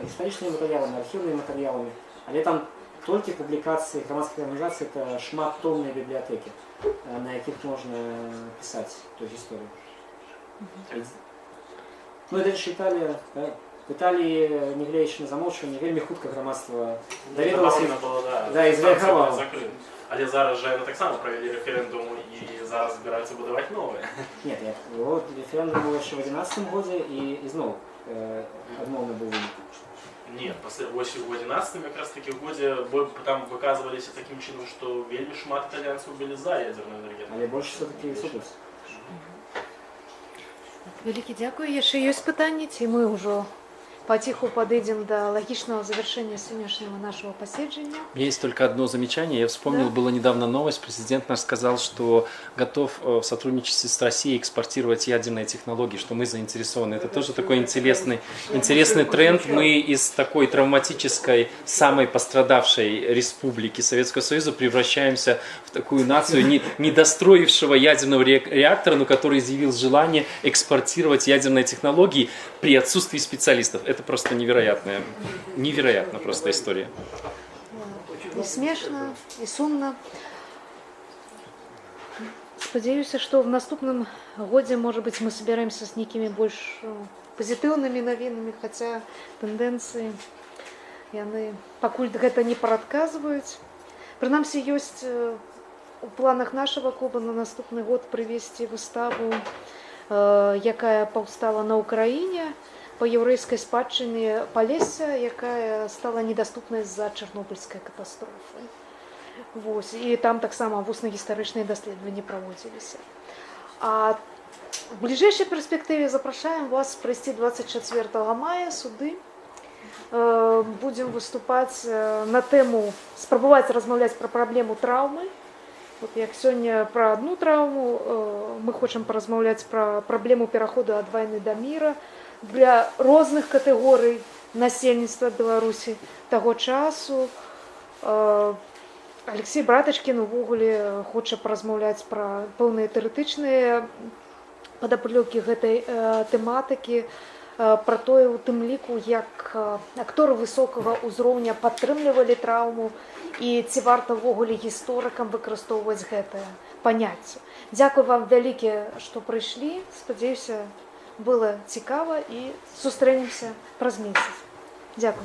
историческими материалами, архивными материалами, але там только публикации громадских организаций, это шматтомные библиотеки, на яких можно писать ту историю. Ну, это же Италия, да? В Італії, нягледзячы на замоўчванне, вельмі хутка грамадства даведалася, да, і зрэагавала. Але зараз жа таксама правялі рэферэндум і зараз збіраюцца будаваць новыя. Нет, рэферэндум быў яшчэ ў 11 годзе і зноў адмоўны быў вынік. Нет, вось у 11 якраз такі годзе там выказваліся такім чынам, што вельмі шмат італьянцаў былі за ядзерную энергетыку. Але больш все-таки супраць. Вялікі дзякуй. Яшчэ ёсць пытанні, ці мы ўжо потиху подойдем до логичного завершения сегодняшнего нашего посещения. У меня есть только одно замечание. Я вспомнил, была недавно новость. Президент наш сказал, что готов в сотрудничестве с Россией экспортировать ядерные технологии, что мы заинтересованы. Это тоже такой интересный тренд. Мы из такой травматической, самой пострадавшей республики Советского Союза превращаемся в такую нацию недостроившего ядерного реактора, но который изъявил желание экспортировать ядерные технологии при отсутствии специалистов. Это просто невероятно просто история. И смешно, и сумно. Спадзяюся, что в наступным годзе, может быть, мы собираемся с некими больше позитивными новинами, хотя тенденции яны пакуль гэта не прадказваюць. Прынамсі, ёсць у планах нашего клуба на наступны год прывесці выставу, якая паўстала на Украине, по еврейской спадчыне Полесся, якая стала недоступной з-за Чарнобыльской катастрофы. Вось. І там таксама вусна-гістарычныя даследаванні праводзіліся. А в ближайшей перспективе запрашаем вас прийти 24 мая сюды. Будем выступать на тему, спрабаваць размаўляць про проблему травмы. Вот як сёння про одну травму, мы хочам паразмаўляць про проблему пераходу ад вайны да мира для розных катэгорый насельніцтва Беларусі таго часу. Алексей Братачкін увогуле хоча паразмаўляць пра пэўныя тэарэтычныя падаплёкі гэтай тэматыкі, пра тое, у тым ліку, як акторы высокага ўзроўня падтрымлівалі траўму і ці варта ўвогуле гісторыкам выкарыстоўваць гэтае паняцце. Дзякуй вам вялікі, што прыйшлі. Спадзяюся, было цікава і сустрэнемся праз месяц. Дзякуй.